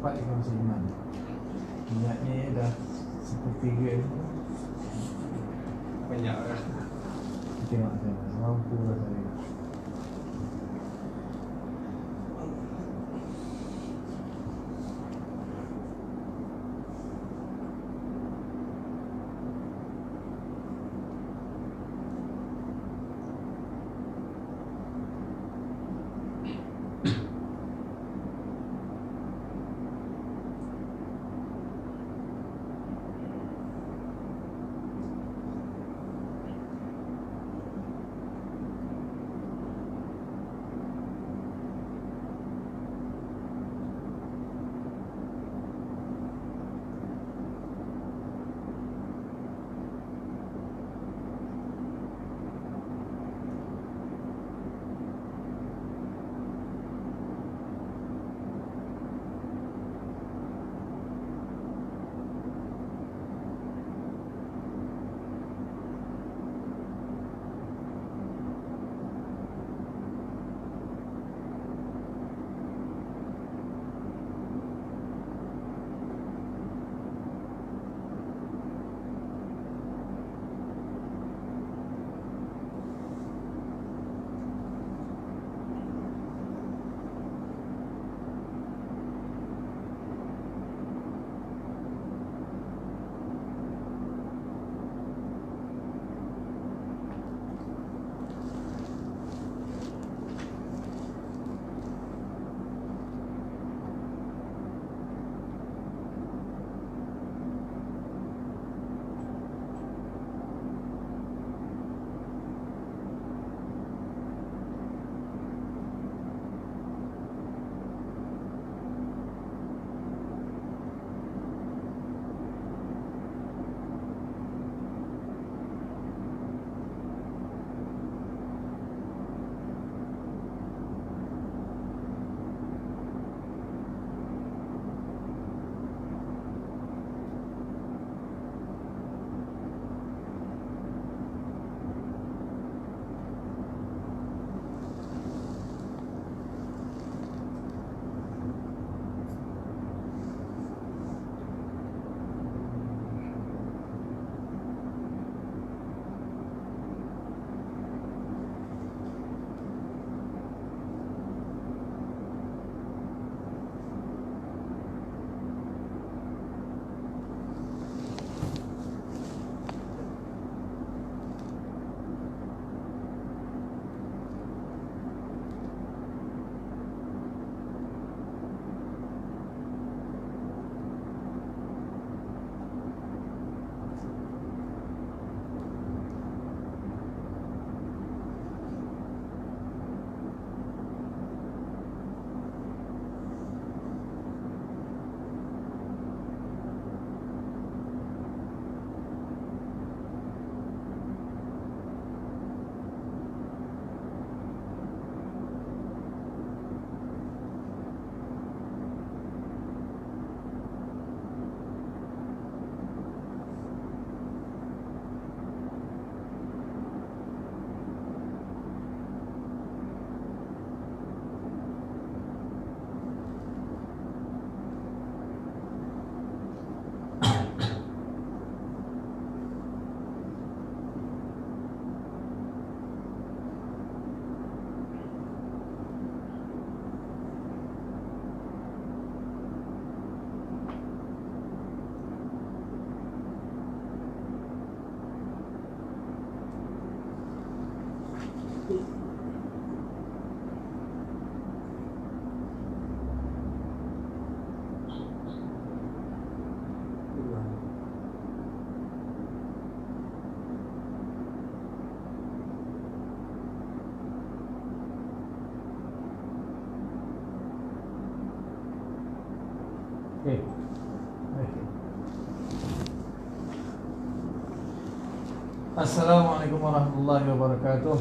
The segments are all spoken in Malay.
dapat ikhwan seiman. Niatnya dah sepertiga itu. Banyak lah. Tengok saya, mampu lah saya. Okey. Assalamualaikum warahmatullahi wabarakatuh.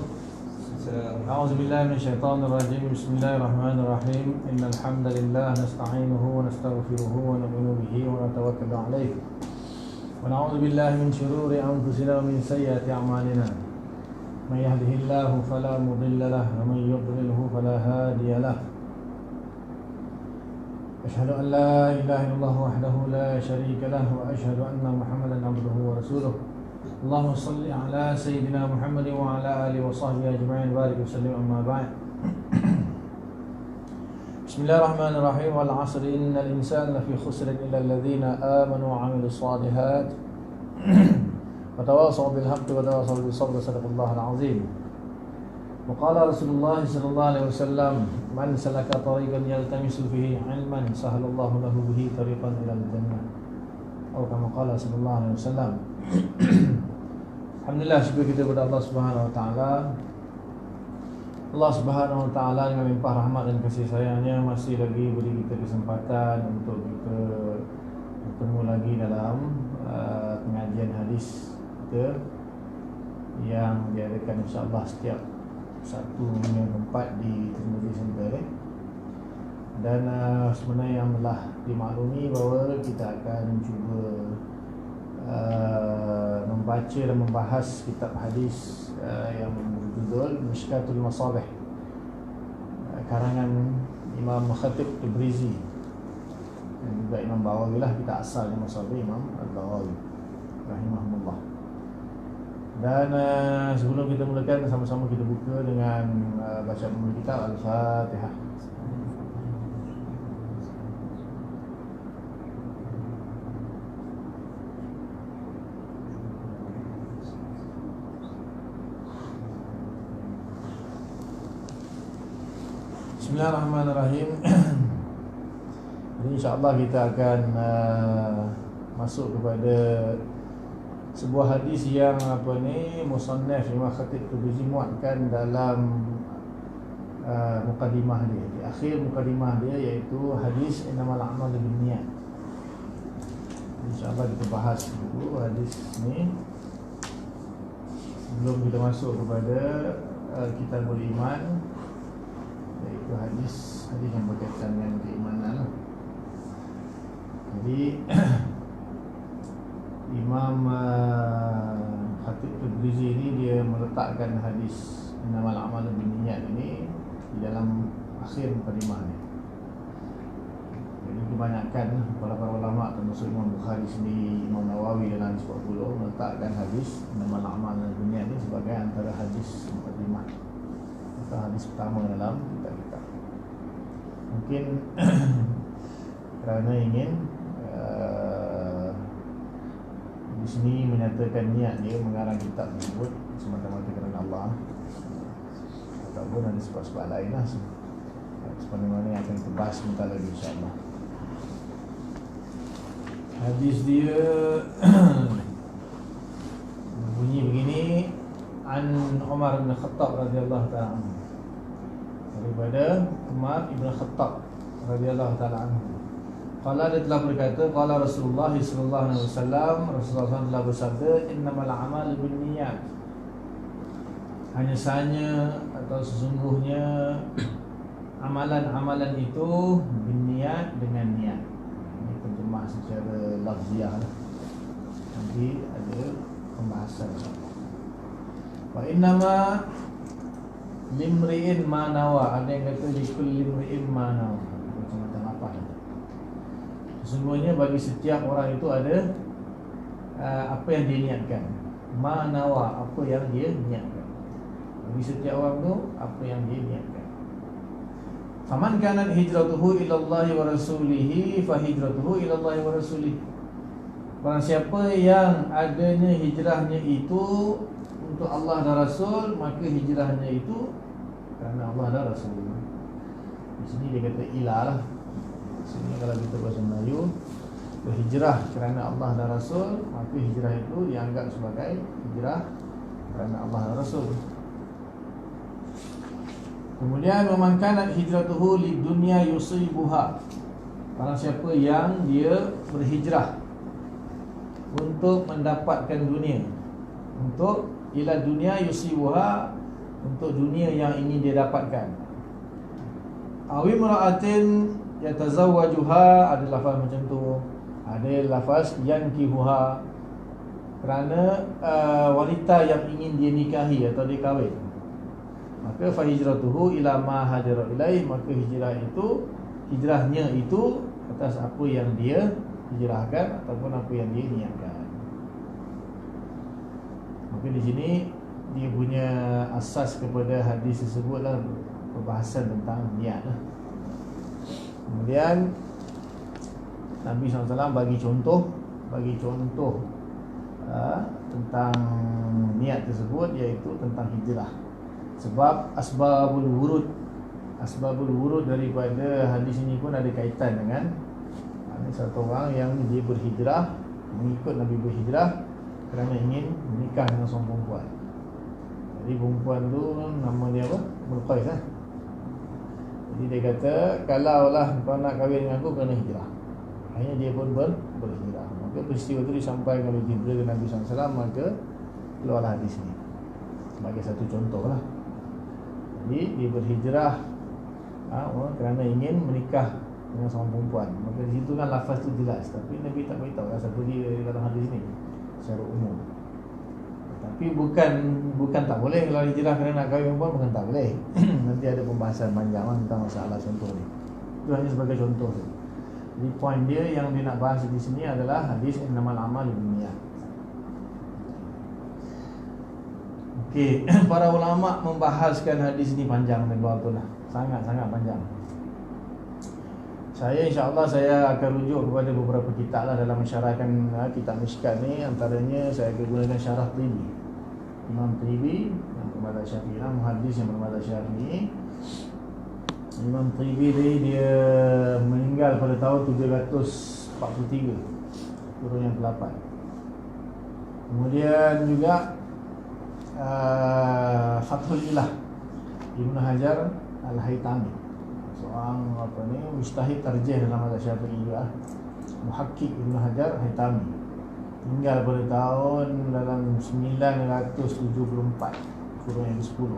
A'udzubillahi minasyaitonir rajim. Bismillahirrahmanirrahim. Innal hamdalillah nasta'inuhu wa nastaghfiruhu wa nu'minu bihi wa natawakkalu 'alaihi. Wa na'udzu billahi min shururi anfusina wa min sayyiati a'malina. May yahdihillahu fala mudilla lahu wa may yudlilhu fala hadiya lahu. أشهد أن لا إله إلا الله وحده لا شريك له وأشهد أن محمدا عبده ورسوله اللهم صل على سيدنا محمد وعلى آله وصحبه أجمعين بارك وسلم أما بعد بسم الله الرحمن الرحيم والعصر إن الإنسان لفي خسر إلا الذين آمنوا وعملوا الصالحات وتواصوا بالحق وتواصوا بالصبر صدق الله العظيم وقال رسول الله صلى الله عليه وسلم من سلك طريقا يلتمس فيه علما سهل الله له به طريقا إلى الجنة atau kama qala sallallahu alaihi wasallam. Alhamdulillah, syukur kita kepada Allah Subhanahu wa taala. Allah Subhanahu wa taala dengan limpah rahmat dan kasih sayangnya masih lagi beri kita kesempatan untuk kita bertemu lagi dalam pengajian hadis kita yang diadakan insya-Allah setiap satu tempat di Tirmizi Center dan sebenarnya yang telah dimaklumi bahawa kita akan cuba membaca dan membahas kitab hadis yang berjudul Mishkatul Masabih karangan Imam Khatib Tabrizi dan juga Imam Bawawi lah, kita asalnya Masabih Imam Al-Bawawi rahimahullah. Dan sebelum kita mulakan, sama-sama kita buka dengan baca buku kitab Al-Fatihah. Bismillahirrahmanirrahim. Jadi insya-Allah kita akan masuk kepada sebuah hadis yang musannaf Imam Khatib Tabrizi muatkan dalam mukadimah dia, di akhir mukadimah dia, iaitu hadis innamal a'malu binniyat. Insya-Allah kita bahas dulu hadis ni sebelum kita masuk kepada Kitabul Iman, iaitu hadis yang berkaitan dengan keimanan. Jadi Imam Khatib Tabrizi ini dia meletakkan hadis innamal a'malu binniyat ini di dalam akhir mukadimahnya. Jadi kebanyakan para ulama termasuk Imam Bukhari sendiri, Imam Nawawi dalam 40 meletakkan hadis innamal a'malu binniyat ini sebagai antara hadis mukadimah atau hadis pertama dalam kitab-kitab. Mungkin kerana ingin di sini menyatakan niat dia mengarang kitab tersebut semata-mata kerana Allah, ataupun ada sebab-sebab lain lah, seperti mana yang akan kita bahas sebentar lagi insya-Allah. Hadis dia bunyi begini, an Umar bin Khattab radhiyallahu ta'ala anhu, daripada Umar bin Khattab radhiyallahu ta'ala anhu. Qala, dia telah berkata, qala Rasulullah sallallahu alaihi wasallam, Rasulullah SAW telah bersabda, innamal a'malu binniyat, hanya sahaja atau sesungguhnya amalan-amalan itu binniyat, dengan niat. Ini terjemah secara lafziah, nanti ada pembahasan. Wa innama limri'in ma nawa, ada yang kata likulli limri'in ma nawa, macam-macam apa. Sesungguhnya bagi setiap orang itu ada apa yang dia niatkan. Ma nawa, apa yang dia niatkan. Bagi setiap orang tu apa yang dia niatkan. Faman kanat hijratuhu ila Allah wa rasulihi fa hijratuhu ila Allah wa rasulihi. Barang siapa yang adanya hijrahnya itu untuk Allah dan Rasul, maka hijrahnya itu kerana Allah dan Rasul. Di sini dia kata ila lah. Di sini kalau kita bahasa Melayu, berhijrah kerana Allah dan Rasul, maka hijrah itu dianggap sebagai hijrah kerana Allah dan Rasul. Kemudian man kanat hijratuhu lidunya yusibuha, barang siapa yang dia berhijrah untuk mendapatkan dunia, untuk ila dunia yusibuha, untuk dunia yang ingin dia dapatkan. Awi mura'atin yatazawwajuha, ada lafaz macam tu. Ada lafaz yankihuha, kerana wanita yang ingin dia nikahi atau dia kahwin. Maka fa hijratuhu ila ma hajara ilaih, maka hijrah itu, hijrahnya itu atas apa yang dia hijrahkan ataupun apa yang dia niatkan. Maka di sini dia punya asas kepada hadis tersebutlah perbahasan tentang niat lah. Kemudian Nabi SAW bagi contoh tentang niat tersebut, iaitu tentang hijrah. Sebab asbabul wurud daripada hadis ini pun ada kaitan dengan satu orang yang dia berhijrah, mengikut Nabi berhijrah kerana ingin menikah dengan seorang perempuan. Jadi perempuan tu nama dia apa? Mulqais lah. Jadi dia kata, kalaulah kau nak kahwin dengan aku, kena hijrah. Akhirnya dia pun berhijrah. Maka peristiwa itu disampaikan oleh Jibril ke Nabi SAW, maka keluarlah hadis ini sebagai satu contoh lah. Jadi dia berhijrah kerana ingin menikah dengan seorang perempuan. Maka di situ kan lafaz tu jelas, tapi Nabi tak beritahu siapa dia dalam hadis ni secara umum. Tapi bukan tak boleh kalau hijrah kerana nak kahwin perempuan, bukan tak boleh. Nanti ada pembahasan panjang tentang masalah contoh ni. Itu hanya sebagai contoh. Jadi poin dia yang dia nak bahas di sini adalah hadis innamal a'malu binniyat. Okey, para ulama membahaskan hadis ini panjang dan betul lah. Sangat-sangat panjang. Saya insya-Allah saya akan rujuk kepada beberapa kitab lah dalam mensyarahkan kitab Mishkat ni. Antaranya saya akan gunakan syarah Tibi, Imam Tibi yang bermadzhab Syafi'i, muhaddis yang bermadzhab Syafi'i. Imam Tibi dia meninggal pada tahun 743 kurun yang ke-8. Kemudian juga Fathul Ilah Ibnu Hajar Al-Haytami, seorang mujtahid tarjih dalam mazhab Syafi'i juga, muhakkik Ibnu Hajar Al-Haytami, meninggal pada tahun dalam 974 kurun yang ke-10.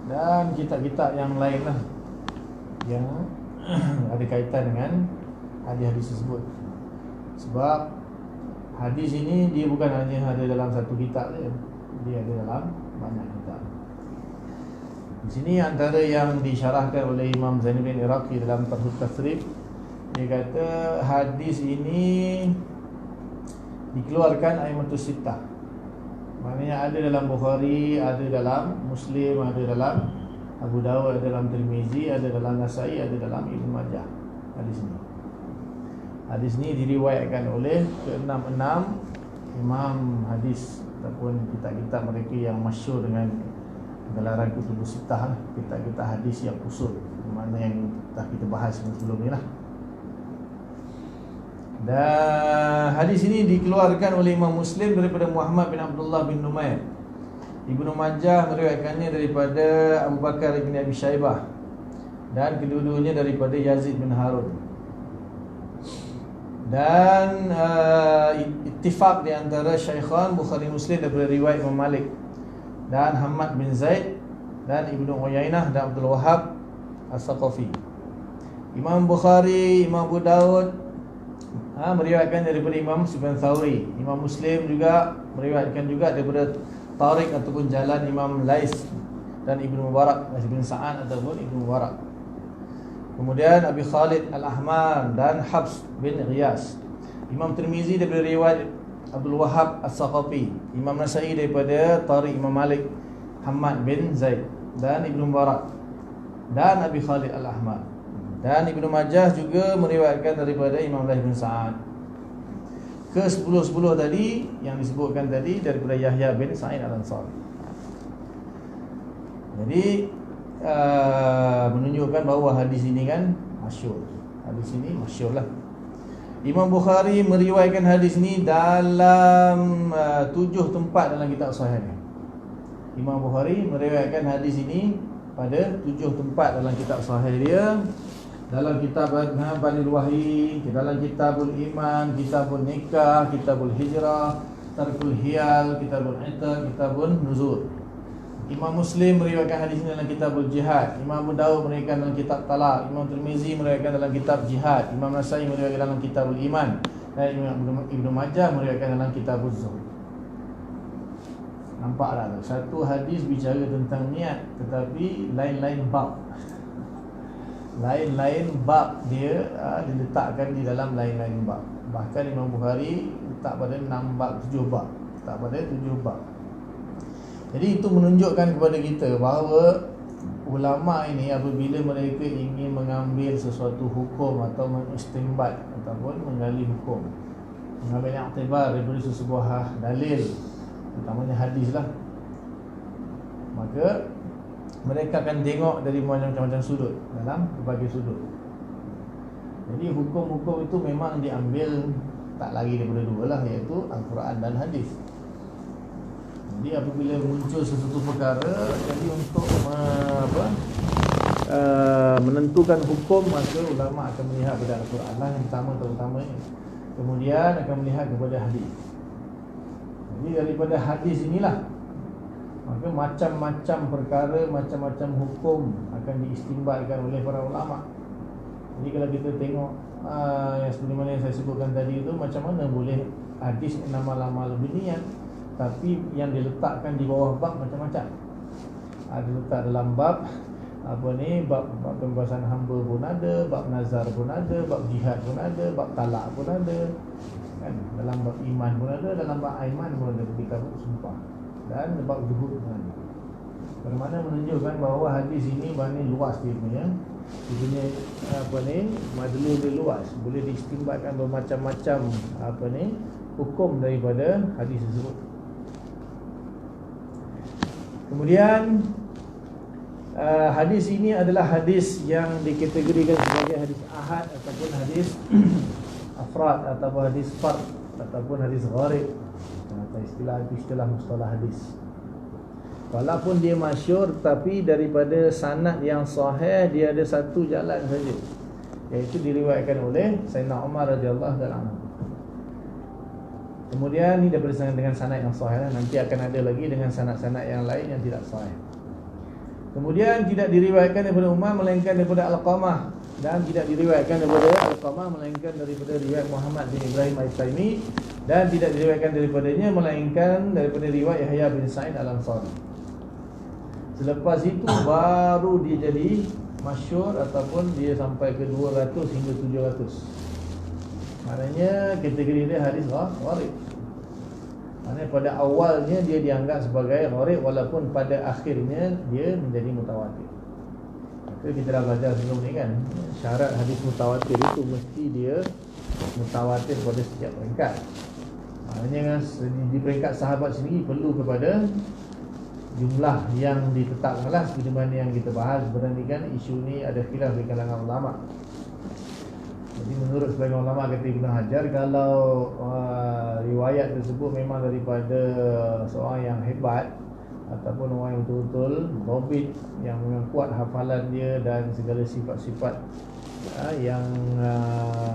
Dan kitab-kitab yang lain lah yang ada kaitan dengan hadis-hadis tersebut. Sebab hadis ini dia bukan hanya ada dalam satu kitab saja, dia ada dalam banyak kitab. Di sini antara yang disyarahkan oleh Imam Zainuddin Iraqi dalam Tarhut Tasrif, dia kata hadis ini dikeluarkan Aimatus Sittah. Maknanya ada dalam Bukhari, ada dalam Muslim, ada dalam Abu Dawud, ada dalam Tirmizi, ada dalam Nasai, ada dalam Ibnu Majah. Hadis ini diriwayatkan oleh ke-6 imam hadis ataupun kitab-kitab mereka yang masyhur dengan gelaran Kutubus Sittah, kitab-kitab hadis yang usul, mana yang dah kita bahas sebelum ni lah. Dan hadis ini dikeluarkan oleh Imam Muslim daripada Muhammad bin Abdullah bin Numair. Ibnu Majah meriwayatkannya daripada Abu Bakar bin Abi Syaibah, dan kedua-duanya daripada Yazid bin Harun. Dan ittifaq di antara Syaikhan Bukhari Muslim daripada riwayat Imam Malik dan Hamad bin Zaid dan Ibnu Uyainah dan Abdul Wahhab As-Saqafi. Imam Bukhari, Imam Abu Dawud meriwayatkan daripada Imam Sufyan Thawri. Imam Muslim juga meriwayatkan juga daripada Tariq ataupun jalan Imam Lais dan Ibnu Mubarak, Lais bin Sa'ad ataupun Ibnu Mubarak. Kemudian Abi Khalid Al-Ahmar dan Habs bin Ghiyas. Imam Tirmizi daripada riwayat Abdul Wahhab As-Saqafi. Imam Nasai daripada Tariq Imam Malik, Hamad bin Zaid dan Ibnu Mubarak dan Abi Khalid Al-Ahmar. Dan Ibnu Majah juga meriwayatkan daripada Imam Lais bin Sa'ad. Ke-10 tadi yang disebutkan tadi daripada Yahya bin Sa'id Al-Ansari. Jadi menunjukkan bahawa hadis ini kan masyhur. Hadis ini masyhur lah. Imam Bukhari meriwayatkan hadis ini dalam 7 tempat dalam kitab sahihnya. Imam Bukhari meriwayatkan hadis ini pada 7 tempat dalam kitab sahih dia. Dalam kitab Banil Wahyi, dalam kitabul Iman, kitabul Nikah, kitabul Hijrah, Tarkul Hiyal, kitabul Ittaq, kitabul Nuzul. Imam Muslim meriwayatkan hadis ini dalam kitabul Jihad. Imam Abu Dawud meriwayatkan dalam kitab Talaq. Imam Tirmizi meriwayatkan dalam kitab Jihad. Imam Nasai meriwayatkan dalam kitabul Iman. Dan Ibnu Majah meriwayatkan dalam kitabul Zuhud. Nampak tak? Satu hadis bicara tentang niat, tetapi lain-lain bab. lain-lain bab dia diletakkan di dalam lain-lain bab. Bahkan Imam Bukhari letak pada 6 bab, 7 bab, letak pada 7 bab. Jadi itu menunjukkan kepada kita bahawa ulama ini apabila mereka ingin mengambil sesuatu hukum atau mengistinbat ataupun menggali hukum, mengambil iktibar daripada sebuah dalil, utamanya hadis lah, maka mereka akan tengok dari macam-macam sudut, dalam berbagai sudut. Jadi hukum-hukum itu memang diambil tak lagi daripada dua lah, iaitu Al-Quran dan hadis. Jadi apabila muncul sesuatu perkara, jadi untuk menentukan hukum, maka ulama akan melihat pada Al-Quran lah yang pertama terutamanya. Kemudian akan melihat kepada hadis. Jadi daripada hadis inilah maka macam-macam perkara, macam-macam hukum akan diistinbatkan oleh para ulama. Jadi kalau kita tengok yang seperti mana yang saya sebutkan tadi itu, macam mana boleh hadis nama-nama lebih tapi yang diletakkan di bawah bab macam-macam. Ada letak dalam bab bab pembebasan hamba pun ada, bab nazar pun ada, bab jihad pun ada, bab talak pun ada, kan? Dalam bab iman pun ada, dalam bab aiman pun ada, ketika sumpah, dan bab zuhud pun ada. Bagaimana menunjukkan bahawa hadis ini banyak luas dia punya madlu dia luas, boleh diistinbatkan bermacam-macam hukum daripada hadis tersebut. Kemudian hadis ini adalah hadis yang dikategorikan sebagai hadis ahad ataupun hadis afrad ataupun hadis fard ataupun hadis gharib, atau istilah mustalah hadis. Walaupun dia masyhur, tapi daripada sanad yang sahih dia ada satu jalan saja, iaitu diriwayatkan oleh Sayyidina Umar radhiyallahu anhu. Kemudian ini daripada sanad dengan sanad yang sahih, nanti akan ada lagi dengan sanad-sanad yang lain yang tidak sahih. Kemudian tidak diriwayatkan daripada Umar melainkan daripada Alqamah, dan tidak diriwayatkan daripada Alqamah melainkan daripada riwayat Muhammad bin Ibrahim At-Taimi, dan tidak diriwayatkan daripadanya melainkan daripada riwayat Yahya bin Sa'id Al-Ansari. Selepas itu baru dia jadi masyhur ataupun dia sampai ke 200 hingga 700. Maknanya kategori dia hadis gharib. Maknanya pada awalnya dia dianggap sebagai gharib, walaupun pada akhirnya dia menjadi mutawatir. Maka kita dah belajar sebelum ni kan, syarat hadis mutawatir itu mesti dia mutawatir pada setiap peringkat. Maknanya di peringkat sahabat sendiri perlu kepada jumlah yang ditetapkanlah, seperti mana yang kita bahas. Sebenarnya kan isu ni ada khilaf di kalangan ulama. Jadi menurut sebagian ulama kata Ibn Hajar, kalau riwayat tersebut memang daripada seorang yang hebat ataupun orang yang betul-betul dhabit, yang memang kuat hafalan dia dan segala sifat-sifat yang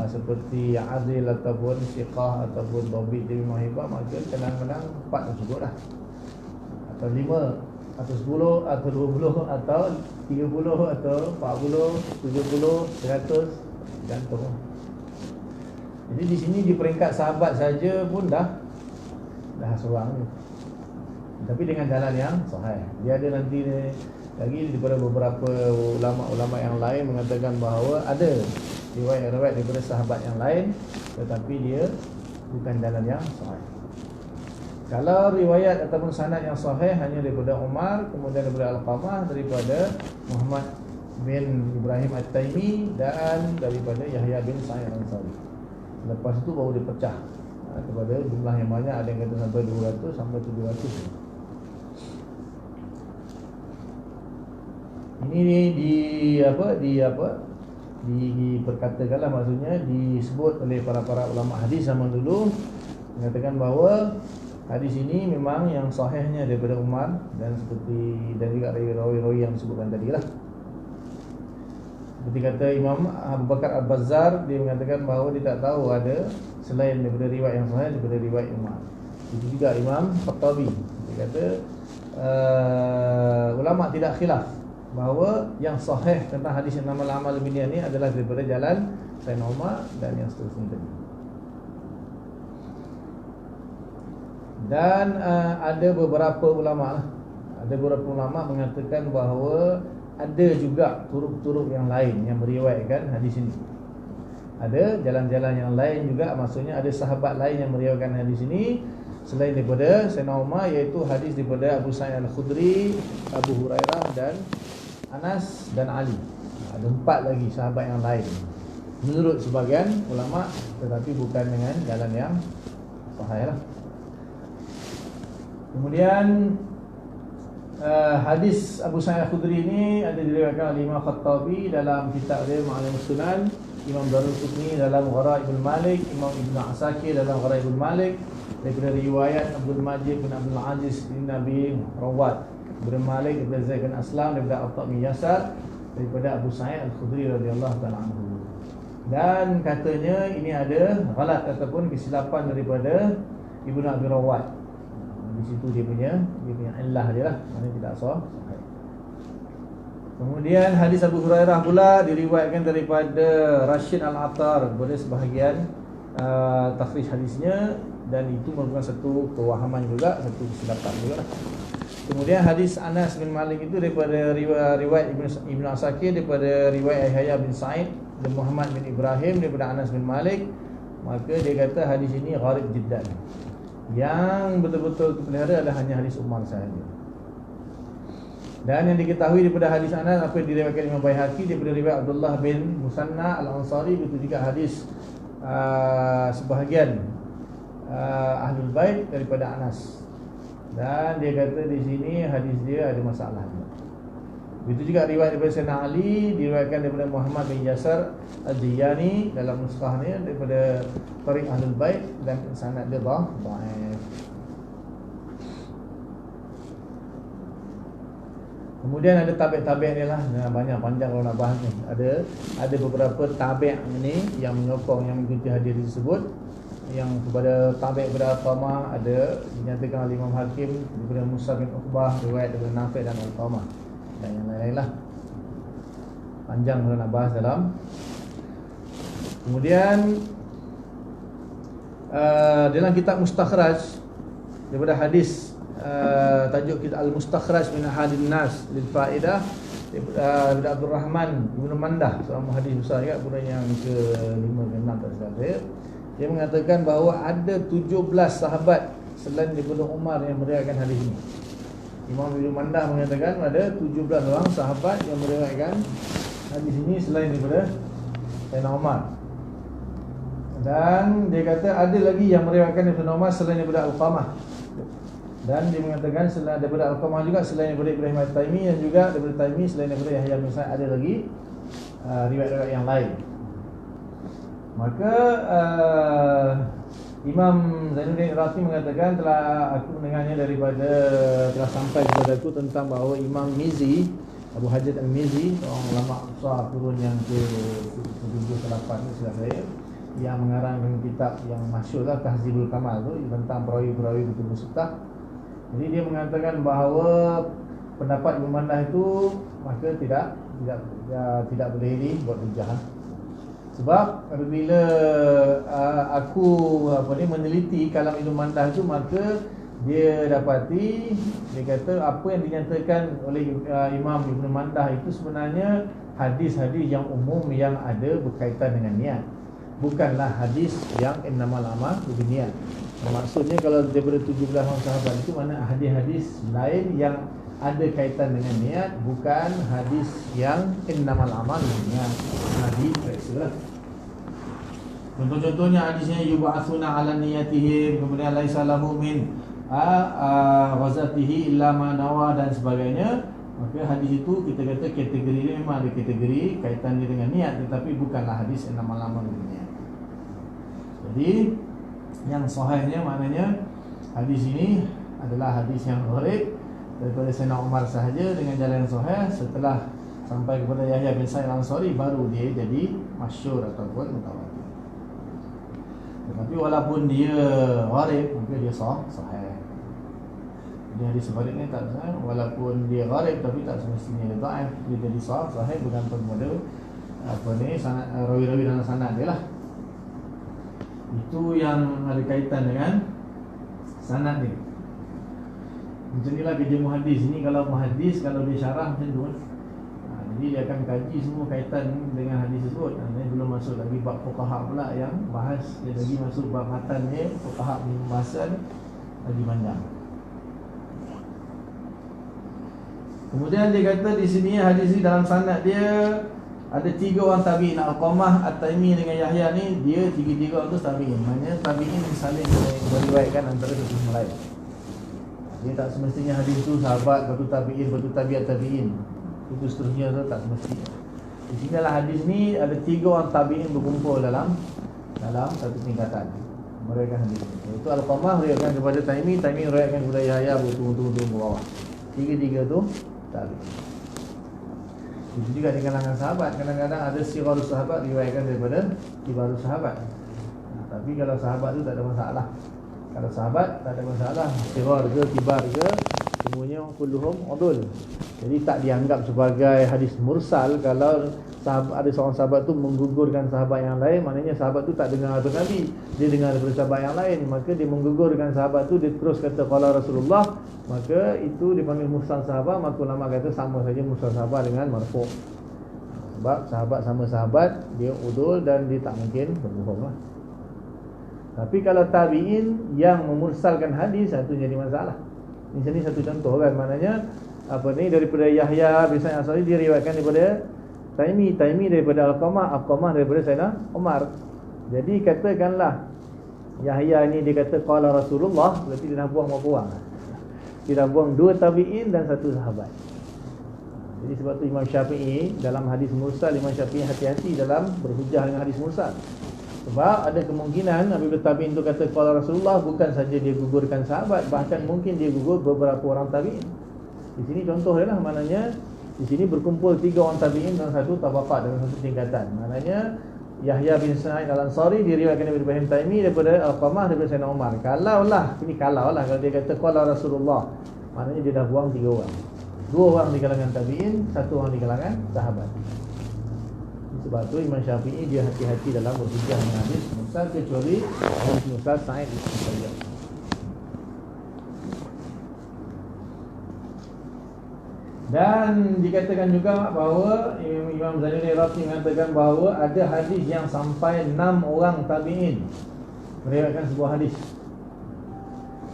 seperti adil ataupun siqah ataupun dhabit dia memang hebat, maka kadang-kadang 4 tersebut lah, atau 5 atau 10 atau 20 atau 30 atau 40, 70, 100, gantung. Jadi di sini di peringkat sahabat saja pun dah seorang ni, tapi dengan jalan yang sahih. Dia ada nanti lagi daripada beberapa ulama-ulama yang lain mengatakan bahawa ada riwayat-riwayat daripada sahabat yang lain, tetapi dia bukan jalan yang sahih. Kalau riwayat ataupun sanad yang sahih hanya daripada Umar, kemudian daripada Al-Qamah, daripada Muhammad bin Ibrahim At-Taimi, dan daripada Yahya bin Sa'id Al-Ansari. Lepas itu baru dipecah kepada jumlah yang banyak, ada yang kata sampai 200 sampai 700. Ini diperkatakanlah, maksudnya disebut oleh para ulama hadis zaman dulu, mengatakan bahawa hadis ini memang yang sahihnya daripada Umar, dan juga rawi-rawi yang disebutkan tadi lah. Seperti kata Imam Abu Bakar Al-Bazzar, dia mengatakan bahawa dia tak tahu ada selain daripada riwayat yang sahih daripada riwayat Umar. Itu juga Imam Khattabi, dia kata ulama tidak khilaf bahawa yang sahih tentang hadis yang nama amal binian ni adalah daripada jalan Sayyidina Umar dan yang seterusnya tadi. Dan ada beberapa ulama mengatakan bahawa ada juga turuk-turuk yang lain yang meriwayatkan hadis ini. Ada jalan-jalan yang lain juga, maksudnya ada sahabat lain yang meriwayatkan hadis ini selain daripada Sayyidina Umar, iaitu hadis daripada Abu Sa'id Al-Khudri, Abu Hurairah dan Anas dan Ali. Ada 4 lagi sahabat yang lain menurut sebagian ulama, tetapi bukan dengan jalan yang sahih lah. Kemudian hadis Abu Sa'id Al-Khudri ini ada diriwayatkan oleh Imam Khattabi dalam kitab dia Ma'alim Sunan, Imam Darul Qutni dalam Gharaibul Malik, Imam Ibn Asakir dalam Gharaibul Malik, daripada riwayat Abdul Majid bin Abdul Aziz bin Nabi Rawat bin Malik daripada Zaid bin Aslam, daripada Atha bin Yasar, daripada Abu Sa'id Al-Khudri radhiyallahu ta'ala anhu. Dan katanya ini ada ghalat ataupun kesilapan daripada Ibnu Abi Rawat. Di situ dia punya illah dia lah, maknanya tidak sah. Kemudian hadis Abu Hurairah pula diriwayatkan daripada Rashid Al-Attar, boleh sebahagian takhrij hadisnya, dan itu merupakan satu kewahaman juga, satu kesilapan juga lah. Kemudian hadis Anas bin Malik itu daripada riwayat Ibn Asakir, daripada riwayat Yahya bin Sa'id dan Muhammad bin Ibrahim daripada Anas bin Malik. Maka dia kata hadis ini gharib jiddan. Yang betul-betul terpelihara adalah hanya hadis Umar sahaja. Dan yang diketahui daripada hadis Anas, apa yang diriwayatkan Imam Baihaqi daripada riwayat Abdullah bin Musanna Al-Ansari, itu juga hadis sebahagian Ahlul Bait daripada Anas. Dan dia kata di sini hadis dia ada masalah. Begitu juga riwayat daripada Sayyidina Ali, diriwayatkan daripada Muhammad bin Yasar Al-Diyani dalam nuskahnya daripada Tariq Ahlul Bait, dan sanad dia dhaif. Kemudian ada tabi'-tabi' ni lah, banyak panjang kalau nak bahas ni. Ada beberapa tabi' ni yang menyokong, yang mengikuti hadis tersebut. Yang kepada tabi' kepada Alqamah ada dinyatakan oleh Imam Hakim daripada Musa bin Uqbah, riwayat daripada Nafi' dan Alqamah, dan yang lain-lain lah. Panjang kalau nak bahas dalam. Kemudian dalam kitab Mustakhraj daripada hadis, tajuk kitab Al-Mustakhraj min Ahadin Nas lil Faedah, daripada Abdul Rahman Ibn Mandah, seorang muhaddis besar juga, bukan yang ke-5 ke-6 tak salah saya. Dia mengatakan bahawa ada 17 sahabat selain daripada Umar yang meriwayatkan hadis ini. Imam Ibn Mandah mengatakan ada 17 orang sahabat yang meriwayatkan hadis ini selain daripada Sayyidina Umar. Dan dia kata ada lagi yang meriwayatkan daripada Umar selain daripada Alqamah. Dan dia mengatakan selain daripada Alqamah juga, selain daripada Ibrahim At-Taimi, dan juga daripada Taimi selain daripada Yahya bin Sa'id, ada lagi riwayat-riwayat yang lain. Maka Imam Zainuddin Iraqi mengatakan telah telah sampai kepada aku tentang bahawa Imam Mizi, Abu Hajjaj Al-Mizi, seorang ulama besar turun yang ke-7 ke-8 silap saya, yang mengarangkan kitab yang masyhur lah, Tahzibul Kamal tu, tentang perawi-perawi kutub sittah. Jadi dia mengatakan bahawa pendapat Ibn Mandah itu maka tidak boleh dibuat hujah. Sebab apabila aku meneliti kalam Ibn Mandah itu, maka dia dapati, dia kata apa yang dinyatakan oleh Imam Ibn Mandah itu sebenarnya hadis-hadis yang umum yang ada berkaitan dengan niat, bukanlah hadis yang innamal a'mal binniyat. Maksudnya kalau daripada 17 orang sahabat itu, mana hadis-hadis lain yang ada kaitan dengan niat, bukan hadis yang innamal a'mal binniyat. Hadis periksalah. Contoh-contohnya hadisnya yub'atsuna 'ala niyatihim, kemudian laisa lahu min ghazatihi illa ma nawa, dan sebagainya. Maka hadis itu kita kata kategori dia memang ada kategori kaitan dia dengan niat, tetapi bukanlah hadis innamal a'mal binniyat. Jadi yang sahihnya maknanya hadis ini adalah hadis yang gharib daripada Sayyidina Umar sahaja dengan jalan yang sahih. Setelah sampai kepada Yahya bin Sa'id Al-Ansari, baru dia jadi masyhur ataupun mutawatir. Tetapi walaupun dia gharib, maka dia sahih. Jadi hadis sebaliknya tak sahih, walaupun dia gharib tapi tak semestinya dia dhaif. Dia jadi sahih bergantung pada sanad, rawi-rawi dalam sanad dia lah. Itu yang ada kaitan dengan sanad ni. Macam inilah kerja muhaddis. Ini kalau muhaddis, kalau dia syarah macam tu, Jadi dia akan kaji semua kaitan dengan hadis tersebut. Ini belum masuk lagi bab fuqaha pula yang bahas. Dia lagi masuk bab matan ni, fuqaha pembahasan lagi panjang. Kemudian dia kata di sini hadis ni dalam sanad dia ada 3 orang tabi'in. Alqamah, At-Taimi dengan Yahya ni dia 3 orang tu tabi'in. Maknanya tabi'in saling meriwayatkan antara satu sama lain. Dia tak semestinya hadis tu sahabat, batu tabi'in, batu tabi'at tabi'in. Itu seterusnya tu tak semestinya. Di sini dalam hadis ni ada 3 orang tabi'in berkumpul dalam satu tingkatan meriwayatkan hadis. Itu Alqamah meriwayatkan kepada Taimi, Taimi meriwayatkan kepada Yahya, berturun-turun ke bawah. 3 tu tabi'in. Itu juga di kalangan sahabat. Kadang-kadang ada sirarus sahabat riwayatkan daripada kibarus sahabat. Tapi kalau sahabat tu tak ada masalah. Kalau sahabat tak ada masalah, sirar ke kibar ke, semuanya kulluhum udul. Jadi tak dianggap sebagai hadis mursal kalau ada seorang sahabat tu menggugurkan sahabat yang lain. Maknanya sahabat tu tak dengar daripada Nabi, dia dengar daripada sahabat yang lain. Maka dia menggugurkan sahabat tu, dia terus kata qala Rasulullah, maka itu dipanggil mursal sahabat. Maka ulama kata sama saja mursal sahabat dengan marfu'. Sebab sahabat sama sahabat, dia udul dan dia tak mungkin berbohong lah. Tapi kalau tabi'in yang memursalkan hadis, satu jadi masalah. Ini satu contoh kan. Maknanya daripada Yahya bin Sa'id Al-Ansari dia riwayatkan daripada Taimi, Taimi daripada Alqamah, Alqamah daripada Sayyidina Umar. Jadi katakanlah Yahya ni dia kata qala Rasulullah, berarti dia dah buang berapa orang? Dia dah buang 2 tabi'in dan 1 sahabat. Jadi sebab tu Imam Syafi'i dalam hadis mursal, Imam Syafi'i hati-hati dalam berhujjah dengan hadis mursal. Sebab ada kemungkinan apabila tabi'in tu kata qala Rasulullah, bukan saja dia gugurkan sahabat, bahkan mungkin dia gugur beberapa orang tabi'in. Di sini contoh dia lah, maknanya di sini berkumpul 3 orang tabi'in dalam satu tabaqat, dalam satu tingkatan. Maknanya Yahya bin Sa'id Al-Ansari diriwayatkan daripada Ibrahim Taimi, daripada Alqamah, daripada Sayyidina Umar. Kalau dia kata qala Rasulullah, maknanya dia dah buang 3 orang. 2 orang di kalangan tabi'in, 1 orang di kalangan sahabat. Sebab tu Imam Syafi'i dia hati-hati dalam berhujjah dengan hadis mursal, kecuali hadis mursal Sa'id bin Musayyab. Dan dikatakan juga bahawa Imam Zainuddin Iraqi mengatakan bahawa ada hadis yang sampai 6 orang tabi'in meriwayatkan sebuah hadis.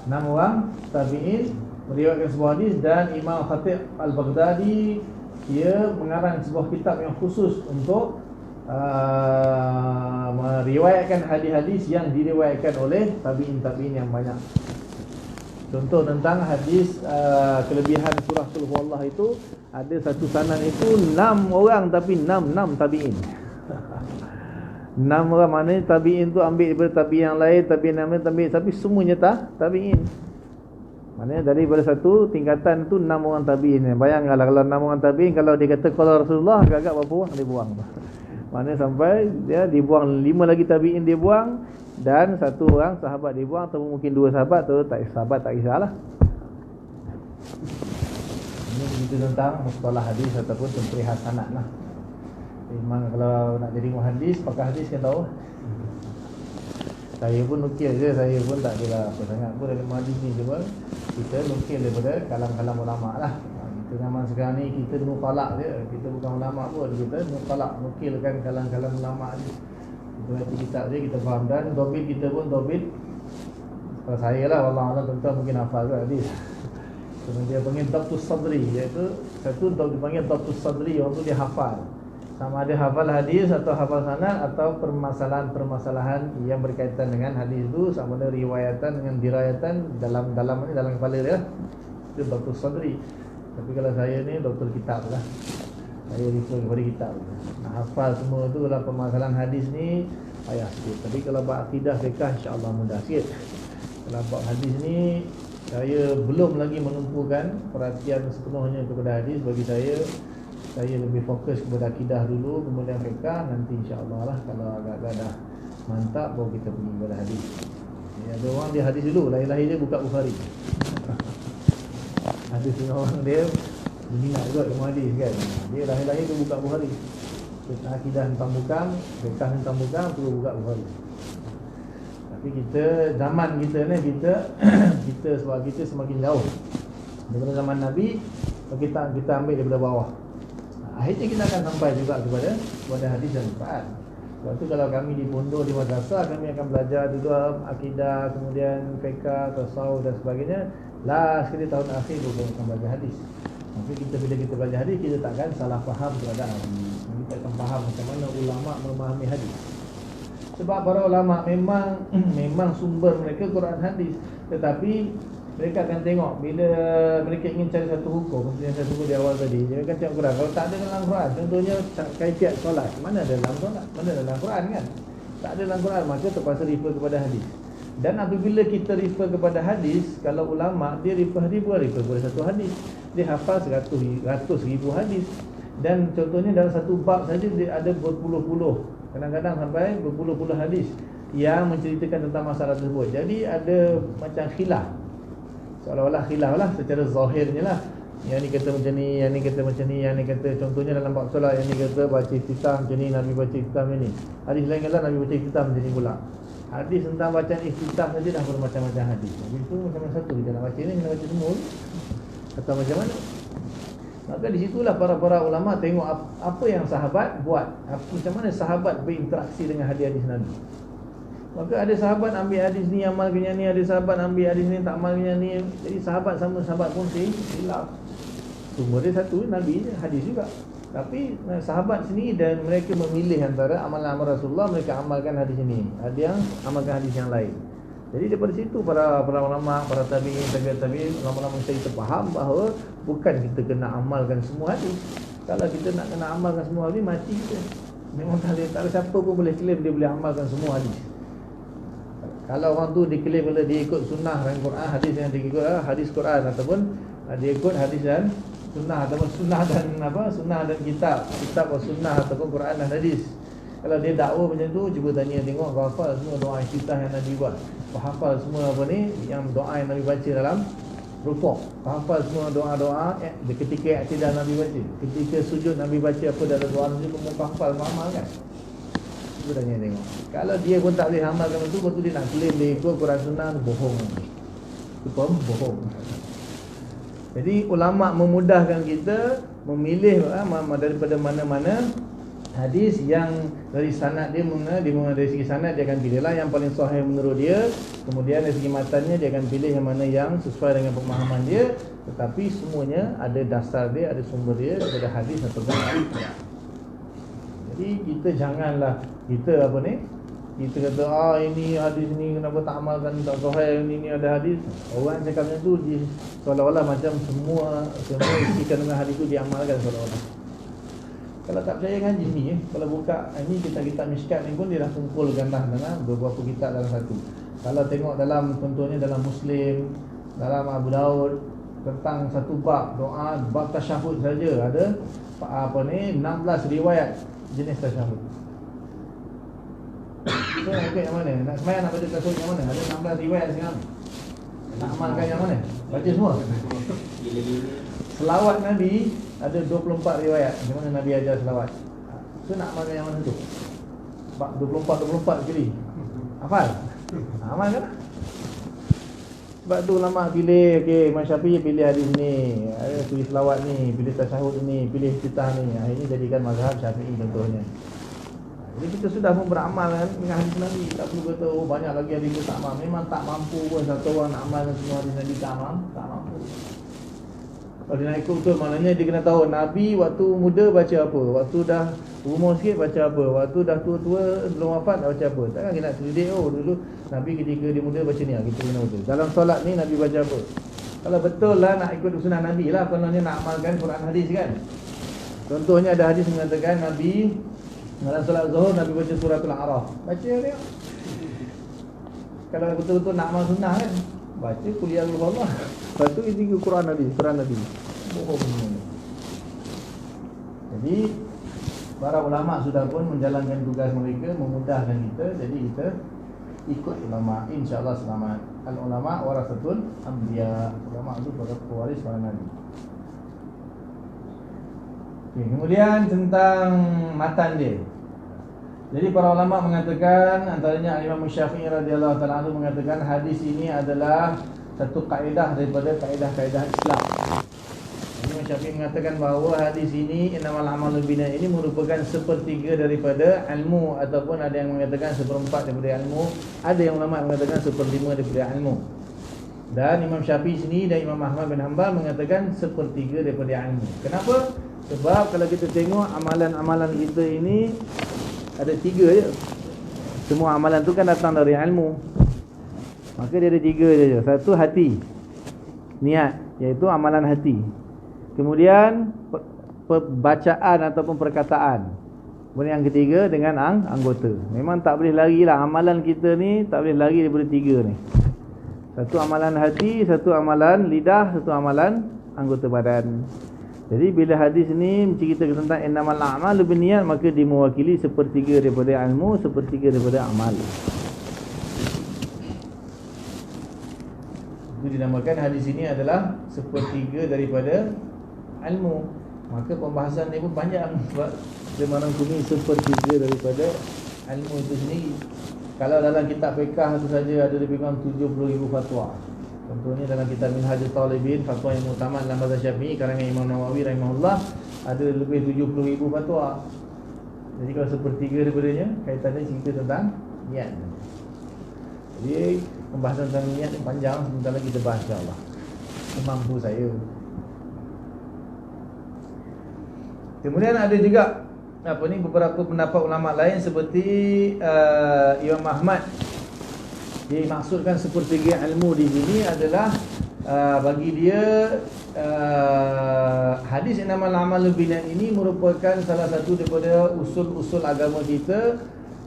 6 orang tabi'in meriwayatkan sebuah hadis. Dan Imam Khatib Al-Baghdadi dia mengarang sebuah kitab yang khusus untuk meriwayatkan hadis-hadis yang diriwayatkan oleh tabi'in yang banyak. Contoh tentang hadis kelebihan surah Qul Huwallah itu, ada satu sanad itu 6 orang tapi 6 tabi'in. 6 orang, maknanya tabi'in tu ambil daripada tabi'in yang lain, tabi'in yang lain, tapi semuanya tabi'in. Maknanya daripada satu tingkatan tu 6 orang tabi'in. Bayangkanlah kalau 6 orang tabi'in, kalau dia kata qala Rasulullah, agak-agak berapa orang dia buang. Maknanya sampai dia dibuang 5 lagi tabi'in dia buang, dan 1 orang sahabat dia buang, atau mungkin 2 sahabat tu sahabat tak kisahlah. Ini begitu tentang mustalah hadis ataupun temperihal sanad lah. Memang kalau nak jadi muhaddis, pakar hadis kan tahu. Saya pun nukil je, saya pun tak kira apa sangat pun dari muhaddis ni. Cuma kita nukil daripada kalam-kalam ulama lah. Kita zaman sekarang ni kita nuqala je, kita bukan ulama pun, kita nuqala, nukilkan kalam-kalam ulama je. Kita baca kitab je, kita faham. Dan dobit kita pun dobit, kalau saya lah, wallah tuan-tuan mungkin hafal ke hadis. Kemudian dia panggil Dhabtus Sadri, iaitu satu dipanggil Dhabtus Sadri, orang tu dia hafal. Sama ada hafal hadis atau hafal sanad, atau permasalahan-permasalahan yang berkaitan dengan hadis itu, sama ada riwayatan dengan dirayatan dalam kepala dia. Itu Dhabtus Sadri. Tapi kalau saya ni doktor kitab lah, saya refer kepada kitab. Nak hafal semua tu dalam permasalahan hadis ni payah sikit. Tapi kalau bab akidah fiqh, insya-Allah mudah sikit. Kalau bab hadis ni saya belum lagi menumpukan perhatian sepenuhnya kepada hadis. Bagi saya lebih fokus kepada akidah dulu, kemudian fiqh, nanti insya-Allah lah kalau agak-agak dah mantap baru kita pergi kepada hadis. Ada orang dia hadis dulu, lahir-lahir dia buka Bukhari. Ada setengah orang dia minat juga ilmu hadis kan. Dia lahir-lahir tu buka Bukhari. Tentang akidah tentang bukan, fiqh tentang bukan, perlu buka Bukhari. Tapi kita, zaman kita ni, kita sebab kita semakin jauh daripada zaman Nabi, kita ambil daripada bawah. Akhirnya kita akan sampai juga kepada hadis dan Quran. Sebab tu kalau kami di pondok, di madrasah, kami akan belajar dulu akidah, kemudian fiqh, tasawuf dan sebagainya. Last sekali tahun akhir baru akan belajar hadis. Tapi bila kita belajar hadis, kita takkan salah faham terhadap hadis. Kita akan faham macam mana ulama memahami hadis. Sebab para ulama memang sumber mereka Quran hadis, tetapi mereka akan tengok bila mereka ingin cari satu hukum, seperti yang saya sebut di awal tadi, dia akan tengok Quran. Kalau tak ada dalam Quran, contohnya kaifiat solat, mana ada dalam solat, mana ada dalam Quran kan? Tak ada dalam Quran, maka terpaksa refer kepada hadis. Dan apabila kita refer kepada hadis, kalau ulama dia refer kepada satu hadis, dia hafal 100 ribu hadis. Dan contohnya dalam satu bab saja dia ada berpuluh-puluh, kadang-kadang sampai berpuluh-puluh hadis yang menceritakan tentang masalah tersebut. Jadi ada macam khilaf, seolah-olah khilaf lah secara zahirnya lah. Yang ni kata macam ni, yang ni kata macam ni, yang ni kata, contohnya dalam bab solat, yang ni kata baca iftitah macam ni, Nabi baca iftitah macam ni. Hadis lain kata Nabi baca iftitah macam ni pula. Hadis tentang bacaan iftitah saja dah bermacam-macam hadis. Habis tu macam satu kita nak baca ni, kita nak baca semua atau macam mana? Maka di situlah para ulama tengok apa yang sahabat buat, macam mana sahabat berinteraksi dengan hadis-hadis Nabi. Maka ada sahabat ambil hadis ni amalkan yang ni, ada sahabat ambil hadis ni tak amalkan yang ni. Jadi sahabat sama sahabat pun silap. Sumber dia satu, Nabi je, hadis juga. Tapi sahabat sini dan mereka memilih antara amalan Rasulullah, mereka amalkan hadis ini, ada yang amalkan hadis yang lain. Jadi daripada situ para ulama, para tabi'in, ulama-ulama kita faham bahawa bukan kita kena amalkan semua hadis. Kalau kita nak kena amalkan semua hadis, mati kita. Memang tak ada siapa pun boleh claim dia boleh amalkan semua hadis. Kalau orang tu diklaim bila dia ikut sunnah dan Quran, hadis yang dia ikut hadis Quran, ataupun dia ikut hadis dan sunnah, ataupun sunnah dan kitab atau sunnah, ataupun Quran dan hadis. Kalau dia dakwa macam tu, cuba tanya tengok kau hafal semua doa iftitah yang Nabi buat, kau hafal semua yang doa yang Nabi baca dalam rukuk, kau hafal semua doa-doa ketika i'tidal Nabi baca, ketika sujud Nabi baca apa dalam doa sujud, kau hafal, amal kan? Cuba tanya tengok. Kalau dia pun tak boleh amalkan itu, betul dia nak claim dia ikut Quran sunnah, bohong. Itu pun bohong. Jadi ulama memudahkan kita memilih daripada mana-mana hadis yang dari sanad dia dari segi sanad dia akan pilihlah yang paling sahih menurut dia. Kemudian dari segi matannya dia akan pilih yang mana yang sesuai dengan pemahaman dia. Tetapi semuanya ada dasar dia, ada sumber dia daripada hadis atau Quran. Jadi kita janganlah kita kita kata ini hadis ni kenapa tak amalkan, tak sahih, ini ada hadis. Orang cakap macam tu seolah-olah macam semua isi kandungan hadis tu diamalkan seolah-olah. Kalau tak percaya ngaji ni, kalau buka ni kitab-kitab Mishkat ni pun dia dah kumpulkan dah dengan beberapa kitab dalam satu. Kalau tengok dalam, contohnya dalam Muslim, dalam Abu Daud, tentang satu bab doa, bab tasyahud saja ada 16 riwayat jenis tasyahud. So nak ikut yang mana? Nak sembahyang nak baca tasyahud yang mana? Ada 16 riwayat sekarang. Nak amalkan yang mana? Baca semua. Selawat Nabi ada 24 riwayat. Macam mana Nabi ajar selawat. So nak amalkan yang mana tu? 24 sekali. Hafal? Amalkan lah. Sebab tu ulama pilih, Imam Syafi'i pilih hadis ni, tulis selawat ni, pilih tasyahud ni, pilih iftitah ni. Ini jadikan mazhab Syafi'i contohnya. Jadi kita sudah pun beramal kan dengan hadis Nabi. Tak perlu kata banyak lagi hadis kita tak amal. Memang tak mampu pun satu orang nak amalkan semua hadis Nabi, tak mampu. Kalau dia nak ikut betul, maknanya dia kena tahu Nabi waktu muda baca apa, waktu dah umur sikit baca apa, waktu dah tua-tua belum wafat dah baca apa. Takkan kita nak selidik dulu Nabi ketika dia muda baca ni, kita kena betul. Dalam solat ni Nabi baca apa. Kalau betul lah nak ikut sunnah Nabi lah, kononnya nak amalkan Quran hadis kan. Contohnya ada hadis mengatakan Nabi dalam solat zuhur Nabi baca suratul A'raf. Baca tengok. Kalau betul-betul nak amal sunnah kan, baca qul ya Allah. Lepas tu isi Quran Nabi. Bohong. Jadi para ulama sudah pun menjalankan tugas mereka, memudahkan kita. Jadi kita ikut ulama, insya-Allah selamat. Al ulama warasatul anbiya. Ulama itu para pewaris para nabi. Okay, kemudian tentang matan dia. Jadi para ulama mengatakan, antaranya Imam Syafi'i radhiyallahu taala anhu mengatakan hadis ini adalah satu kaedah daripada kaedah-kaedah Islam. Imam Syafi'i mengatakan bahawa hadis ini innamal a'malu binniyat ini merupakan sepertiga daripada ilmu, ataupun ada yang mengatakan seperempat daripada ilmu, ada yang ulama mengatakan seperlima daripada ilmu. Dan Imam Syafi'i sini dan Imam Ahmad bin Hanbal mengatakan sepertiga daripada ilmu. Kenapa? Sebab kalau kita tengok amalan-amalan kita ini ada tiga je. Semua amalan tu kan datang dari ilmu. Maka dia ada tiga je. Satu, hati, niat, iaitu amalan hati. Kemudian bacaan ataupun perkataan. Kemudian yang ketiga dengan anggota. Memang tak boleh lari lah. Amalan kita ni tak boleh lari daripada tiga ni. Satu amalan hati, satu amalan lidah, satu amalan anggota badan. Jadi bila hadis ni menceritakan tentang innamal a'malu binniyat, maka dia mewakili sepertiga daripada ilmu, sepertiga daripada amal. Itu dinamakan hadis ini adalah sepertiga daripada ilmu. Maka pembahasan ni pun panjang sebab dia merangkumi sepertiga daripada ilmu itu sendiri. Kalau dalam kitab fiqh itu saja ada lebih kurang 70,000 fatwa. Contohnya dalam kitab Minhajul Talibin, fatwa yang utama dalam mazhab Syafi'i karangan Imam Nawawi rahimahullah, ada lebih 70,000 fatwa. Jadi kalau sepertiga daripadanya kaitannya cerita tentang niat. Jadi pembahasan tentang niat ni panjang, sebentar lagi kita bahas insya-Allah. Semampu saya. Kemudian ada juga beberapa pendapat ulama lain seperti Imam Ahmad. Dia maksudkan sepertiga ilmu di sini adalah bagi dia hadis innamal a'malu binniyat ini merupakan salah satu daripada usul-usul agama kita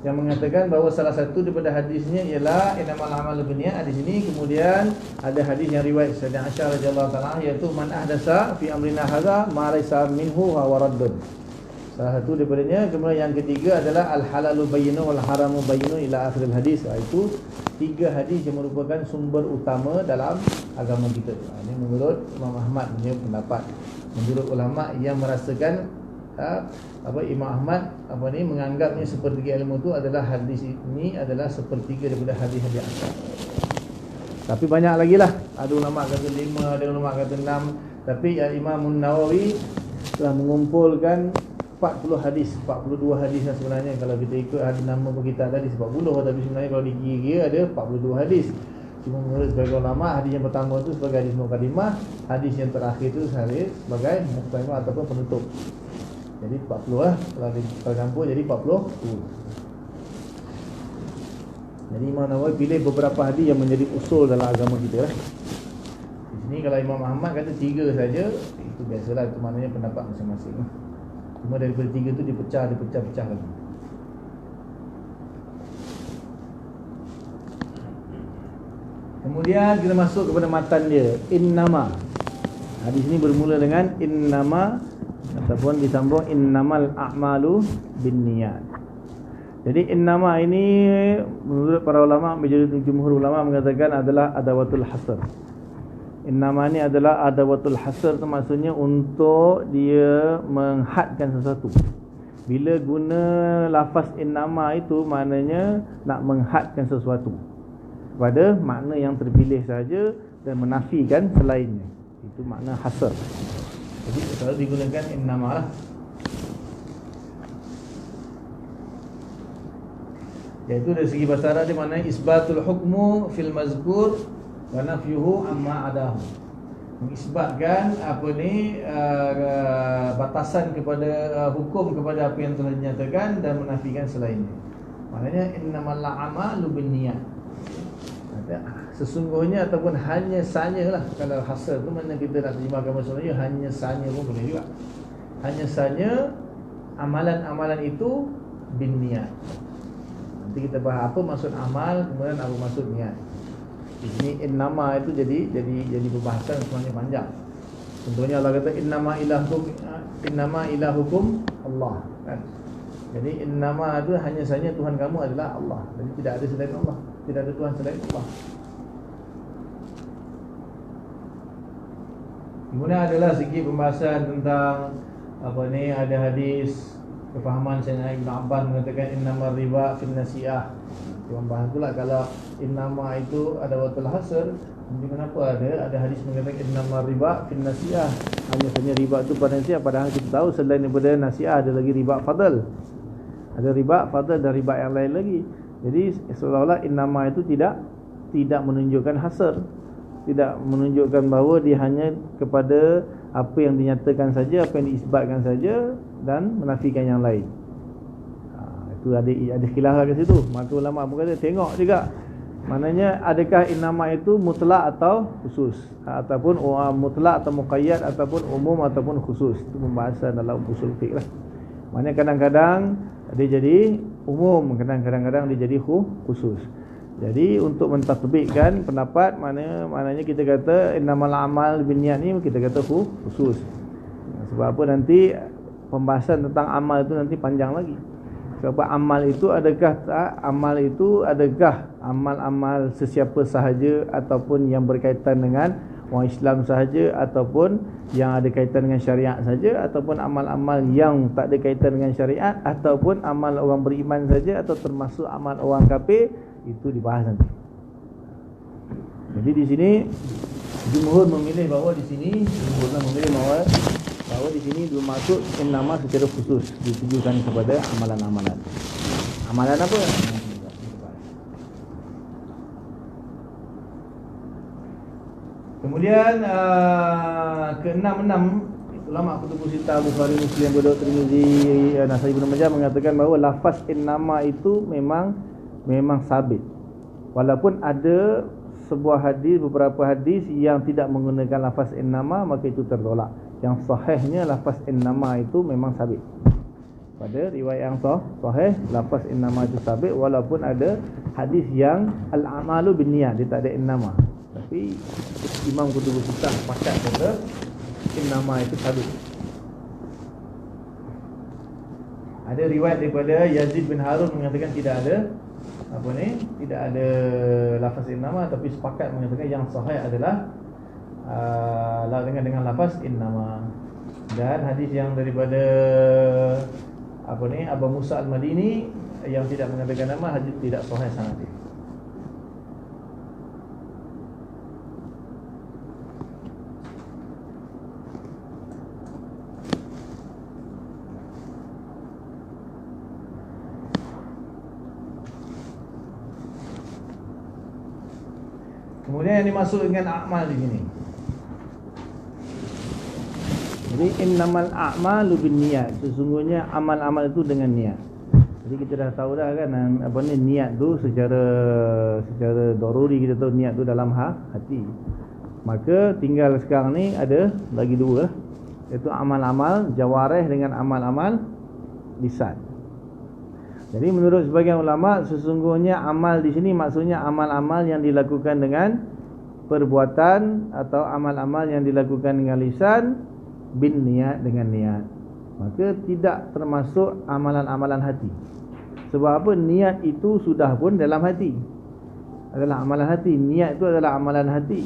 yang mengatakan bahawa salah satu daripada hadisnya ialah innamal a'malu binniyat. Di sini kemudian ada hadis yang riwayat Sayyidah Aisyah radhiyallahu taala, iaitu man ahdasa fi amrina hadza ma laysa minhu wa raddun. Salah satu daripadanya. Kemudian yang ketiga adalah al-halalu bayyinu wal haramu bayyinu ila akhiril hadis. Itu tiga hadis yang merupakan sumber utama dalam agama kita. Ini menurut Imam Ahmad punya pendapat. Menurut ulama yang merasakan Imam Ahmad menganggapnya sepertiga ilmu itu adalah hadis ini adalah sepertiga daripada hadis-hadis asal. Tapi banyak lagi lah. Ada ulama kata 5, ada ulama kata 6. Tapi Imam Nawawi telah mengumpulkan 40 hadis, 42 hadis yang sebenarnya kalau kita ikut hadis nama pun kita ada di 40, tapi sebenarnya kalau dikira ada 42 hadis. Cuma menurut sebagai ulama, hadis yang pertama itu sebagai hadis mukadimah, hadis yang terakhir itu sebagai mukadimah ataupun penutup. Jadi 40 lah, kalau campur jadi 40. Jadi Imam Nawawi pilih beberapa hadis yang menjadi usul dalam agama kita lah. Di sini kalau Imam Ahmad kata 3 saja, itu biasalah, itu maknanya pendapat masing-masing. Cuma daripada 3 tu dipecah lagi. Kemudian kita masuk kepada matan dia, innama. Hadis ini bermula dengan innama ataupun disambung innamal a'malu binniyat. Jadi innama ini menurut para ulama, majoriti jumhur ulama mengatakan adalah adawatul hasr. Innama ni adalah adawatul hasr, tu maksudnya untuk dia menghadkan sesuatu. Bila guna lafaz innama itu maknanya nak menghadkan sesuatu pada makna yang terpilih saja dan menafikan selainnya. Itu makna hasr. Jadi kalau digunakan innama lah. Iaitu dari segi bahasa Arab dia maknanya isbatul hukmu fil mazkur wa nafyuhu amma adahu. Mengisbatkan batasan kepada hukum kepada apa yang telah dinyatakan dan menafikan selainnya. Maknanya innamal a'malu binniyat. Sesungguhnya ataupun hanya sahaja lah. Kalau hasr tu mana kita nak terjemahkan bahasa Melayu, hanya sahaja pun boleh juga. Hanya sahaja amalan-amalan itu binniyat. Nanti kita bahas apa maksud amal, kemudian apa maksud niat. Di sini innama itu jadi pembahasan sebenarnya panjang. Contohnya Allah kata innama ilahukum Allah, kan? Jadi innama itu hanya saja Tuhan kamu adalah Allah. Jadi tidak ada selain Allah, tidak ada Tuhan selain Allah. Kemudian adalah segi pembahasan tentang ada hadis kefahaman Sayyidina Ibn Abbas mengatakan innamar riba fin nasi'ah. Dia membahas pula kalau innama itu adawatul hasr, Kenapa ada hadis mengatakan innamar riba fin nasi'ah. Hanya saja riba itu pada nasi'ah, padahal kita tahu selain daripada nasi'ah ada lagi riba fadl. Ada riba fadl dan riba yang lain lagi. Jadi seolah-olah innama itu tidak menunjukkan hasr, tidak menunjukkan bahawa dia hanya kepada apa yang dinyatakan saja, apa yang diisbatkan saja dan menafikan yang lain. Itu ada khilaf lah kat situ. Maka ulama pun kata tengok juga, maknanya adakah innama itu mutlak atau khusus, ataupun mutlak atau muqayyad, ataupun umum ataupun khusus. Itu pembahasan dalam usul fiqh lah. Maknanya kadang-kadang dia jadi umum, kadang-kadang dia jadi khusus. Jadi untuk mentatbikkan pendapat, maknanya kita kata innamal amal binniyat ni kita kata khusus. Sebab apa, nanti pembahasan tentang amal itu nanti panjang lagi. Sebab amal itu adakah amal-amal sesiapa sahaja, ataupun yang berkaitan dengan orang Islam sahaja, ataupun yang ada kaitan dengan syariat saja, ataupun amal-amal yang tak ada kaitan dengan syariat, ataupun amal orang beriman saja, atau termasuk amal orang kafir. Itu dibahas nanti. Jadi di sini jumhur memilih bahawa di sini di sini belum masuk innama secara khusus, ditujukan kepada amalan-amalan. Amalan apa? Kemudian ke-6 ulama kutubus sittah Bukhari, Muslim, Abu Daud, Tirmizi, Nasai, Ibnu Majah mengatakan bahawa lafaz innama itu memang sabit. Walaupun ada sebuah hadis, beberapa hadis yang tidak menggunakan lafaz innama, maka itu tertolak. Yang sahihnya lafaz innama itu memang sabit. Pada riwayat yang sahih, lafaz innama itu sabit, walaupun ada hadis yang al-amalu binniyat, dia tak ada innama. Tapi Imam Kutubus Sittah sepakat kata innama itu sabit. Ada riwayat daripada Yazid bin Harun mengatakan tidak ada lafaz innama, tapi sepakat mengatakan yang sahih adalah dengan lafaz innama. Dan hadis yang daripada Abu Musa Al-Madini yang tidak mengatakan nama, hadis tidak sahih sanad. Kemudian yang dimaksud dengan amal di sini, jadi innamal a'malu binniyat, sesungguhnya amal-amal itu dengan niat. Jadi kita dah tahu dah kan niat tu secara daruri kita tahu niat tu dalam hati. Maka tinggal sekarang ni ada lagi dua, iaitu amal-amal jawarih dengan amal-amal lisan. Jadi menurut sebagian ulama, sesungguhnya amal di sini maksudnya amal-amal yang dilakukan dengan perbuatan, atau amal-amal yang dilakukan dengan lisan bin niat, dengan niat. Maka tidak termasuk amalan-amalan hati. Sebab apa? Niat itu sudah pun dalam hati, adalah amalan hati. Niat itu adalah amalan hati.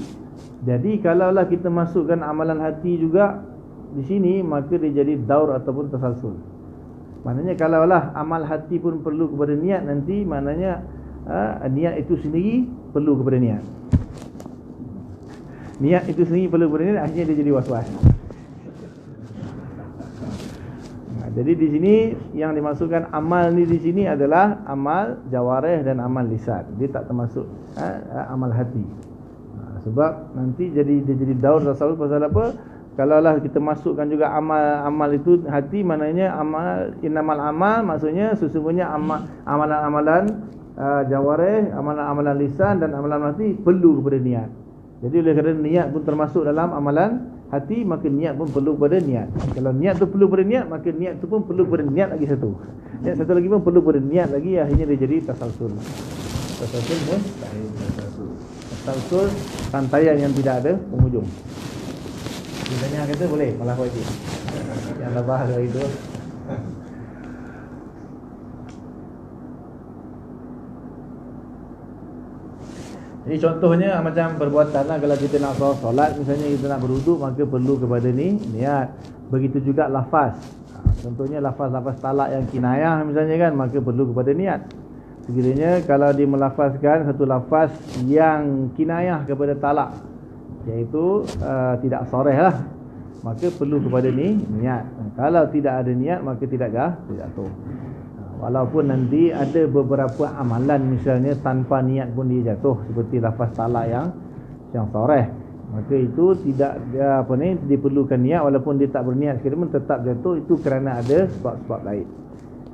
Jadi kalaulah kita masukkan amalan hati juga di sini, maka dia jadi daur ataupun tasalsul. Maknanya kalaulah amal hati pun perlu kepada niat, nanti maknanya niat itu sendiri perlu kepada niat. Niat itu sendiri perlu kepada niat, akhirnya dia jadi was-was. Jadi di sini yang dimasukkan amal ni di sini adalah amal jawarih dan amal lisan. Dia tak termasuk amal hati. Sebab nanti dia jadi daur tasalsul. Pasal apa? Kalaulah kita masukkan juga amal itu hati, maknanya amal innamal amal, maksudnya sesungguhnya amalan-amalan jawarih, amalan-amalan lisan dan amalan hati perlu kepada niat. Jadi oleh kerana niat pun termasuk dalam amalan hati, maka niat pun perlu kepada niat. Kalau niat tu perlu kepada niat, maka niat tu pun perlu kepada niat lagi satu. Niat satu lagi pun perlu kepada niat lagi, akhirnya dia jadi tasalsul. Tasalsul pun tasalsul rantaian yang tidak ada penghujung. Biasanya kata boleh malah wajib. Yang lebah dari itu. Jadi contohnya macam perbuatan lah, kalau kita nak solat misalnya, kita nak berwuduk, maka perlu kepada niat. Begitu juga lafaz. Contohnya lafaz talak yang kinayah misalnya kan, maka perlu kepada niat. Sekiranya kalau dia melafazkan satu lafaz yang kinayah kepada talak, iaitu tidak sarih lah, maka perlu kepada niat. Kalau tidak ada niat maka tidak jatuh. Walaupun nanti ada beberapa amalan misalnya tanpa niat pun dia jatuh, seperti lafaz talak yang sarih, maka itu tidak diperlukan niat. Walaupun dia tak berniat sekalipun tetap jatuh, itu kerana ada sebab-sebab lain.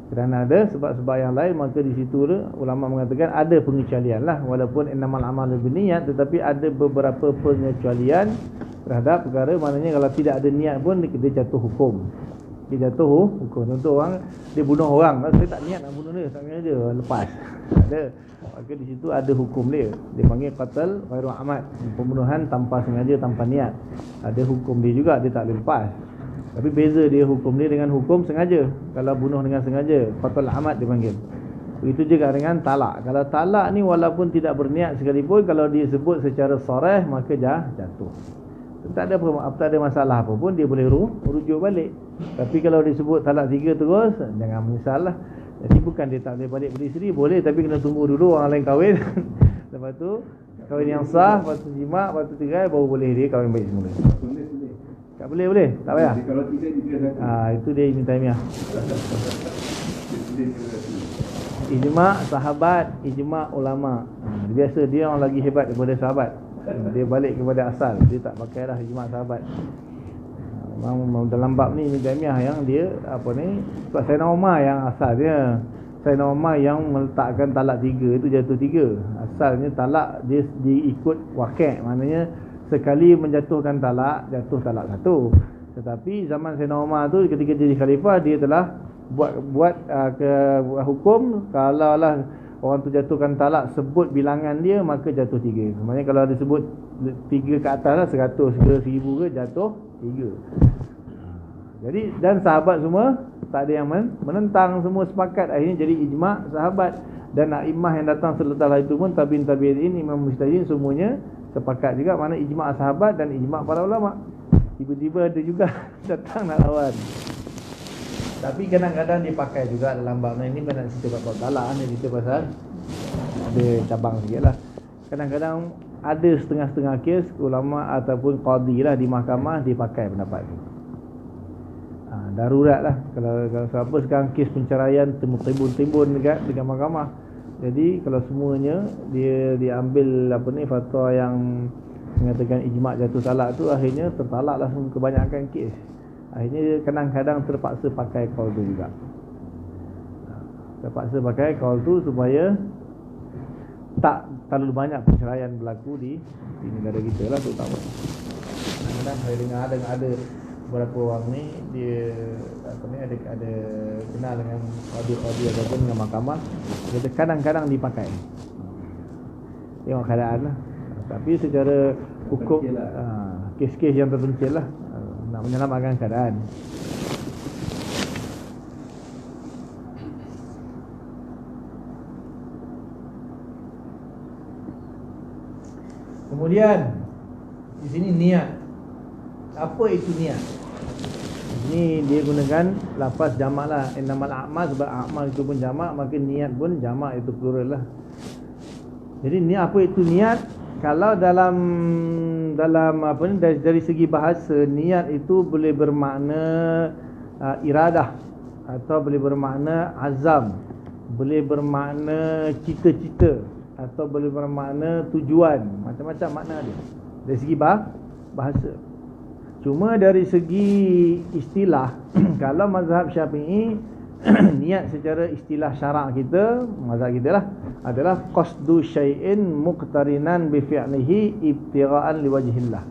Kerana ada sebab-sebab yang lain, maka di situ ulama mengatakan ada pengecualian lah. Walaupun innamal a'malu binniyat, tetapi ada beberapa pengecualian terhadap perkara, maknanya kalau tidak ada niat pun dia jatuh hukum. Dia jatuh hukum. Contoh orang dia bunuh orang, saya tak niat nak bunuh dia, tak sengaja lepas. Ada. Maka di situ ada hukum dia. Dia panggil qatl ghairu amad, pembunuhan tanpa sengaja, tanpa niat. Ada hukum dia juga, dia tak boleh lepas. Tapi beza dia hukum dia dengan hukum sengaja. Kalau bunuh dengan sengaja, qatl amad dia panggil. Begitu juga dengan talak. Kalau talak ni walaupun tidak berniat sekalipun, kalau dia sebut secara sarih maka jatuh. Tak ada masalah apa pun, dia boleh rujuk balik. Tapi kalau disebut talak 3 terus, jangan menyesal lah. Jadi bukan dia tak boleh balik berdiri, boleh, tapi kena tunggu dulu orang lain kahwin. Lepas tu kahwin yang sah, lepas tu jimat, lepas tu tirai, baru boleh dia kahwin baik semula. Tak boleh? Tak payah? Kalau tidak itu dia Ibn Taymiyah. Ijma' sahabat, ijma' ulama. Biasa dia orang lagi hebat daripada sahabat. Dia balik kepada asal. Dia tak pakai dah ijma' sahabat. Memang dalam bab ni Ibn Taymiyah yang dia sebab Sayyidina Umar yang asal dia. Sayyidina Umar yang meletakkan talak 3 itu jatuh 3. Asalnya talak dia diikut wakil, maknanya sekali menjatuhkan talak, jatuh talak 1. Tetapi zaman Sayyidina Umar tu ketika jadi khalifah, dia telah buat hukum, kalau lah orang tu jatuhkan talak sebut bilangan dia, maka jatuh 3. Maksudnya kalau dia sebut 3 ke atas lah, 100 ke 1000 ke, jatuh 3. Jadi dan sahabat semua tak ada yang menentang, semua sepakat. Akhirnya jadi ijma' sahabat. Dan a'immah yang datang selepas itu pun, tabi'in, imam mujtahidin, semuanya sepakat juga. Mana ijma' sahabat dan ijma' para ulama. Tiba-tiba ada juga datang nak lawan. Tapi kadang-kadang dipakai juga dalam bab ni. Ini bukan nak cerita bab talak ni, cerita pasal ada cabang sikit lah. Kadang-kadang ada setengah-setengah kes ulama ataupun qadi lah di mahkamah dipakai pendapat ni. Darurat lah. Kalau siapa sekarang kes penceraian timbun-timbun dekat mahkamah. Jadi kalau semuanya dia diambil fatwa yang mengatakan ijma' jatuh talak tu, akhirnya tertalaklah kebanyakan kes. Akhirnya kadang-kadang terpaksa pakai kaul tu juga. Terpaksa pakai kaul tu supaya tak terlalu banyak perceraian berlaku di negara kita lah, terutama. Kadang-kadang saya dengar ada beberapa orang ni dia ada kenal dengan qadi ataupun dengan mahkamah, dia kadang-kadang dipakai. Tengok keadaan lah. Tapi secara hukum kes-kes yang terpencil lah, nak menyelamatkan keadaan. Kemudian di sini niat. Apa itu niat? Ini dia gunakan lafaz jamak lah, innamal a'mal, sebab a'mal itu pun jamak, maka niat pun jamak, itu plural lah. Jadi ni apa itu niat? Kalau dalam dari segi bahasa, niat itu boleh bermakna iradah, atau boleh bermakna azam, boleh bermakna cita-cita, atau boleh bermakna tujuan. Macam-macam makna dia dari segi bahasa. Cuma dari segi istilah, kalau mazhab Syafi'i, niat secara istilah syarak kita, mazhab kita lah, adalah qasdu syai'in muqtarinan bi fi'lihi ibtigha'an liwajhillah.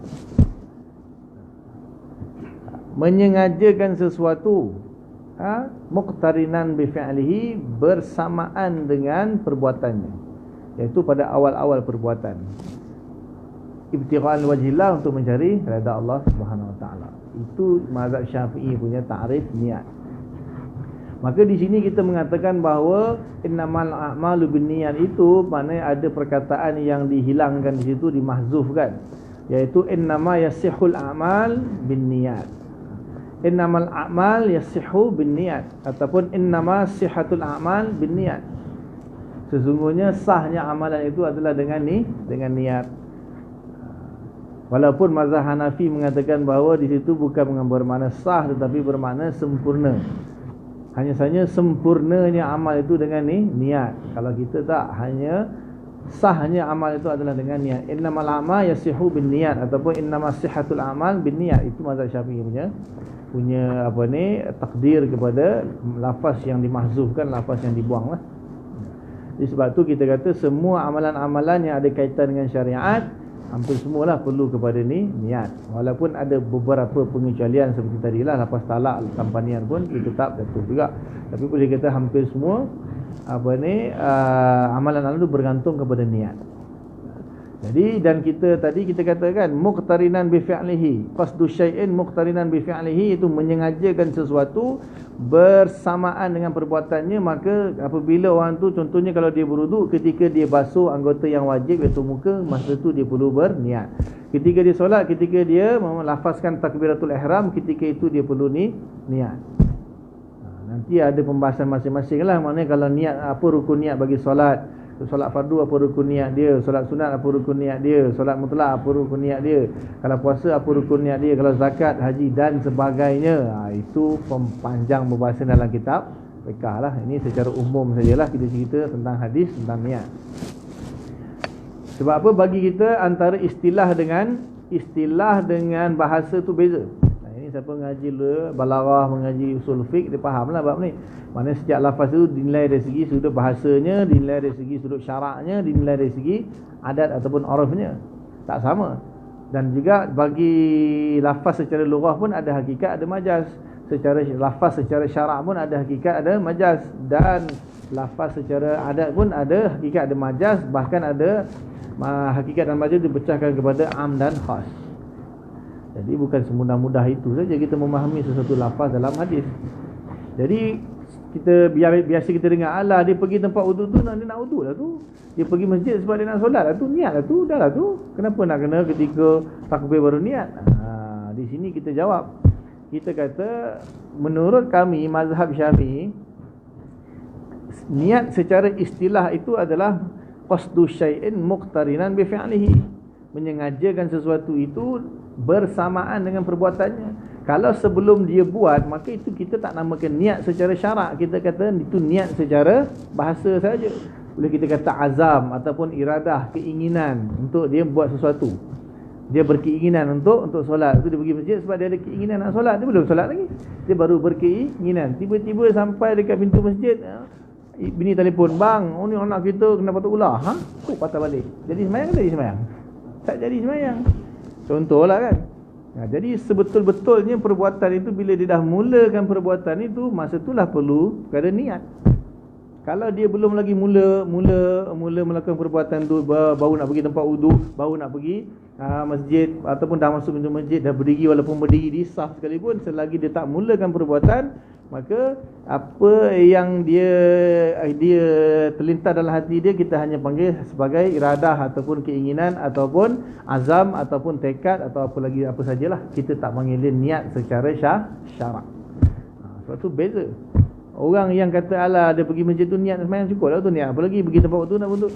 Menyengajakan sesuatu muqtarinan bi fi'lihi, bersamaan dengan perbuatannya, iaitu pada awal-awal perbuatan. Ibtigha'an liwajhillah, untuk mencari redha Allah Subhanahu wa taala. Itu mazhab Syafi'i punya ta'rif niat. Maka di sini kita mengatakan bahawa innamal a'malu binniyat, itu maknanya ada perkataan yang dihilangkan di situ, dimahzufkan, iaitu innama yasihul a'mal binniyat. Innamal a'mal yasihu binniyat, ataupun innama sihhatul a'mal binniyat. Sesungguhnya sahnya amalan itu adalah dengan niat. Walaupun mazhab Hanafi mengatakan bahawa di situ bukan bermakna sah tetapi bermakna sempurna. Hanya saja sempurnanya amal itu dengan niat. Kalau kita tak, hanya sahnya amal itu adalah dengan niat. Innamal a'mal yasihu bin niat ataupun innamas sihhatul a'mal bin niat. Itu mazhab Syafi'i punya takdir kepada lafaz yang dimahzufkan, lafaz yang dibuang lah. Jadi sebab tu kita kata semua amalan-amalan yang ada kaitan dengan syariat, hampir semualah perlu kepada niat. Walaupun ada beberapa pengecualian seperti tadilah lepas talak tanpa niat pun kita tetap jatuh juga. Tapi boleh kata hampir semua amalan-amalan itu bergantung kepada niat. Jadi dan kita katakan muqtarinan bi fi'lihi, qasdu syai'in muqtarinan bi fi'lihi, itu menyengajakan sesuatu bersamaan dengan perbuatannya. Maka apabila orang tu, contohnya kalau dia berwuduk, ketika dia basuh anggota yang wajib iaitu muka, masa tu dia perlu berniat. Ketika dia solat, ketika dia melafazkan takbiratul ihram, ketika itu dia perlu niat. Nanti ada pembahasan masing-masing lah. Maknanya kalau niat, apa rukun niat bagi solat, solat fardu apa rukun niat dia, solat sunat apa rukun niat dia, solat mutlak apa rukun niat dia, kalau puasa apa rukun niat dia, kalau zakat, haji dan sebagainya. Itu panjang pembahasan dalam kitab fiqh lah. Ini secara umum sajalah kita cerita tentang hadis, tentang niat. Sebab apa? Bagi kita antara istilah dengan bahasa tu beza. Ini siapa mengaji balaghah, mengaji usul fiqh, dia fahamlah bab ni. Mana setiap lafaz itu dinilai dari segi sudut bahasanya, dinilai dari segi sudut syaraknya, dinilai dari segi adat ataupun urufnya. Tak sama. Dan juga bagi lafaz secara lughah pun ada hakikat, ada majaz. Secara lafaz secara syarak pun ada hakikat, ada majaz. Dan lafaz secara adat pun ada hakikat, ada majaz. Bahkan ada hakikat dan majaz dipecahkan kepada am dan khas. Jadi bukan semudah-mudah itu saja kita memahami sesuatu lafaz dalam hadis. Jadi kita biasa kita dengar, alah dia pergi tempat wuduk tu, dia nak wuduk lah tu. Dia pergi masjid sebab dia nak solat lah tu, niat lah tu, dah lah tu. Kenapa nak kena ketika takbir baru niat? Di sini kita jawab. Kita kata menurut kami mazhab Syafi'i, niat secara istilah itu adalah qasdu syai'in muqtarinan bi fi'lihi, menyengajakan sesuatu itu bersamaan dengan perbuatannya. Kalau sebelum dia buat, maka itu kita tak namakan niat secara syarak. Kita kata itu niat secara bahasa saja. Boleh kita kata azam ataupun iradah, keinginan untuk dia buat sesuatu. Dia berkeinginan untuk solat. Itu dia pergi masjid sebab dia ada keinginan nak solat. Dia belum solat lagi, dia baru berkeinginan. Tiba-tiba sampai dekat pintu masjid, bini telefon, bang, ni anak kita kena patut ular. Kok patah balik? Jadi semayang ke tak jadi semayang? Tak jadi semayang. Contohlah kan. Jadi sebetul-betulnya perbuatan itu, bila dia dah mulakan perbuatan itu, masa itulah perlu kepada niat. Kalau dia belum lagi mula melakukan perbuatan tu, baru nak pergi tempat wuduk, baru nak pergi masjid ataupun dah masuk pintu masjid, dah berdiri, walaupun berdiri di saf sekalipun, selagi dia tak mulakan perbuatan, maka apa yang dia terlintas dalam hati dia, kita hanya panggil sebagai iradah ataupun keinginan ataupun azam ataupun tekad atau apa lagi, apa sajalah. Kita tak panggil dia niat secara syarak. Sebab tu beza. Orang yang kata alah dia pergi masjid tu niat sembahyang cukup lah tu, niat apa lagi pergi tempat waktu nak untuk.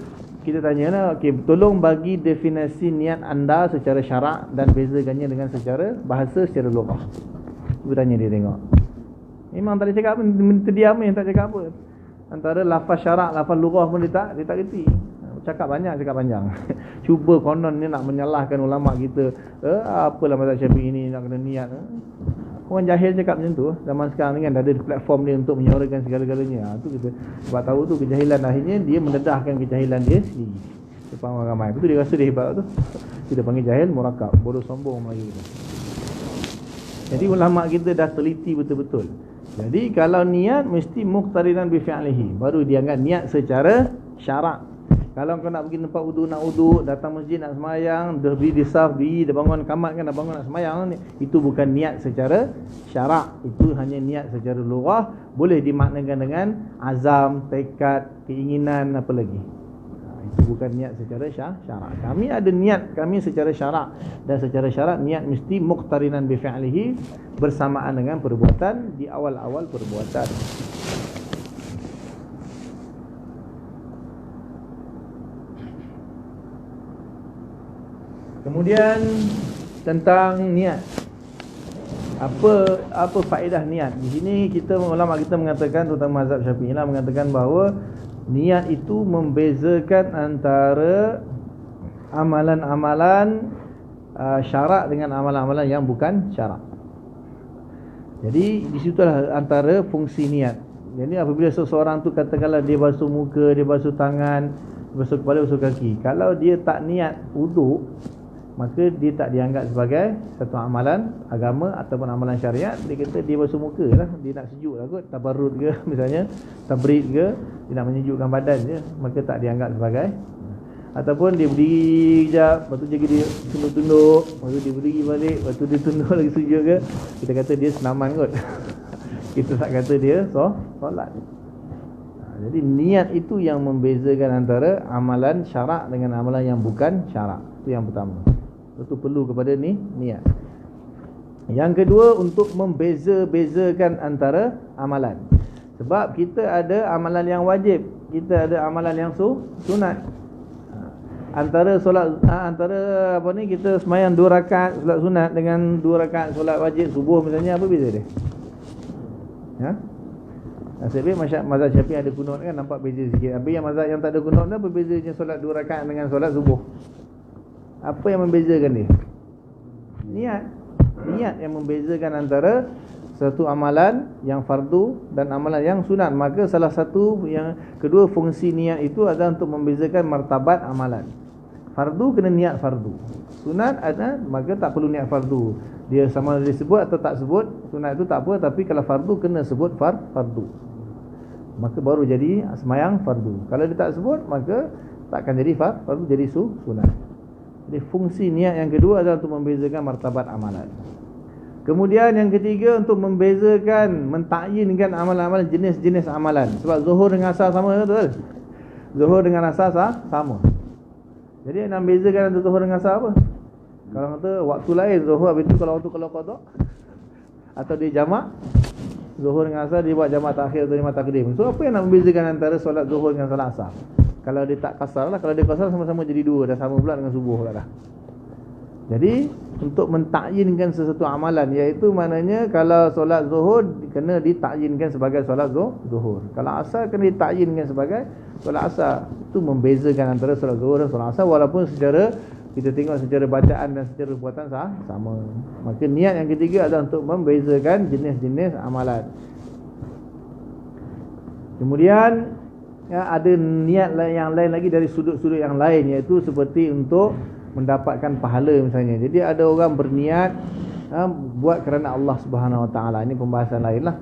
Kita tanya lah, okey, tolong bagi definisi niat anda secara syarak dan bezakannya dengan secara bahasa, secara lughah. Cuba tanya dia tengok. Memang tak ada cakap apa, terdiam ni, tak cakap apa. Antara lafaz syarak, lafaz lughah pun dia tak reti. Cakap panjang. Cuba konon ni nak menyalahkan ulama kita. Apalah mazhab Syafi'i ni nak kena niat. Orang jahil cakap macam tu. Zaman sekarang ni kan dah ada platform dia untuk menyuarakan segala-galanya. Tu kita sebab tahu tu kejahilan, akhirnya dia mendedahkan kejahilan dia sendiri depan orang ramai. Betul, dia rasa dia hebat tu. Kita panggil jahil murakab, bodoh sombong Melayu tu. Jadi ulama kita dah teliti betul-betul. Jadi kalau niat mesti muqtarinan bi fi'lihi, baru dianggap niat secara syarak. Kalau kau nak pergi tempat wudu, nak wudu, datang masjid nak semayang, berdiri di saf, dah bangun kamat kan, dah bangun nak semayang, itu bukan niat secara syarak. Itu hanya niat secara lughah. Boleh dimaknakan dengan azam, tekad, keinginan, apa lagi. Itu bukan niat secara syarak. Kami ada niat kami secara syarak, dan secara syarak niat mesti muqtarinan bi fi'lihi, bersamaan dengan perbuatan di awal-awal perbuatan. Kemudian tentang niat. Apa faedah niat? Di sini ulama kita mengatakan, terutama mazhab Syafi'i lah, mengatakan bahawa niat itu membezakan antara amalan-amalan syarak dengan amalan-amalan yang bukan syarak. Jadi di situlah antara fungsi niat. Jadi apabila seseorang tu katakanlah dia basuh muka, dia basuh tangan, basuh kepala, basuh kaki, kalau dia tak niat wuduk, maka dia tak dianggap sebagai satu amalan agama ataupun amalan syariat. Dia kata dia basuh muka lah, dia nak sejuk lah kot, tabarrud ke misalnya, tabrid ke, dia nak menyejukkan badan je, maka tak dianggap sebagai. Ataupun dia berdiri sekejap, lepas tu jaga dia tunduk-tunduk, lepas tu dia berdiri balik, lepas tu dia tunduk lagi sujud ke, kita kata dia senaman kot. Kita tak kata dia solat. Jadi niat itu yang membezakan antara amalan syarak dengan amalan yang bukan syarak. Itu yang pertama. Itu perlu kepada niat. Yang kedua, untuk membeza-bezakan antara amalan. Sebab kita ada amalan yang wajib, kita ada amalan yang sunat. Antara kita sembahyang 2 rakaat solat sunat dengan 2 rakaat solat wajib subuh misalnya, apa beza dia? Nasib baik mazhab Syafi'i ada kunut kan, nampak beza sikit. Habis yang mazhab yang tak ada kunut dah, apa bezanya solat 2 rakaat dengan solat subuh? Apa yang membezakan dia? Niat yang membezakan antara satu amalan yang fardu dan amalan yang sunat. Maka salah satu yang kedua fungsi niat itu adalah untuk membezakan martabat amalan. Fardu kena niat fardu, sunat ada maka tak perlu niat fardu. Dia sama ada disebut atau tak sebut, sunat itu tak apa, tapi kalau fardu kena sebut fardu, maka baru jadi sembahyang fardu. Kalau dia tak sebut, maka takkan jadi fardu, jadi sunat. Jadi fungsi niat yang kedua adalah untuk membezakan martabat amalan. Kemudian yang ketiga, untuk membezakan, mentakyinkan amalan-amalan, jenis-jenis amalan. Sebab zuhur dengan asar sama, betul? Zuhur dengan asar sama. Jadi nak bezakan antara zuhur dengan asar apa? Kalau kata waktu lain zuhur, habis tu kalau qada atau dia jamak, zuhur dengan asar dia buat jamak takhir atau jamak takdim. So apa yang nak membezakan antara solat zuhur dengan solat asar? Kalau dia tak kasar lah, kalau dia kasar sama-sama jadi 2, dah sama pula dengan subuh pula dah. Jadi untuk mentakyinkan sesuatu amalan, iaitu maknanya kalau solat zuhur kena ditakyinkan sebagai solat zuhur, kalau asar kena ditakyinkan sebagai solat asar. Itu membezakan antara solat zuhur dan solat asar, walaupun secara kita tengok secara bacaan dan secara perbuatan sama. Maka niat yang ketiga adalah untuk membezakan jenis-jenis amalan. Kemudian ada niat yang lain lagi dari sudut-sudut yang lain, iaitu seperti untuk mendapatkan pahala misalnya. Jadi ada orang berniat buat kerana Allah Subhanahu Wa Taala. Ini pembahasan lain lah,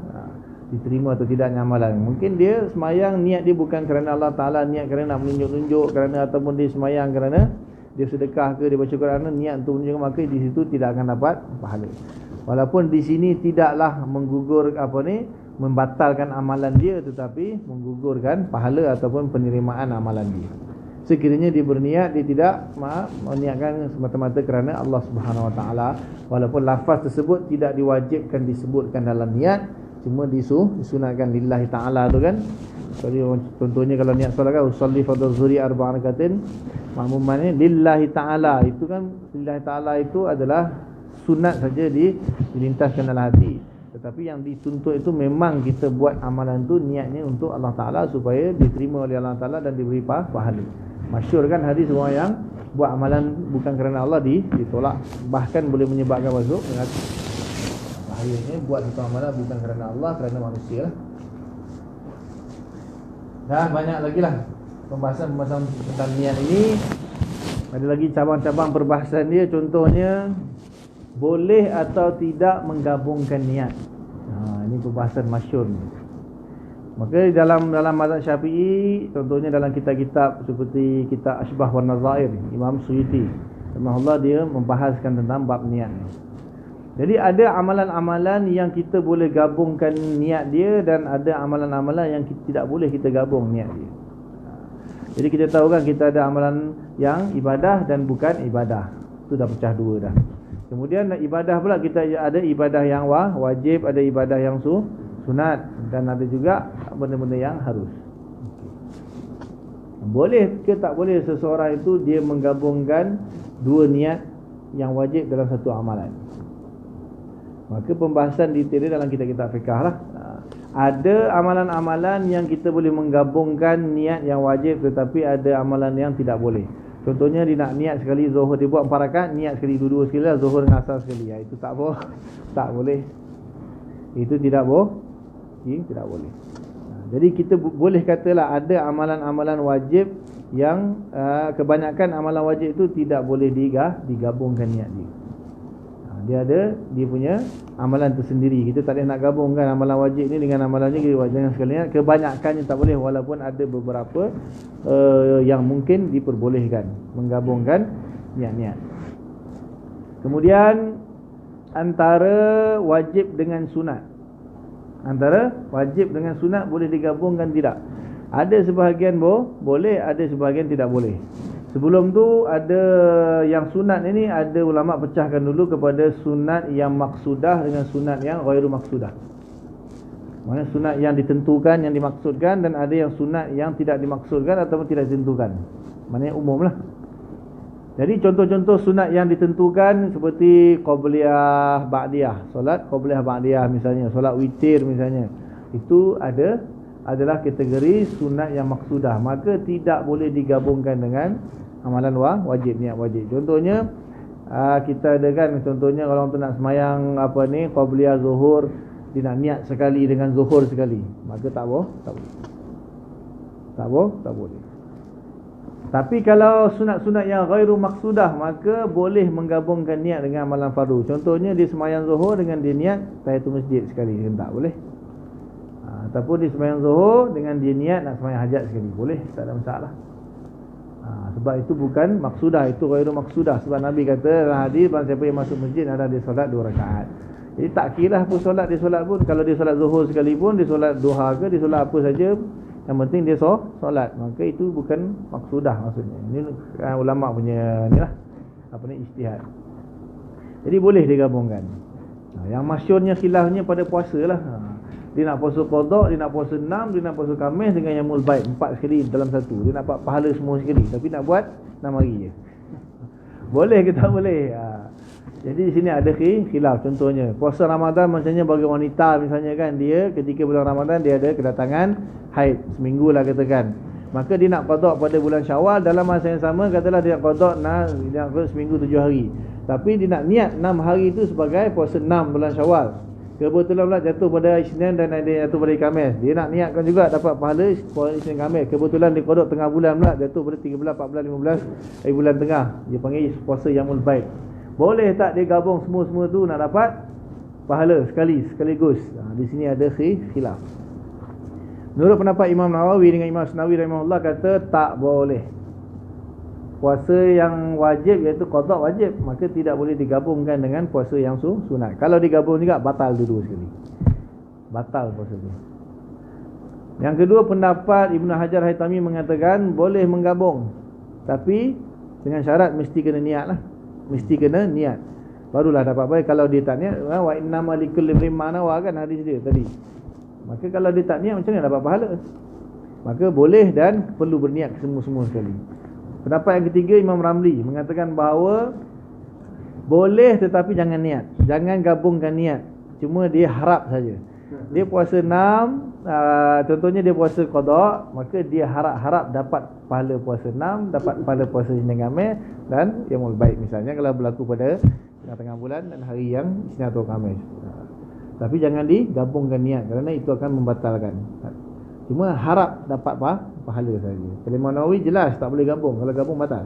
diterima atau tidaknya amalan. Mungkin dia semayang, niat dia bukan kerana Allah Taala, niat kerana nak menunjuk-nunjuk kerana, ataupun dia semayang kerana dia sedekah ke, dia baca Quran, niat untuk menunjukkan, maka di situ tidak akan dapat pahala. Walaupun di sini tidaklah menggugur membatalkan amalan dia, tetapi menggugurkan pahala ataupun penerimaan amalan dia. Sekiranya dia berniat, dia tidak meniatkan semata-mata kerana Allah Subhanahu Wa Taala, walaupun lafaz tersebut tidak diwajibkan disebutkan dalam niat, cuma disunatkan lillahi ta'ala tu kan. Jadi contohnya kalau niat solat kan, usolli fardhu zuhri 4 rakaatin makmuman, lillahi ta'ala, itu kan lillahi ta'ala itu adalah sunat saja dilintaskan dalam hati. Tetapi yang dituntut itu memang kita buat amalan tu niatnya untuk Allah Ta'ala, supaya diterima oleh Allah Ta'ala dan diberi pahala. Masyhur kan hadis orang yang buat amalan bukan kerana Allah ditolak, bahkan boleh menyebabkan masuk neraka. Bahayanya buat satu amalan bukan kerana Allah, kerana manusia lah. Dan banyak lagi lah pembahasan tentang niat ini. Ada lagi cabang-cabang perbahasan dia. Contohnya, boleh atau tidak menggabungkan niat. Ini perbahasan masyhur ni. Maka dalam mazhab Syafi'i, contohnya dalam kitab-kitab seperti kitab Ashbah wa Nazair, Imam Suyuti rahimahullah, dia membahaskan tentang bab niat ni. Jadi ada amalan-amalan yang kita boleh gabungkan niat dia, dan ada amalan-amalan yang tidak boleh kita gabung niat dia. Jadi kita tahu kan, kita ada amalan yang ibadah dan bukan ibadah. Itu dah pecah dua dah. Kemudian ibadah pula, kita ada ibadah yang wajib, ada ibadah yang sunat, dan ada juga benda-benda yang harus. Boleh ke tak boleh seseorang itu dia menggabungkan dua niat yang wajib dalam satu amalan. Maka pembahasan detail dalam kitab-kitab fiqh lah. Ada amalan-amalan yang kita boleh menggabungkan niat yang wajib, tetapi ada amalan yang tidak boleh. Contohnya dia nak niat sekali zuhur, dia buat 4 rakaat, niat sekali dua-dua sekali lah, zuhur dengan asar sekali. Itu tak boleh. Tak boleh. Itu tidak boleh. Jadi kita boleh katalah ada amalan-amalan wajib yang kebanyakan amalan wajib itu tidak boleh digabungkan niat dia. Dia ada dia punya amalan tersendiri. Kita tak boleh nak gabungkan amalan wajib ni dengan amalan ni jangan sekalian. Kebanyakannya tak boleh, walaupun ada beberapa yang mungkin diperbolehkan menggabungkan niat-niat. Kemudian antara wajib dengan sunat. Antara wajib dengan sunat boleh digabungkan tidak? Ada sebahagian boleh, ada sebahagian tidak boleh. Sebelum tu ada yang sunat ini, ada ulama pecahkan dulu kepada sunat yang maksudah dengan sunat yang ghairu maksudah. Maksudnya sunat yang ditentukan, yang dimaksudkan, dan ada yang sunat yang tidak dimaksudkan ataupun tidak ditentukan. Maknanya umum lah. Jadi contoh-contoh sunat yang ditentukan seperti qabliyah, ba'diyah. Solat qabliyah, ba'diyah misalnya, solat witir misalnya. Itu adalah kategori sunat yang maksudah. Maka tidak boleh digabungkan dengan amalan wajib, niat wajib. Contohnya kita ada kan, contohnya kalau orang tu nak semayang qabliyah zuhur, dia nak niat sekali dengan zuhur sekali, maka tak boleh. Tapi kalau sunat-sunat yang ghairu maksudah, maka boleh menggabungkan niat dengan amalan fardu. Contohnya dia semayang zuhur dengan dia niat tahiyatul masjid sekali, tak boleh. Ataupun dia semayang zuhur dengan dia niat nak semayang hajat sekali, boleh, tak ada masalah. Sebab itu bukan maksudah, itu ghairu maksudah. Sebab Nabi kata dalam hadis, barang siapa yang masuk masjid ada dia solat 2 rakaat. Jadi tak kira apa solat dia solat pun. Kalau dia solat zuhur sekalipun, dia solat duha ke, dia solat apa saja, yang penting dia solat, maka itu bukan maksudah maksudnya. Ini ulama punya ijtihad. Jadi boleh digabungkan. Yang masyhurnya khilafnya pada puasa lah. Dia nak puasa qada, dia nak puasa 6, dia nak puasa Khamis dengan Yaumul Baid, 4 sekali dalam satu. Dia nak dapat pahala semua sekali, tapi nak buat 6 hari je. Boleh ke tak boleh? Jadi di sini ada khilaf. Contohnya puasa Ramadan macamnya bagi wanita misalnya kan, dia ketika bulan Ramadan dia ada kedatangan haid seminggu lah katakan. Maka dia nak qada pada bulan Syawal, dalam masa yang sama katalah dia nak qada nak seminggu 7 hari. Tapi dia nak niat 6 hari itu sebagai puasa 6 bulan Syawal. Kebetulan pula jatuh pada Isnin dan ada jatuh pada Khamis. Dia nak niatkan juga dapat pahala Isnin Khamis. Kebetulan dia qada tengah bulan pula, jatuh pada 13, 14, 15 bulan tengah. Dia panggil puasa Yaumul Baid. Boleh tak dia gabung semua-semua tu nak dapat pahala sekaligus? Di sini ada khilaf. Menurut pendapat Imam Nawawi dengan Imam Asnawi rahimahullah kata tak boleh. Puasa yang wajib iaitu qada wajib, maka tidak boleh digabungkan dengan puasa yang sunat. Kalau digabung juga batal dua sekali. Batal puasa tu. Yang kedua, pendapat Ibnu Hajar Haytami mengatakan boleh menggabung, tapi dengan syarat mesti kena niat lah. Mesti kena niat, barulah dapat baik. Kalau dia tak niat, wa innama likulli imrin ma nawa kan hadis dia tadi. Maka kalau dia tak niat, macam mana dapat pahala? Maka boleh dan perlu berniat semua-semua sekali. Pendapat yang ketiga, Imam Ramli mengatakan bahawa boleh tetapi jangan niat. Jangan gabungkan niat, cuma dia harap saja. Dia puasa 6, contohnya dia puasa qada, maka dia harap-harap dapat pahala puasa 6, dapat pahala puasa Isnin Khamis dan Yaumul Baid misalnya, kalau berlaku pada tengah-tengah bulan dan hari yang Isnin atau Khamis. Tapi jangan digabungkan niat, kerana itu akan membatalkan. Cuma harap dapat pahala saja. Kalau Imam Nawawi jelas tak boleh gabung, kalau gabung batal.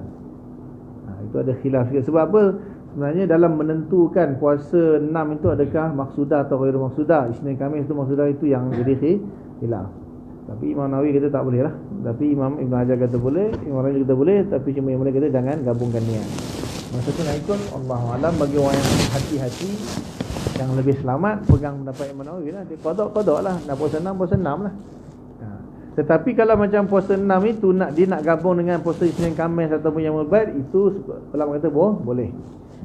Itu ada khilaf sikit. Sebab apa? Sebenarnya dalam menentukan puasa 6 itu adakah maksudah atau ghairu maksudah, Isnin Khamis itu maksudah, itu yang jadi khilaf. Tapi Imam Nawawi kata tak boleh lah. Tapi Imam Ibn Hajar kata boleh, Imam Raja kata boleh, tapi cuma yang boleh kata jangan gabungkan niat. Maksudnya nak ikut Allahu'alam, bagi orang yang hati-hati, yang lebih selamat pegang pendapat Imam Nawawi lah. Dia qada lah, nak puasa 6 lah. Tetapi kalau macam puasa 6 itu dia nak gabung dengan puasa Isnin Khamis ataupun Yaumul Baid, itu ulama kata boleh.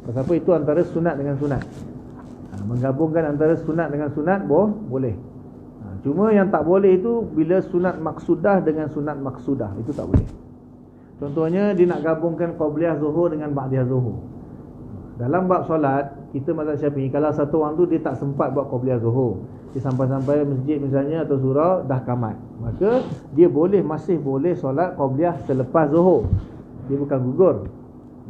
Sebab apa? Itu antara sunat dengan sunat. Menggabungkan antara sunat dengan sunat boleh. Cuma yang tak boleh itu bila sunat maksudah dengan sunat maksudah, itu tak boleh. Contohnya dia nak gabungkan qabliyah zuhur dengan ba'diyah zuhur. Dalam bab solat, kita mazhab Syafi'i, kalau satu orang tu dia tak sempat buat qabliyah zuhur, dia sampai-sampai masjid misalnya atau surau dah kamat, maka dia masih boleh solat qabliyah selepas zuhur. Dia bukan gugur.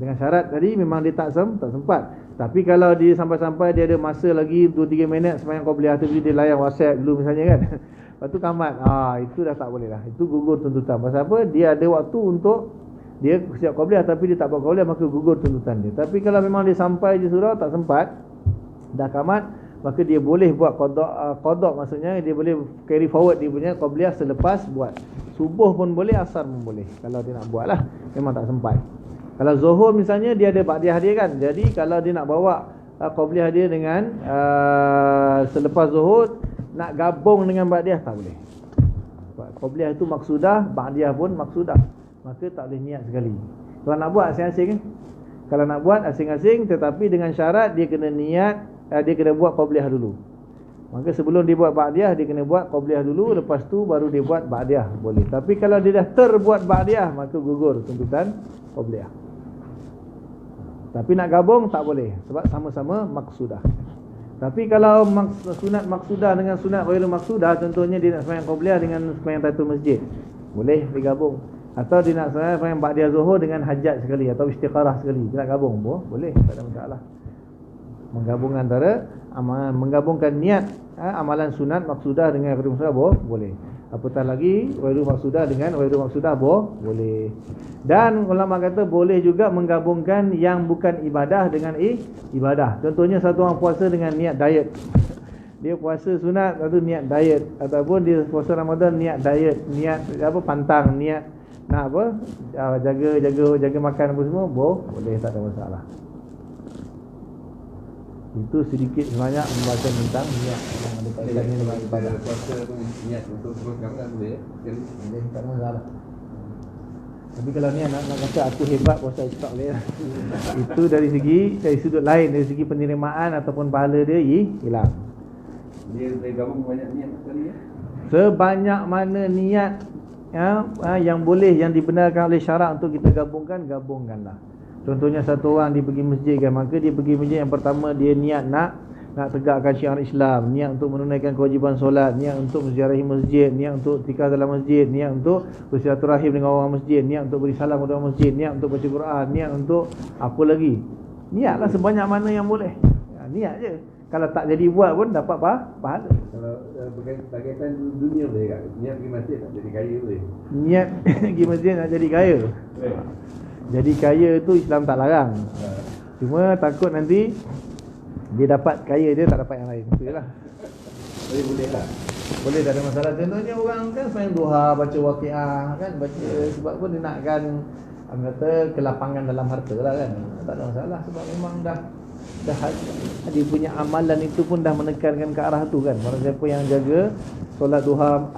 Dengan syarat tadi memang dia tak sempat. Tapi kalau dia sampai-sampai dia ada masa lagi 2-3 minit sembahyang qabliyah tu, dia layan WhatsApp dulu misalnya kan. Lepas tu kamat, itu dah tak boleh lah. Itu gugur tuntutan. Pasal apa? Dia ada waktu untuk dia siap qabliyah tapi dia tak buat qabliyah, maka gugur tuntutan dia. Tapi kalau memang dia sampai je surau tak sempat, dah kamat, maka dia boleh buat qada, maksudnya dia boleh carry forward dia punya qabliyah selepas buat. Subuh pun boleh, asar pun boleh kalau dia nak buat lah, memang tak sempat. Kalau zuhur misalnya dia ada ba'diyah dia kan. Jadi kalau dia nak bawa qabliyah dia dengan selepas zuhur, nak gabung dengan ba'diyah tak boleh. Qabliyah itu maksudah, ba'diyah pun maksudah, maka tak boleh niat sekali. Kalau nak buat asing-asing, kalau nak buat asing-asing, tetapi dengan syarat dia kena niat, dia kena buat qabliyah dulu. Maka sebelum dia buat ba'diyah, dia kena buat qabliyah dulu, lepas tu baru dia buat ba'diyah, boleh. Tapi kalau dia dah terbuat ba'diyah, maka gugur tuntutan qabliyah. Tapi nak gabung tak boleh, sebab sama-sama maksudah. Tapi kalau sunat maksudah dengan sunat ghairu maksudah, contohnya dia nak sembahyang qabliyah dengan sembahyang tahiyatul masjid, boleh digabung. Atau dia nak sembahyang ba'diyah zuhur dengan hajat sekali atau istiqarah sekali, dia nak gabung, boleh, tak ada masalah. Menggabungkan niat amalan sunat maksudah dengan ghairu maksudah boleh. Apatah lagi ghairu maksudah dengan ghairu maksudah boleh. Dan ulama kata boleh juga menggabungkan yang bukan ibadah dengan ibadah. Contohnya satu orang puasa dengan niat diet. Dia puasa sunat atau niat diet, ataupun dia puasa Ramadan niat diet, niat pantang, niat nak jaga makan apa semua, boleh, tak ada masalah. Itu sedikit sebanyak membaca tentang niat yang ada kaitannya dengan ibadah. Puasa niat untuk teruskan kan boleh? Boleh, tak ada masalah. Tapi kalau ni nak kata aku hebat puasa tak boleh lah. Itu dari sudut lain, dari segi penerimaan ataupun pahala dia hilang. Dia gabung banyak niat sekali ya. Sebanyak mana niat yang boleh, yang dibenarkan oleh syarak untuk kita gabungkanlah. Contohnya satu orang dia pergi masjid kan, maka dia pergi masjid yang pertama dia niat nak tegakkan syiar Islam, niat untuk menunaikan kewajipan solat, niat untuk menziarahi masjid, niat untuk tikar dalam masjid, niat untuk bersilaturahim dengan orang masjid, niat untuk beri salam kepada orang masjid, niat untuk baca Quran, niat untuk apa lagi. Niatlah sebanyak mana yang boleh. Niat je. Kalau tak jadi buat pun dapat pahala. Kalau berkaitan dunia boleh tak? Niat pergi masjid nak jadi kaya boleh? Niat pergi masjid nak jadi kaya. Jadi kaya tu Islam tak larang. Cuma takut nanti dia dapat kaya, dia tak dapat yang lain. Itulah. Boleh lah. Boleh, tak ada masalah. Contohnya orang kan sembahyang duha, baca waqiah kan, baca sebab pun dia nakkan kata kelapangan dalam harta lah kan. Tak ada masalah sebab memang dah dia punya amalan itu pun dah menekankan ke arah tu kan. Orang siapa yang jaga solat duha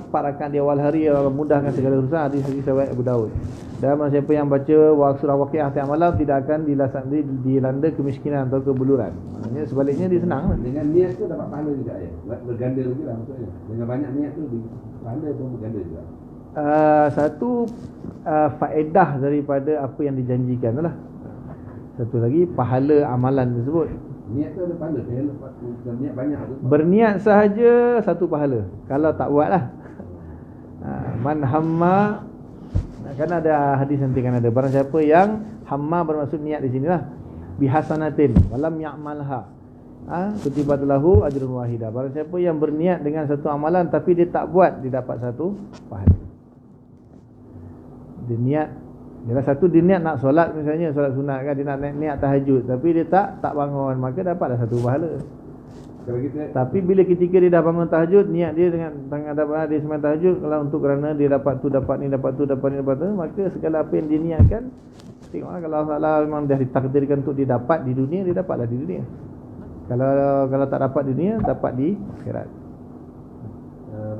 4 rakaat di awal hari, mudahkan segala urusan, hadis riwayat Abu Daud. Dan siapa yang baca surah waqiah tiap malam tidak akan dilanda kemiskinan atau kebuluran. Maknanya sebaliknya dia senang lah. Dengan niat tu dapat pahala juga ya. Berganda juga lah maksudnya. Dengan banyak niat tu pahala pun berganda juga. Satu faedah daripada apa yang dijanjikan lah. Satu lagi pahala amalan tersebut. Niat tu ada pahala. Niat banyak tu. Berniat sahaja satu pahala. Kalau tak buat lah. Man hamma, kan ada hadis nanti kan ada. Barang siapa yang hamma bermaksud niat di sinilah. Bihasanatin walam ya'malha. Kutibat lahu ajrun wahidah. Barang siapa yang berniat dengan satu amalan tapi dia tak buat, dia dapat satu pahala. Dia niat, dia niat nak solat misalnya, solat sunat kan, dia nak niat tahajud tapi dia tak bangun, maka dapatlah satu pahala. Tapi bila ketika dia dah bangun tahajud, niat dia dengan dia sembahyang tahajud, kalau untuk kerana dia dapat tu, dapat ni, dapat tu, dapat ni, dapat tu, maka segala apa yang dia niatkan, tengoklah kalau Allah memang dah ditakdirkan untuk dia dapat di dunia, dia dapatlah di dunia. Kalau tak dapat di dunia, dapat di akhirat.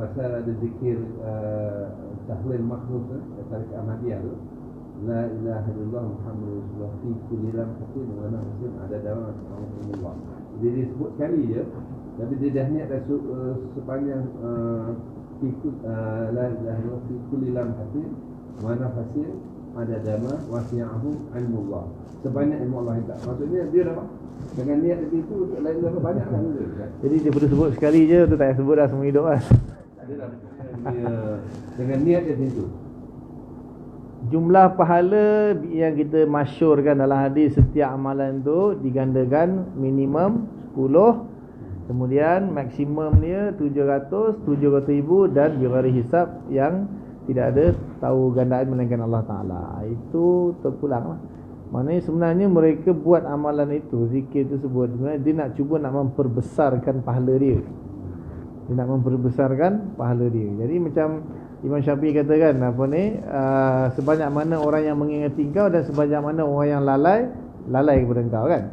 Pasal ada zikir tahlil makhluk tarik Ahmadiyah tu, la ilaha illallah Muhammadur Rasulullah fi kulli lamhatin wa nafsin ada dalam Allah. Dia disebut kali je, tapi dia dah niat dah sepanjang la ilaha illallah fi kulli lamhatin wa nafsin adadama wasi'ahu ilmullah. Sebanyak ilmu Allah yang tak. Maksudnya dia dapat dengan niat itu lain dapat banyak kan. Jadi dia perlu sebut sekali je, tu tak payah sebut dah semua hidup kan. Dia dengan niat dia itu. Jumlah pahala yang kita masyurkan dalam hadis, setiap amalan tu digandakan minimum 10, kemudian maksimum dia 700,000 dan bighairi hisab, yang tidak ada tahu gandaan melainkan Allah Ta'ala. Itu terpulang lah. Maknanya sebenarnya mereka buat amalan itu, zikir tersebut, sebenarnya dia nak cuba nak memperbesarkan pahala dia. Dia nak memperbesarkan pahala dia. Jadi macam Imam Syafi'i katakan sebanyak mana orang yang mengingati engkau dan sebanyak mana orang yang lalai kepada engkau kan.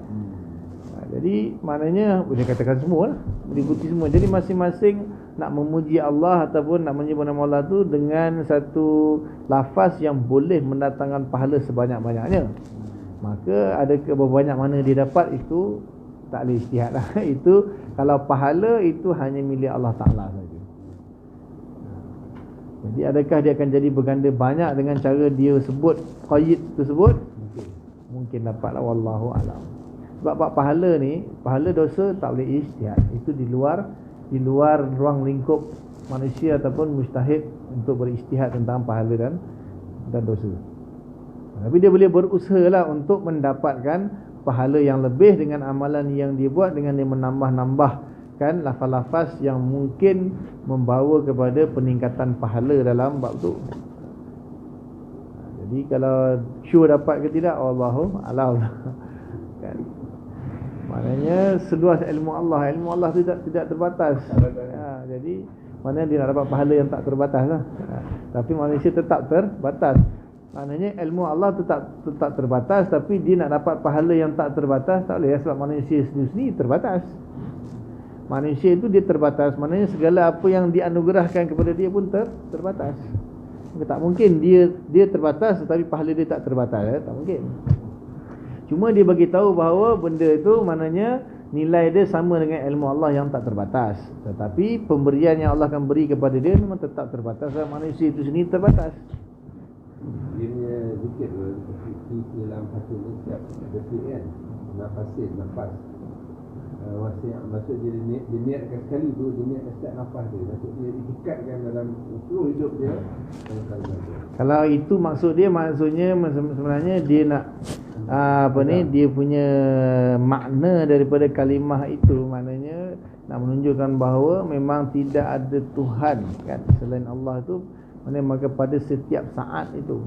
Jadi maknanya boleh katakan semua lah, meliputi semua. Jadi masing-masing nak memuji Allah ataupun nak menyebut nama Allah tu dengan satu lafaz yang boleh mendatangkan pahala sebanyak-banyaknya. Maka ada berapa banyak mana dia dapat, itu tak boleh ijtihad lah. Itu kalau pahala itu hanya milik Allah Ta'ala saja. Jadi adakah dia akan jadi berganda banyak dengan cara dia sebut qayyid tersebut? Mungkin dapatlah, wallahu a'lam. Sebab bab pahala ni, pahala dosa tak boleh ijtihad. Itu di luar ruang lingkup manusia ataupun mujtahid untuk berijtihad tentang pahala dan dosa. Tapi dia boleh berusahalah untuk mendapatkan pahala yang lebih dengan amalan yang dia buat, dengan dia menambah-nambahkan lafaz-lafaz yang mungkin membawa kepada peningkatan pahala dalam bab tu. Jadi kalau sure dapat ke tidak, Allahu a'lam kan. Maknanya seluas ilmu Allah tu tidak terbatas. Jadi maknanya dia nak dapat pahala yang tak terbatas lah. Tapi manusia tetap terbatas. Maknanya ilmu Allah tetap terbatas, tapi dia nak dapat pahala yang tak terbatas tak boleh, sebab manusia sendiri terbatas. Manusia itu dia terbatas, maknanya segala apa yang dianugerahkan kepada dia pun terbatas. Tak mungkin dia terbatas tetapi pahala dia tak terbatas, tak mungkin. Cuma dia bagi tahu bahawa benda itu maknanya nilai dia sama dengan ilmu Allah yang tak terbatas. Tetapi pemberian yang Allah akan beri kepada dia memang tetap terbatas, dan manusia itu sendiri terbatas. Dia punya zikir seperti dalam hati ni siap detik kan, nafas maksud dia niatkan sekali tu, dia niatkan setiap nafas dia, maksud dia diikatkan dalam seluruh hidup dia. Kalau itu maksud dia, maksudnya sebenarnya dia nak dia punya makna daripada kalimah itu, maknanya nak menunjukkan bahawa memang tidak ada Tuhan kan selain Allah tu. Maknanya maka pada setiap saat itu,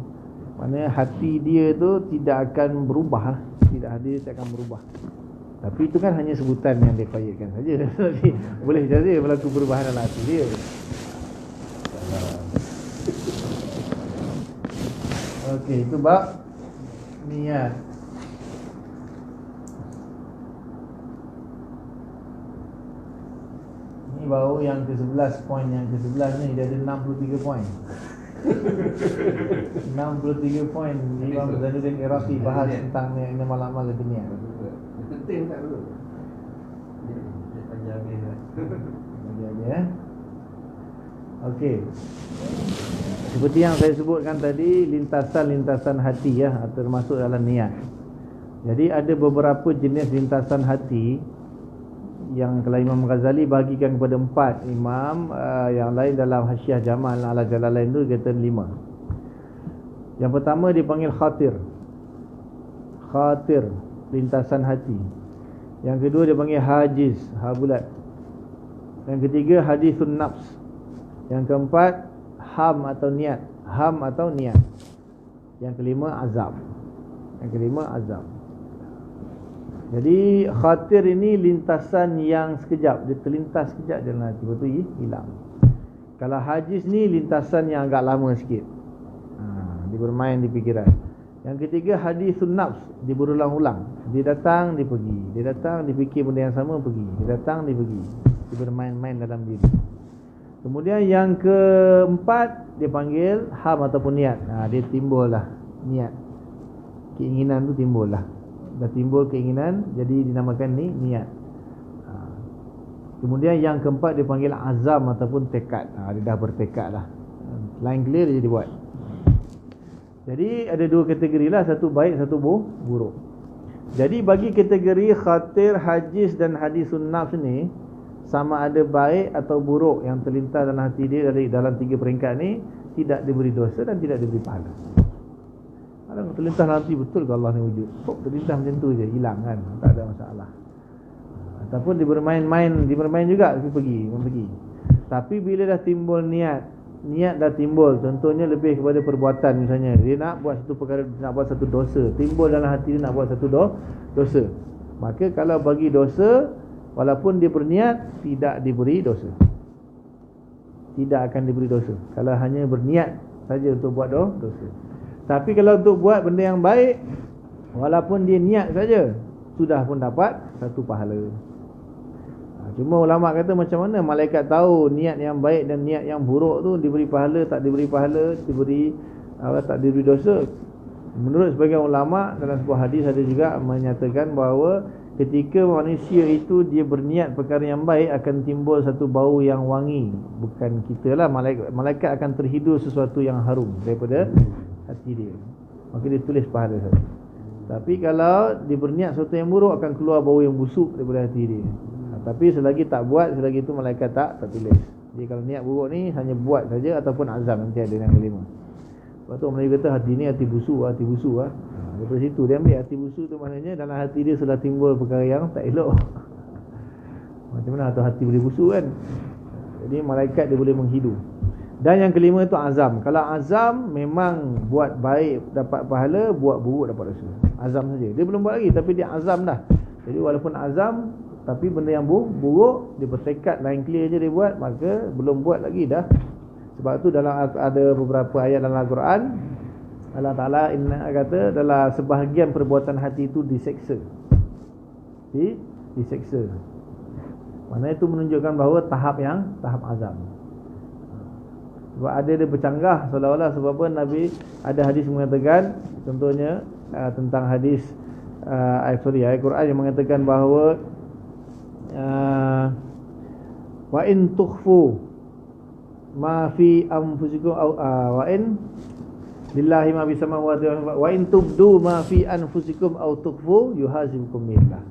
maknanya hati dia tu tidak akan berubah, dia akan berubah. Tapi itu kan hanya sebutan yang dia qayyidkan saja. Tapi boleh jadi berlaku perubahan dalam hati dia. Okey, itu bab niat. Ini baru yang ke-11, poin yang ke-11 ni dia ada 63 poin. 63 poin Imam Zainuddin Iraqi bahas tentang malam-malam dunia. Penting tak dulu. Dia panjang dia. Okey. Seperti yang saya sebutkan tadi, lintasan-lintasan hati ya, termasuk dalam niat. Jadi ada beberapa jenis lintasan hati yang kalau Imam Ghazali bahagikan kepada 4, imam yang lain dalam Hasyiah Jamal ala Jalalain tu kata 5. Yang pertama dipanggil khatir, lintasan hati. Yang kedua dipanggil hajiz, bulat. Yang ketiga hadithun nafs. Yang keempat ham atau niat. Yang kelima azam. Jadi khatir ini lintasan yang sekejap, dia terlintas sekejap je dalam hati, lepas tu hilang. Kalau hajiz ni lintasan yang agak lama sikit, dia bermain di fikiran. Yang ketiga hadithun nafs, dia berulang-ulang, dia datang, dia pergi, dia datang, dia fikir benda yang sama, pergi, dia datang, dia pergi, dia bermain-main dalam diri. Kemudian yang keempat dia panggil ham ataupun niat. Dia timbul lah niat, keinginan tu timbul lah, dah timbul keinginan, jadi dinamakan ni niat. Kemudian yang keempat dia panggil azam ataupun tekad. Dia dah bertekad lah, line clear dia jadi buat. Jadi ada dua kategori lah, satu baik, satu buruk. Jadi bagi kategori khatir, hajiz dan hadisun nafs ni, sama ada baik atau buruk yang terlintas dalam hati dia dari dalam tiga peringkat ni, tidak diberi dosa dan tidak diberi pahala. Kadang terlintas dalam hati, betul ke Allah ni wujud? Kok terlintas macam tu je, hilang kan, tak ada masalah. Ataupun dia bermain juga, pergi. Tapi bila dah timbul niat dah timbul, contohnya lebih kepada perbuatan, misalnya dia nak buat satu perkara, nak buat satu dosa, timbul dalam hati dia nak buat satu dosa, maka kalau bagi dosa, walaupun dia berniat, tidak diberi dosa, tidak akan diberi dosa kalau hanya berniat saja untuk buat dosa. Tapi kalau untuk buat benda yang baik, walaupun dia niat saja, sudah pun dapat satu pahala. Cuma ulama kata macam mana malaikat tahu niat yang baik dan niat yang buruk tu diberi pahala, tak diberi pahala, tak diberi dosa. Menurut sebagian ulama, dalam sebuah hadis ada juga menyatakan bahawa ketika manusia itu dia berniat perkara yang baik, akan timbul satu bau yang wangi. Bukan kita lah, malaikat akan terhidur sesuatu yang harum daripada hati dia, maka dia tulis pahala saja. Tapi kalau dia berniat sesuatu yang buruk, akan keluar bau yang busuk daripada hati dia. Tapi selagi tak buat, selagi itu malaikat tak tulis. Jadi kalau niat buruk ni hanya buat saja ataupun azam, nanti ada yang kelima. Sebab tu Melayu kata hati ni hati busuk. Daripada situ dia ambil hati busuk tu, maknanya dalam hati dia sudah timbul perkara yang tak elok. Macam mana atau hati boleh busuk kan? Jadi malaikat dia boleh menghidu. Dan yang kelima itu azam. Kalau azam memang buat baik dapat pahala, buat buruk dapat dosa. Azam saja. Dia belum buat lagi tapi dia azam dah. Jadi walaupun azam, tapi benda yang buruk, dia bertekad line clear je dia buat, maka belum buat lagi dah. Sebab tu dalam ada beberapa ayat dalam Al-Quran, Allah Ta'ala kata dalam sebahagian perbuatan hati itu diseksa. Diseksa. Maknanya itu menunjukkan bahawa tahap azam. Sebab ada dia bercanggah seolah-olah, sebab apa Nabi ada hadis mengatakan, contohnya tentang hadis ayat Quran yang mengatakan bahawa wa in tukhfu ma fi anfusikum wa in lillahi ma bis samawati wa in tubdu ma fi anfusikum aw tukhfu yuhasibukum billah.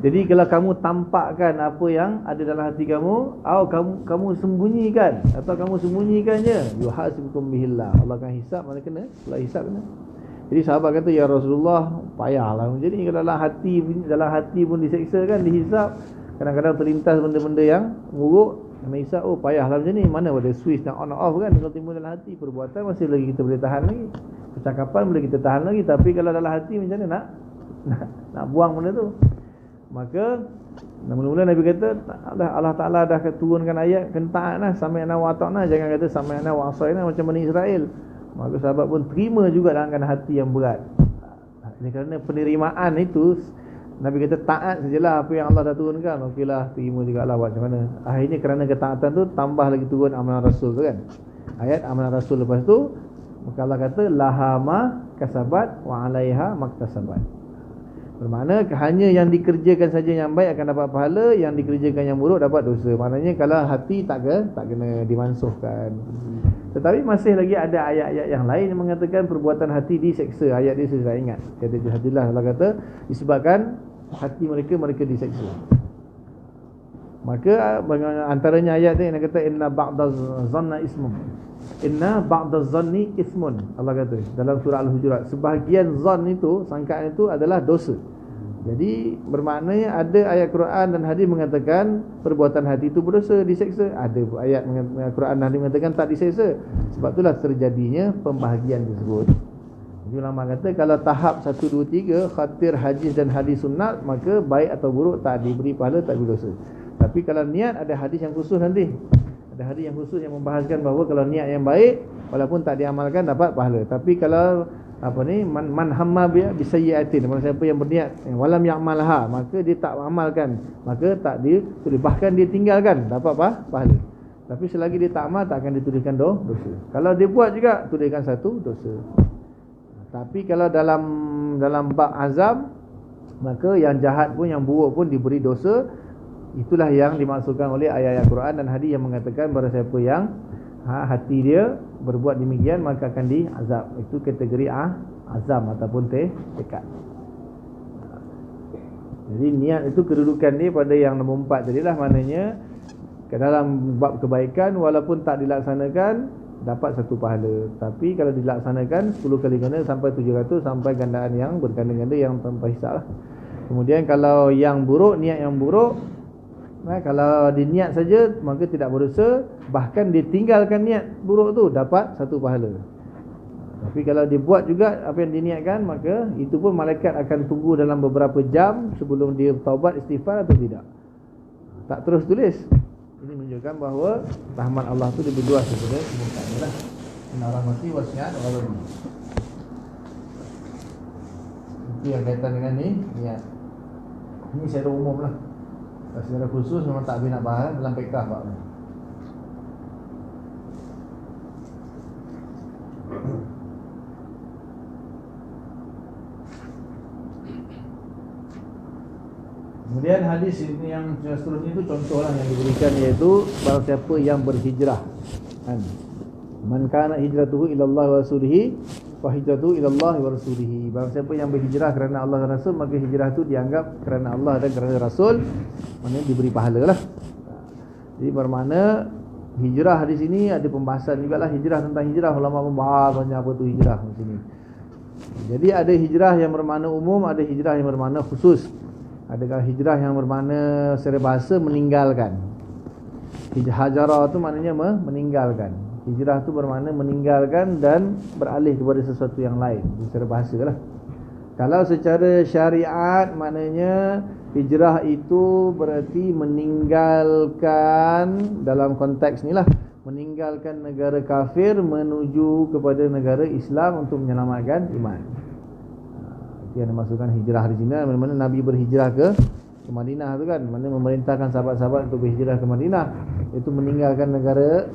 Jadi kalau kamu tampakkan apa yang ada dalam hati kamu, atau kamu sembunyikan, atau kamu sembunyikannya, yuhasibukum billah, Allah akan hisap. Mana kena? Allah hisap kena. Jadi sahabat kata, ya Rasulullah, payahlah. Jadi kalau dalam hati pun diseksa kan, dihisap. Kadang-kadang terlintas benda-benda yang buruk, kena hisap. Oh payahlah macam ni. Mana ada switch nak on off kan? Kalau timbul dalam hati, perbuatan masih lagi kita boleh tahan lagi, percakapan boleh kita tahan lagi. Tapi kalau dalam hati macam mana nak buang benda tu? Maka mula-mula Nabi kata, Allah Ta'ala dah turunkan ayat, kena taat lah, sami'na wa ata'na. Jangan kata sami'na wa asayna macam Bani Israel. Maka sahabat pun terima juga dalam hati yang berat. Ini kerana penerimaan itu, Nabi kata taat sajalah apa yang Allah dah turunkan. Okeylah, terima juga lah buat macam mana. Akhirnya kerana ketaatan tu, tambah lagi turun amalan Rasul tu kan. Ayat amalan Rasul lepas tu, maka Allah kata lahama kasabat wa alaiha maktasabat. Bermakna hanya yang dikerjakan saja yang baik akan dapat pahala, yang dikerjakan yang buruk dapat dosa. Maknanya kalau hati tak kena dimansuhkan. Tetapi masih lagi ada ayat-ayat yang lain yang mengatakan perbuatan hati diseksa. Ayat dia saya ingat. Kata hadilah, Allah kata disebabkan hati mereka diseksa. Maka antaranya ayat dia yang kata inna ba'daz zanna ismun. Inna ba'daz zanni ismun. Allah kata dalam surah Al-Hujurat, sebahagian zan itu, sangkaan itu adalah dosa. Jadi bermaknanya ada ayat Quran dan hadis mengatakan perbuatan hati itu berdosa, diseksa. Ada ayat Quran dan hadis mengatakan tak diseksa. Sebab itulah terjadinya pembahagian tersebut. Jadi ulama kata kalau tahap 1, 2, 3 khatir, hajiz dan hadis sunnat, maka baik atau buruk tak diberi pahala, tak diberi dosa. Tapi kalau niat, ada hadis yang khusus nanti. Ada hadis yang khusus yang membahaskan bahawa kalau niat yang baik, walaupun tak diamalkan dapat pahala. Tapi kalau man hamma bi sayyi'atin, mana siapa yang berniat walam ya'malha, maka dia tak amalkan, maka tak ditulis, bahkan dia tinggalkan, dapat pahala. Tapi selagi dia tak amal, tak akan dituliskan dosa. Kalau dia buat juga, tuliskan satu dosa. Tapi kalau dalam bab azam, maka yang jahat pun, yang buruk pun diberi dosa. Itulah yang dimaksudkan oleh ayat-ayat Quran dan hadis yang mengatakan bahawa siapa yang hati dia berbuat demikian, maka akan diazab. Itu kategori azam ataupun tekad. Jadi niat itu kedudukan dia pada yang nombor 4 tadilah, maknanya ke dalam bab kebaikan walaupun tak dilaksanakan dapat 1 pahala, tapi kalau dilaksanakan 10 kali ganda sampai 700, sampai gandaan yang berganda-ganda yang tanpa hisab lah. Kemudian kalau yang buruk, niat yang buruk, kalau diniat saja maka tidak berdosa, bahkan ditinggalkan niat buruk tu dapat 1 pahala. Tapi kalau dibuat juga apa yang diniatkan, maka itu pun malaikat akan tunggu dalam beberapa jam sebelum dia taubat istighfar atau tidak. Tak terus tulis. Ini menunjukkan bahawa rahmat Allah tu lebih luas daripada kemungkinan lah. Inna rahmati wasi'at ghadabi. Itu yang kaitan dengan ni niat. Ini secara umum lah. Secara khusus memang tak boleh nak bahas dalam fiqh Pak. Kemudian hadis ini yang seterusnya itu contohlah yang diberikan, iaitu barang siapa yang berhijrah kan, man kana hijratuhu ila Allah wa rasulihi fa hijratuhu ila Allah wa rasulihi. Barang siapa yang berhijrah kerana Allah dan Rasul, maka hijrah itu dianggap kerana Allah dan kerana Rasul, maknanya diberi pahala lah. Jadi bermakna hijrah di sini ada pembahasan jugalah, hijrah, tentang hijrah ulama membahas banyak apa tu hijrah di sini. Jadi ada hijrah yang bermakna umum, ada hijrah yang bermakna khusus. Adakah hijrah yang bermakna secara bahasa meninggalkan. Hajara tu maknanya meninggalkan. Hijrah tu bermakna meninggalkan dan beralih kepada sesuatu yang lain. Secara bahasa lah. Kalau secara syariat maknanya hijrah itu berarti meninggalkan, dalam konteks ni lah, meninggalkan negara kafir menuju kepada negara Islam untuk menyelamatkan iman. Yang dimaksudkan hijrah di sini, mana Nabi berhijrah ke Madinah tu kan, mana memerintahkan sahabat-sahabat untuk berhijrah ke Madinah, itu meninggalkan negara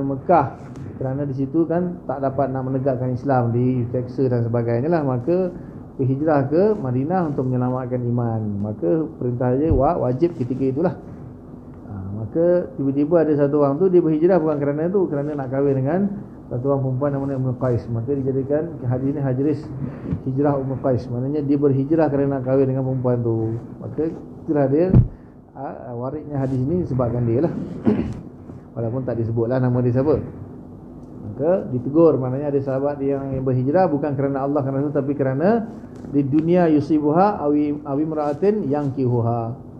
Mekah kerana di situ kan tak dapat nak menegakkan Islam, diseksa dan sebagainya lah, maka berhijrah ke Madinah untuk menyelamatkan iman. Maka perintah dia wajib ketika itulah. Maka tiba-tiba ada satu orang tu dia berhijrah bukan kerana itu, kerana nak kahwin dengan satu orang perempuan namanya Umm Qais. Maka dijadikan hadis ini hadis hijrah Umm Qais, maknanya dia berhijrah kerana nak kahwin dengan perempuan tu. Maka itulah dia warisnya hadis ini disebabkan dia lah. Walaupun tak disebutlah nama dia siapa. Maka ditegur, maknanya ada sahabat yang berhijrah bukan kerana Allah, kerana itu, tapi kerana di dunia yusibuha awi mra'atin yankihuha.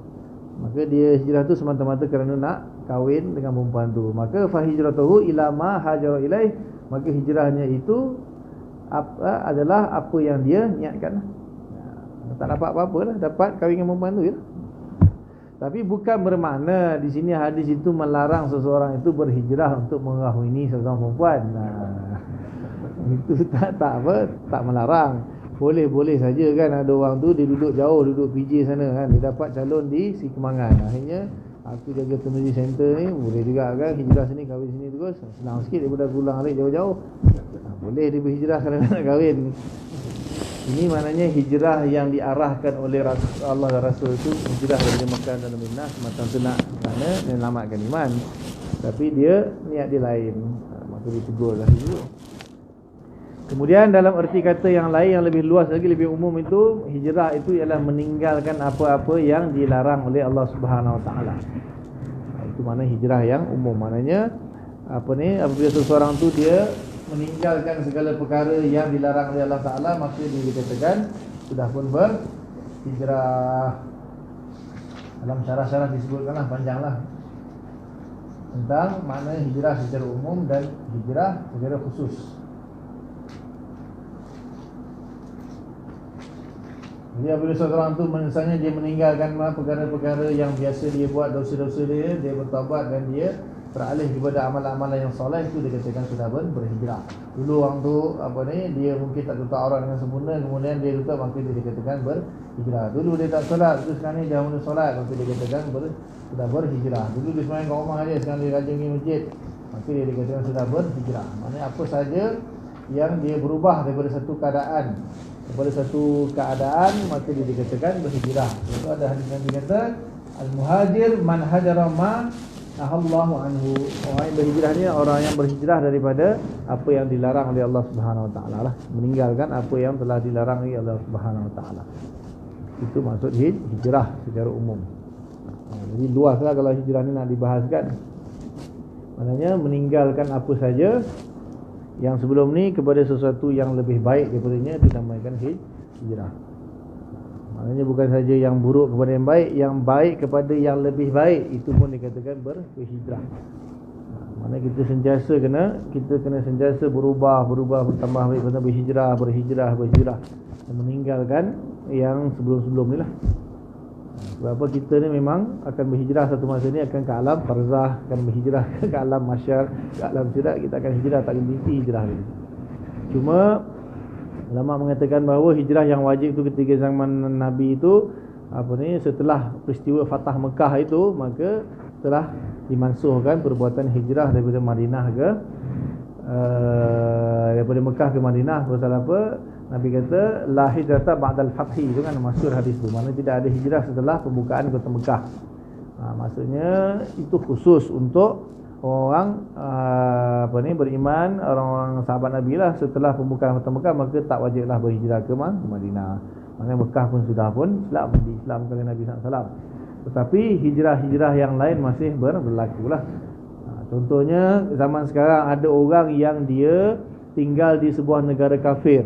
Maka dia hijrah tu semata-mata kerana nak kahwin dengan perempuan tu. Maka fa hijratuhu ila ma hajara ilaih, maka hijrahnya itu adalah apa yang dia niatkan. Tak dapat apa-apa lah, dapat kahwin dengan perempuan tu je. Tapi bukan bermakna di sini hadis itu melarang seseorang itu berhijrah untuk mengahwini seorang perempuan. Itu tak melarang. Boleh saja kan, ada orang tu dia duduk jauh, duduk PJ sana kan, dia dapat calon di Si Kemangan. Akhirnya aku jaga Community Center ni, boleh juga kan hijrah sini, kahwin sini terus, senang sikit daripada pulang balik jauh-jauh. Boleh dia berhijrah kerana nak kahwin. Ini maknanya hijrah yang diarahkan oleh Allah dan Rasul itu hijrah dari Mekah dan Madinah semata-mata nak kerana menyelamatkan iman. Tapi dia niat dia lain, maka ditegurlah itu. Kemudian dalam erti kata yang lain yang lebih luas lagi, lebih umum, itu hijrah itu ialah meninggalkan apa-apa yang dilarang oleh Allah Subhanahu Wa Taala. Itu makna hijrah yang umum. Maknanya apabila seseorang tu dia meninggalkan segala perkara yang dilarang oleh Allah Taala, maka dia dikatakan sudah pun berhijrah. Dalam syarah-syarah disebutkanlah, panjanglah tentang makna hijrah secara umum dan hijrah secara khusus. Jadi apabila seorang tu misalnya dia meninggalkan perkara-perkara yang biasa dia buat, dosa-dosa dia bertaubat dan dia beralih kepada amalan-amalan yang soleh, itu dikatakan sudah berhijrah. Dulu orang tu dia mungkin tak tutup aurat dengan sempurna, kemudian dia tutup, maka dia dikatakan berhijrah. Dulu dia tak solat, terus sekarang ni dia mula solat, maka dia dikatakan sudah berhijrah. Dulu dia sembahyang kat rumah dia, sekarang dia rajin pergi masjid, maka dia dikatakan sudah berhijrah. Maknanya apa saja yang dia berubah daripada satu keadaan maka dia dikatakan berhijrah. Itu ada hadis yang dikata al-muhajir man hajara ma nahallahu anhu. Orang yang berhijrah ni orang yang berhijrah daripada apa yang dilarang oleh Allah Subhanahu wa taala lah, meninggalkan apa yang telah dilarang oleh Allah Subhanahu wa taala. Itu maksud hijrah secara umum. Jadi luaslah kalau hijrah ni nak dibahaskan. Maknanya meninggalkan apa saja yang sebelum ni kepada sesuatu yang lebih baik daripadanya, dinamakan hijrah. Maknanya bukan saja yang buruk kepada yang baik kepada yang lebih baik, itu pun dikatakan berhijrah. Maknanya kita kena sentiasa berubah, bertambah baik, berhijrah dan meninggalkan yang sebelum-sebelum ni lah. Sebab apa, kita ni memang akan berhijrah satu masa ni, akan ke alam barzah, akan berhijrah ke alam mahsyar, ke alam sirat. Kita akan hijrah, tak berhenti hijrah ni. Cuma ulama mengatakan bahawa hijrah yang wajib tu ketika zaman Nabi itu setelah peristiwa Fatah Mekah itu, maka telah dimansuhkan perbuatan hijrah daripada Madinah ke daripada Mekah ke Madinah. Pasal apa? Nabi kata la hijrata ba'dal fathi, itu kan masyhur hadis tu. Maknanya tidak ada hijrah setelah pembukaan kota Mekah. Maksudnya itu khusus untuk orang beriman, orang-orang sahabat Nabi lah. Setelah pembukaan kota Mekah, maka tak wajiblah berhijrah ke Madinah. Maknanya Mekah pun sudah Islam, diislamkan oleh Nabi SAW. Tetapi hijrah-hijrah yang lain masih berlaku lah. Contohnya zaman sekarang ada orang yang dia tinggal di sebuah negara kafir,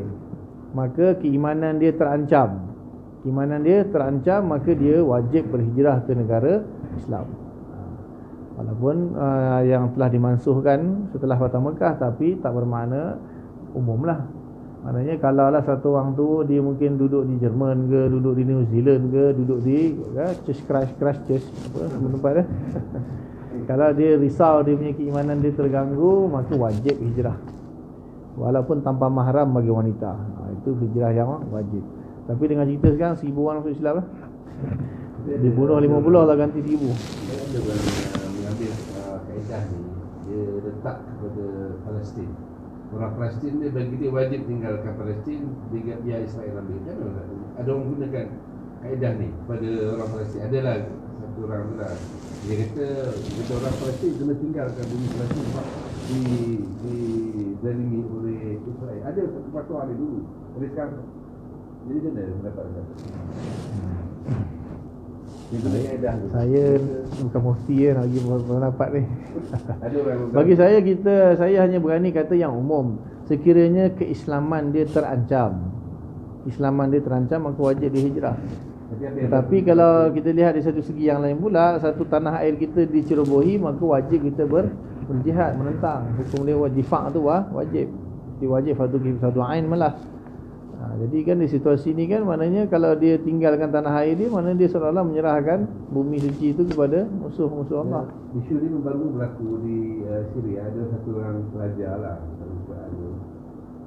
maka keimanan dia terancam. Maka dia wajib berhijrah ke negara Islam. Walaupun yang telah dimansuhkan setelah Fatah Mekah, tapi tak bermakna umum lah. Maknanya kalau lah satu orang tu dia mungkin duduk di Jerman ke, duduk di New Zealand ke, duduk di Christchurch tempat dia. Kalau dia risau dia punya keimanan dia terganggu, maka wajib hijrah, walaupun tanpa mahram bagi wanita. Itu hijrah yang wajib. Tapi dengan cerita sekarang 1000 orang masuk Islam lah, dibunuh 50 lah ganti 1000. Dia ada mengambil kaedah ni, dia letak kepada Palestin. Orang Palestin dia bagi dia wajib tinggalkan Palestin, biar Israel ambil. Kan ada orang gunakan kaedah ni pada orang Palestin. Adalah satu orang tu lah, dia kata orang Palestin kena tinggalkan bumi Palestin sebab dizalimi oleh Israel. Ada satu fatwa ni dulu, oleh sekarang. Jadi kena pendapat dia. Saya bukan mufti nak bagi pendapat ni. Bagi saya, saya hanya berani kata yang umum. Sekiranya keislaman dia terancam, maka wajib dia hijrah. Tetapi kalau kita lihat di satu segi yang lain pula, satu tanah air kita dicerobohi, maka wajib kita berjihad, menentang. Hukum dia difak tu wajib. Wajib fardu ain malah. Jadi kan di situasi ni kan, maknanya kalau dia tinggalkan tanah air dia, maknanya dia seolah-olah menyerahkan bumi suci itu kepada musuh-musuh Allah. Isu ni baru berlaku di Syria. Ada satu orang pelajar lah,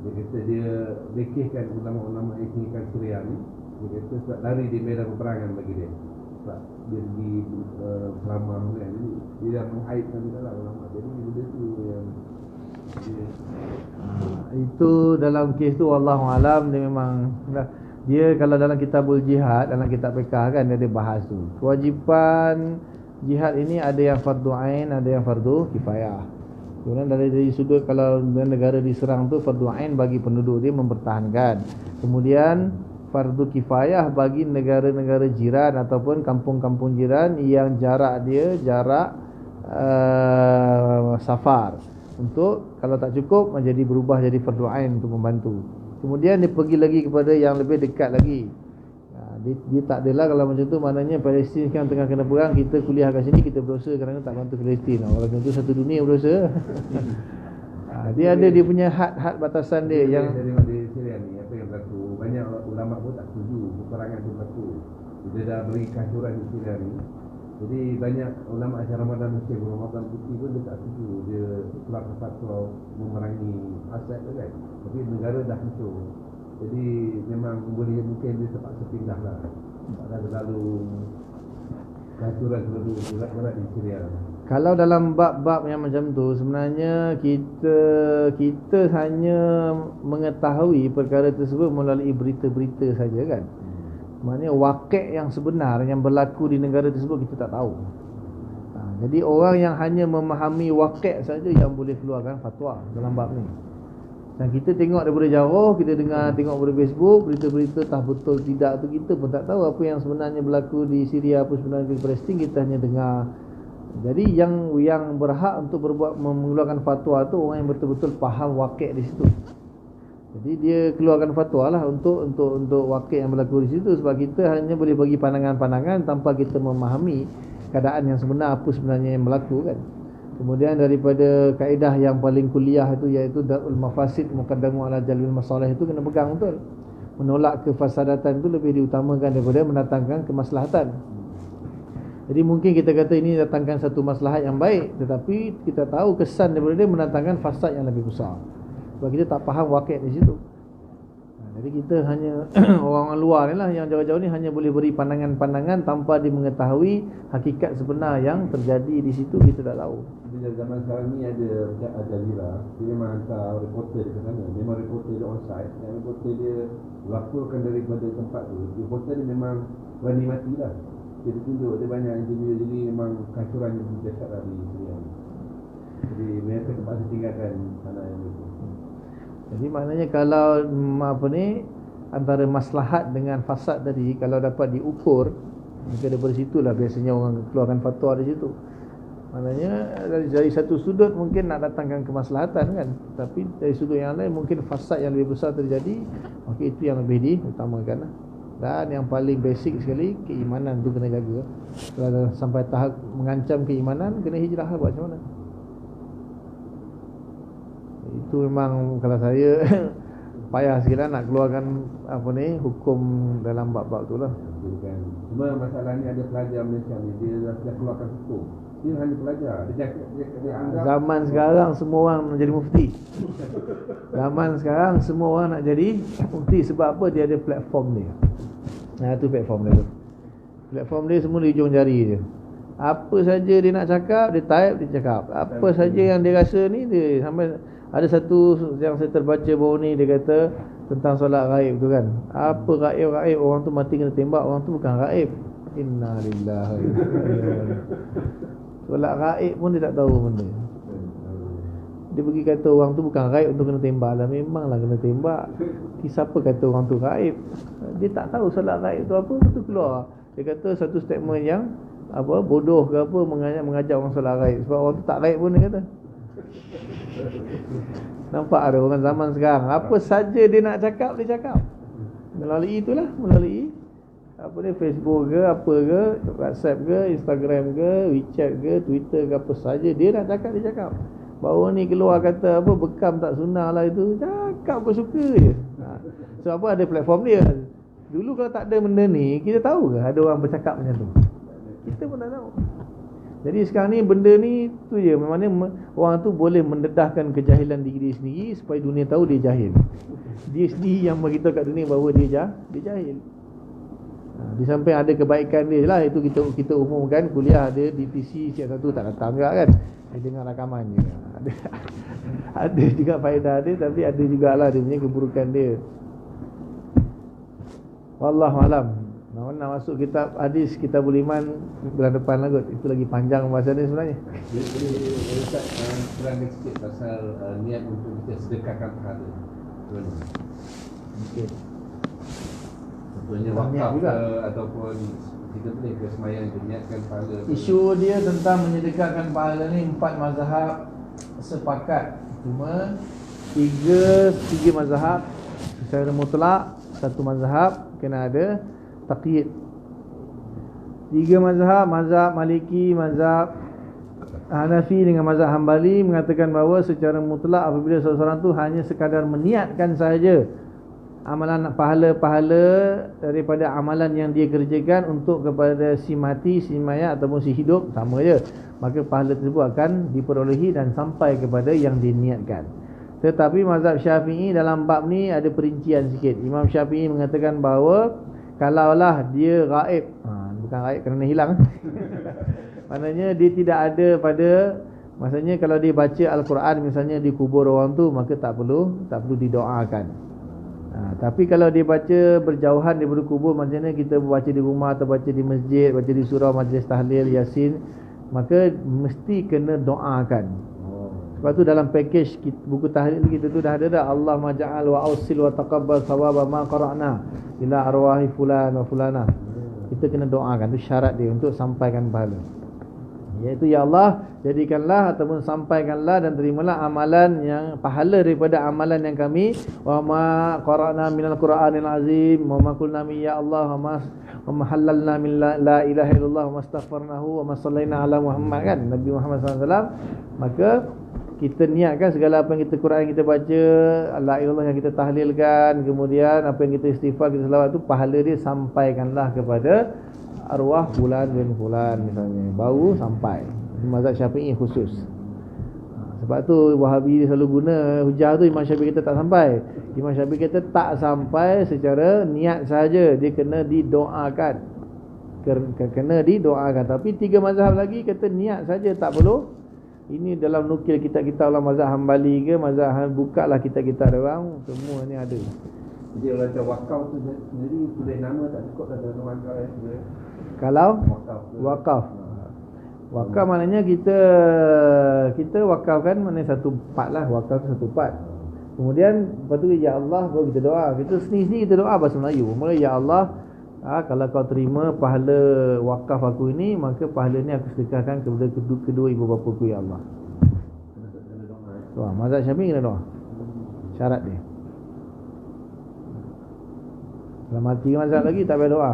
dia kata dia lekehkan ulama-ulama yang tinggalkan Syria ni. Dia kata sebab lari di medan peperangan bagi dia, sebab dia pergi ceramah kan. Jadi dia dah mengaibkan dia lah ulama. Jadi benda tu yang itu dalam kes tu wallahualam, dia memang dia kalau dalam kitabul jihad, dalam kitab fiqh kan dia ada bahas tu. Kewajipan jihad ini ada yang fardu ain, ada yang fardu kifayah. Kemudian dari sudut kalau negara diserang tu, fardu ain bagi penduduk dia mempertahankan. Kemudian fardu kifayah bagi negara-negara jiran ataupun kampung-kampung jiran yang jarak dia safar, untuk kalau tak cukup menjadi berubah jadi fardu ain untuk membantu. Kemudian dia pergi lagi kepada yang lebih dekat lagi. Dia tak adalah kalau macam tu, maknanya Palestin sekarang tengah kena perang, kita kuliah kat sini kita berdosa kerana tak bantu Palestin. Kalau macam tu satu dunia berdosa. Dia ada dia punya had batasan dia yang dari Syria ni apa yang berlaku. Banyak ulama pun tak setuju peperangan tu berlaku. Dia dah beri kehancuran di Syria ni. Jadi banyak ulama asyar Ramadan Muslim, Ramadan Putih pun dia tak setuju. Dia keluar fatwa memerangi Asad tu kan. Tapi negara dah hancur. Jadi memang mungkin dia terpaksa pindah lah. Tak ada terlalu kehancuran terlalu berat di Syria. Kalau dalam bab-bab yang macam tu, sebenarnya kita hanya mengetahui perkara tersebut melalui berita-berita saja kan. Maknanya wakil yang sebenar yang berlaku di negara tersebut kita tak tahu. Jadi orang yang hanya memahami waqi' saja yang boleh keluarkan fatwa dalam bab ni. Dan kita tengok daripada jauh, kita tengok daripada Facebook, berita-berita entah betul tidak tu, kita pun tak tahu apa yang sebenarnya berlaku di Syria, apa sebenarnya di Palestin, kita hanya dengar. Jadi yang berhak untuk mengeluarkan fatwa tu orang yang betul-betul faham waqi' di situ. Jadi dia keluarkan fatwa lah untuk waqi' yang berlaku di situ, sebab kita hanya boleh bagi pandangan-pandangan tanpa kita memahami keadaan yang sebenar, apa sebenarnya yang berlaku kan. Kemudian daripada kaedah yang paling kuliah itu, iaitu darul mafasid muqaddamu ala jalbil masalih, itu kena pegang betul. Menolak kefasadatan itu lebih diutamakan daripada mendatangkan kemaslahatan. Jadi mungkin kita kata ini datangkan satu maslahat yang baik, tetapi kita tahu kesan daripada dia mendatangkan fasad yang lebih besar, sebab kita tak faham waqi' di situ. Jadi kita hanya orang-orang luar ni lah yang jauh-jauh ni hanya boleh beri pandangan-pandangan tanpa dia mengetahui hakikat sebenar yang terjadi di situ, kita tak tahu. Bila zaman sekarang ni ada Al-Jazeera, dia memang hantar reporter dia ke sana. Memang reporter dia on site, dan reporter dia laporkan daripada tempat tu. Reporter dia memang berani mati lah. Dia tunjuk, dia banyak interview, jadi memang kancuran yang berdekat lah di Syria. Jadi mereka terpaksa tinggalkan tanah yang itu. Jadi maknanya kalau antara maslahat dengan fasad tadi, kalau dapat diukur, maka daripada situlah biasanya orang keluarkan fatwa di situ. Maknanya dari satu sudut mungkin nak datangkan kemaslahatan kan, tapi dari sudut yang lain mungkin fasad yang lebih besar terjadi, maka itu yang lebih diutamakan lah. Dan yang paling basic sekali, keimanan tu kena jaga. Kalau sampai tahap mengancam keimanan, kena hijrah lah, buat macam mana. Itu memang kalau saya payah sikit lah nak keluarkan hukum dalam bab-bab tu lah. Cuma masalah ni ada pelajar Malaysia ni, dia dah keluarkan hukum. Dia hanya pelajar. Dia anggap zaman sekarang semua orang nak jadi mufti. Zaman sekarang semua orang nak jadi mufti. Sebab apa? Dia ada platform dia. Itu platform dia tu. Platform dia semua di hujung jari je. Apa saja dia nak cakap, dia type, dia cakap. Apa saja yang dia rasa ni, dia sampai ada satu yang saya terbaca baru ni, dia kata tentang solat gaib tu kan. Apa gaib? Orang tu mati kena tembak, orang tu bukan gaib. Innalillahi. Solat gaib pun dia tak tahu benda. Dia pergi kata orang tu bukan gaib untuk kena tembak lah. Memanglah kena tembak. Siapa kata orang tu gaib? Dia tak tahu solat gaib tu apa, betul keluar. Dia kata satu statement yang bodoh ke apa, mengajak orang solat gaib. Sebab orang tu tak gaib pun dia kata. Nampak ada orang zaman sekarang, apa saja dia nak cakap, dia cakap. Melalui itulah, melalui Facebook ke, apa ke, WhatsApp ke, Instagram ke, WeChat ke, Twitter ke, apa saja dia nak cakap, dia cakap. Baru ni keluar kata bekam tak sunnah lah itu. Cakap apa suka je. So ada platform dia. Dulu kalau tak ada benda ni, kita tahu ke ada orang bercakap macam tu? Kita pun tak tahu. Jadi sekarang ni benda ni tu je, memang orang tu boleh mendedahkan kejahilan diri dia sendiri supaya dunia tahu dia jahil. Dia sendiri yang beritahu kat dunia bahawa dia jahil. Di samping ada kebaikan dia lah, itu kita umumkan. Kuliah ada di PC siap satu tak datang juga kan. Dia dengar rakaman je. Ada juga faedah dia, tapi ada jugalah dia punya keburukan dia. Wallahualam. Nak masuk kitab hadis, kitabul iman bulan depan lah kot. Itu lagi panjang bahasa dia sebenarnya. Jadi Ustaz terangkan sikit pasal niat untuk kita sedekahkan pahala. Okey. Contohnya wakaf ke, ataupun kita boleh ke semayang untuk niatkan pahala. Isu dia tentang menyedekahkan pahala ni 4 mazhab sepakat. Cuma tiga mazhab secara mutlak, satu mazhab kena ada taqyid. 3 mazhab Maliki, mazhab Hanafi dengan mazhab Hambali mengatakan bahawa secara mutlak apabila seseorang tu hanya sekadar meniatkan sahaja amalan pahala-pahala daripada amalan yang dia kerjakan untuk kepada si mati, si mayat ataupun si hidup, sama je, maka pahala tersebut akan diperolehi dan sampai kepada yang diniatkan. Tetapi mazhab Syafi'i dalam bab ni ada perincian sikit. Imam Syafi'i mengatakan bahawa kalaulah dia gaib, bukan gaib kerana hilang. Maknanya dia tidak ada pada, maksudnya kalau dia baca Al-Quran misalnya di kubur orang tu, maka tak perlu didoakan. Tapi kalau dia baca berjauhan daripada kubur, macam mana kita baca di rumah atau baca di masjid, baca di surau majlis tahlil, yasin, maka mesti kena doakan. Sebab tu dalam package buku tahlil kita tu dah ada dah, Allah maja'al wa ausil wa taqabbal thawaba ma qara'na ila arwahi fulan wa fulana. Kita kena doakan, tu syarat dia untuk sampaikan pahala. Iaitu, ya Allah, jadikanlah ataupun sampaikanlah dan terimalah amalan yang pahala daripada amalan yang kami wa ma qara'na minal qur'anil azim wa ma qulna ya Allah wa ma halalna min la ilaha illallah wa astaghfarnahu wa ma sallaina ala Muhammad, kan, Nabi Muhammad SAW. Maka kita niatkan segala apa yang kita Quran kita baca, la ilallah yang kita tahlilkan, kemudian apa yang kita istighfar, kita selawat tu, pahala dia sampaikanlah kepada arwah fulan bin fulan misalnya, baru sampai. Mazhab Syafi'i khusus. Sebab tu Wahabi selalu guna hujah tu, Imam Syafi'i kita tak sampai. Imam Syafi'i kita tak sampai secara niat saja, dia kena didoakan. Kena didoakan. Tapi 3 mazhab lagi kata niat saja tak perlu. Ini dalam nukil kitab-kitab lah, mazhab Hambali ke, mazhab, buka lah kitab-kitab dia orang, semua ni ada. Jadi orang cakap wakaf tu sendiri tulis nama tak cukup dah dalam wakaf sebenarnya. Kalau wakaf maknanya kita wakafkan maknanya satu part lah, wakaf tu satu part. Kemudian lepas tu ya Allah baru kita doa. Kita sendiri kita doa bahasa Melayu. Mula ya Allah, kalau kau terima pahala wakaf aku ini, maka pahala ni aku sedekahkan kepada kedua ibu bapa aku, ya Allah. Doa. Mazhab Syafi'i kena doa. Syarat dia. Kalau mati mazhab lagi tak payah doa.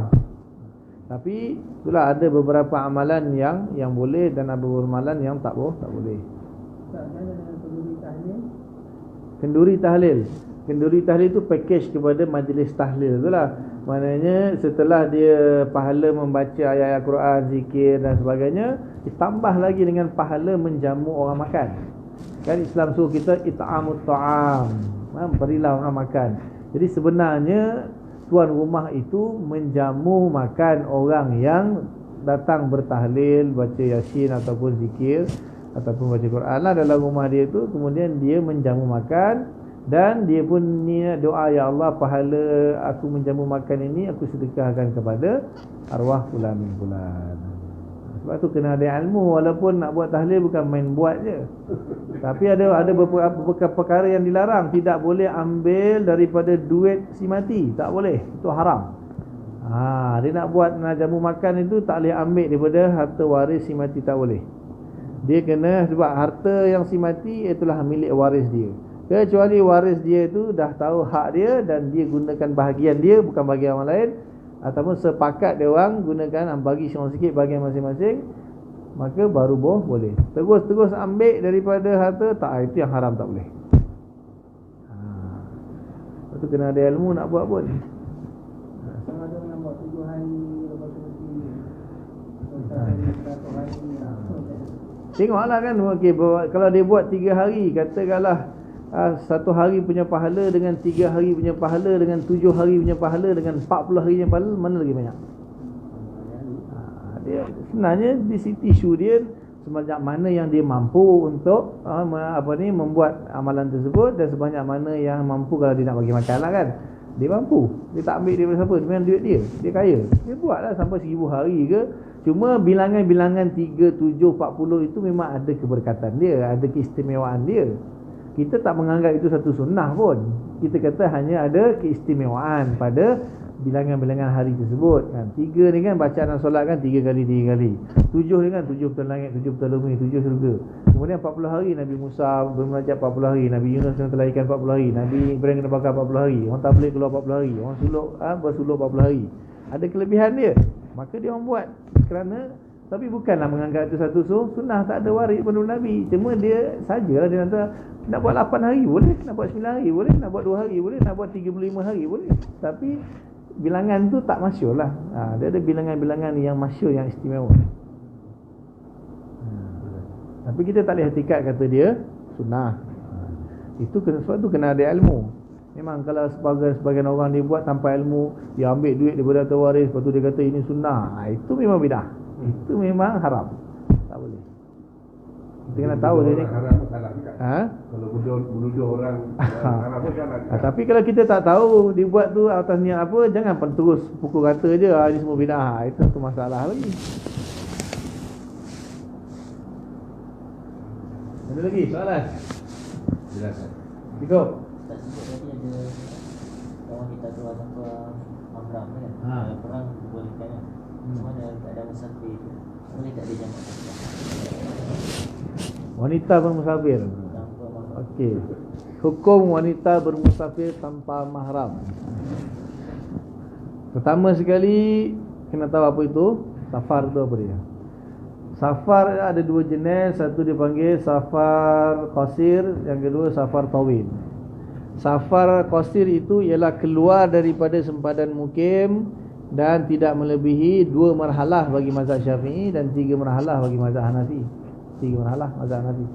Tapi itulah, ada beberapa amalan yang boleh dan ada beberapa amalan yang tak boleh. Kenduri tahlil. Kenduri tahlil itu package kepada majlis tahlil, itulah. Maknanya setelah dia pahala membaca ayat-ayat Quran, zikir dan sebagainya, ditambah lagi dengan pahala menjamu orang makan. Kan Islam suruh kita it'amut ta'am, berilah orang makan. Jadi sebenarnya tuan rumah itu menjamu makan orang yang datang bertahlil, baca yasin ataupun zikir ataupun baca Quran lah dalam rumah dia itu. Kemudian dia menjamu makan, dan dia pun niat doa, ya Allah, pahala aku menjamu makan ini aku sedekahkan kepada arwah fulan bin fulan. Sebab tu kena ada ilmu. Walaupun nak buat tahlil bukan main buat je. Tapi ada beberapa perkara yang dilarang. Tidak boleh ambil daripada duit si mati, tak boleh, itu haram. Dia nak buat, nak jamu makan itu tak boleh ambil daripada harta waris si mati, tak boleh. Dia kena, sebab harta yang si mati itulah milik waris dia. Kecuali waris dia itu dah tahu hak dia dan dia gunakan bahagian dia, bukan bahagian orang lain, ataupun sepakat dia orang gunakan, bagi seorang sikit bahagian masing-masing, maka baru boleh. Terus ambil daripada harta, tak, itu yang haram, tak boleh. Lepas tu kena ada ilmu nak buat pun. Sama ada nak buat 7 hari, lepas tu tengoklah kan, okay, kalau dia buat 3 hari, katakanlah 1 hari punya pahala dengan 3 hari punya pahala dengan 7 hari punya pahala dengan 40 hari punya pahala, mana lagi banyak? Dia sebenarnya di situ isu dia sebanyak mana yang dia mampu untuk membuat amalan tersebut, dan sebanyak mana yang mampu. Kalau dia nak bagi makan lah kan, dia mampu, dia tak ambil daripada siapa, dengan duit dia kaya, dia buatlah sampai 1000 hari ke. Cuma bilangan-bilangan 3, 7, 40 itu memang ada keberkatan dia, ada keistimewaan dia. Kita tak menganggap itu satu sunnah pun. Kita kata hanya ada keistimewaan pada bilangan-bilangan hari tersebut kan. 3 ni kan bacaan dan solat kan 3 kali. 7 ni kan 7 betul langit, 7 betul bumi, 7 syurga. Kemudian 40 hari Nabi Musa bermunajat 40 hari, Nabi Yunus kena telahikan 40 hari, Nabi Ibrahim kena bakar 40 hari, orang tabligh keluar 40 hari, orang suluk bersuluk 40 hari. Ada kelebihan dia, maka dia orang buat kerana, tapi bukanlah menganggap itu satu sunnah. Tak ada waris pun Nabi. Cuma dia sajalah dia nak buat 8 hari boleh, nak buat 9 hari boleh, nak buat 2 hari boleh, nak buat 35 hari boleh. Tapi bilangan tu tak masyhur lah. Dia ada bilangan-bilangan yang masyhur, yang istimewa. Tapi kita tak boleh hatikat kata dia sunnah. Itu sebab tu kena ada ilmu. Memang kalau sebagian orang dia buat tanpa ilmu, dia ambil duit daripada harta waris, lepas tu dia kata ini sunnah, itu memang bidah. Itu memang haram. Tak boleh. Kita kena tahu dia ni haram salah kan. Kalau menuduh orang haram pun salah. Tapi kalau kita tak tahu dia buat tu atas niat apa, jangan terus pukul rata je ini semua bidah. Itu satu masalah lagi. Ada lagi soalan? Silakan. Cukup. Tak sebut tadi ada orang kita keluar tanpa mahram kan. Ha. Kalau perang dibolehkan kan. Mana tak ada musafir tu. Boleh tak dia jamak Wanita bermusafir. tanpa mahram? Okey. Hukum wanita bermusafir tanpa mahram. Pertama sekali kena tahu apa itu safar tu apa dia. Safar ada dua jenis, satu dipanggil safar qasir, yang kedua safar tawil. Safar qasir itu ialah keluar daripada sempadan mukim dan tidak melebihi 2 marhalah bagi mazhab Syafi'i dan 3 marhalah bagi mazhab Hanafi. 3 marhalah mazhab Hanafi.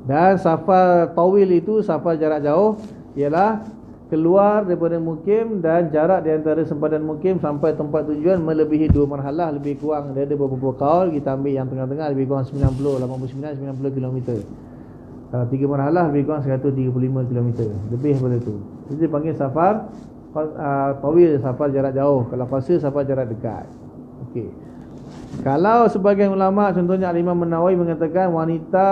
Dan safar tawil itu safar jarak jauh, ialah keluar daripada mukim dan jarak di antara sempadan mukim sampai tempat tujuan melebihi 2 marhalah, lebih kurang dia ada beberapa kaul, kita ambil yang tengah-tengah lebih kurang 90, 89, 90 km. Kalau 3 marhalah lebih kurang 135 km, lebih daripada itu. Itu dipanggil safar tawil, safar jarak jauh. Kalau qasir safar jarak dekat. Okey. Kalau sebagian ulama, contohnya Imam An-Nawawi mengatakan wanita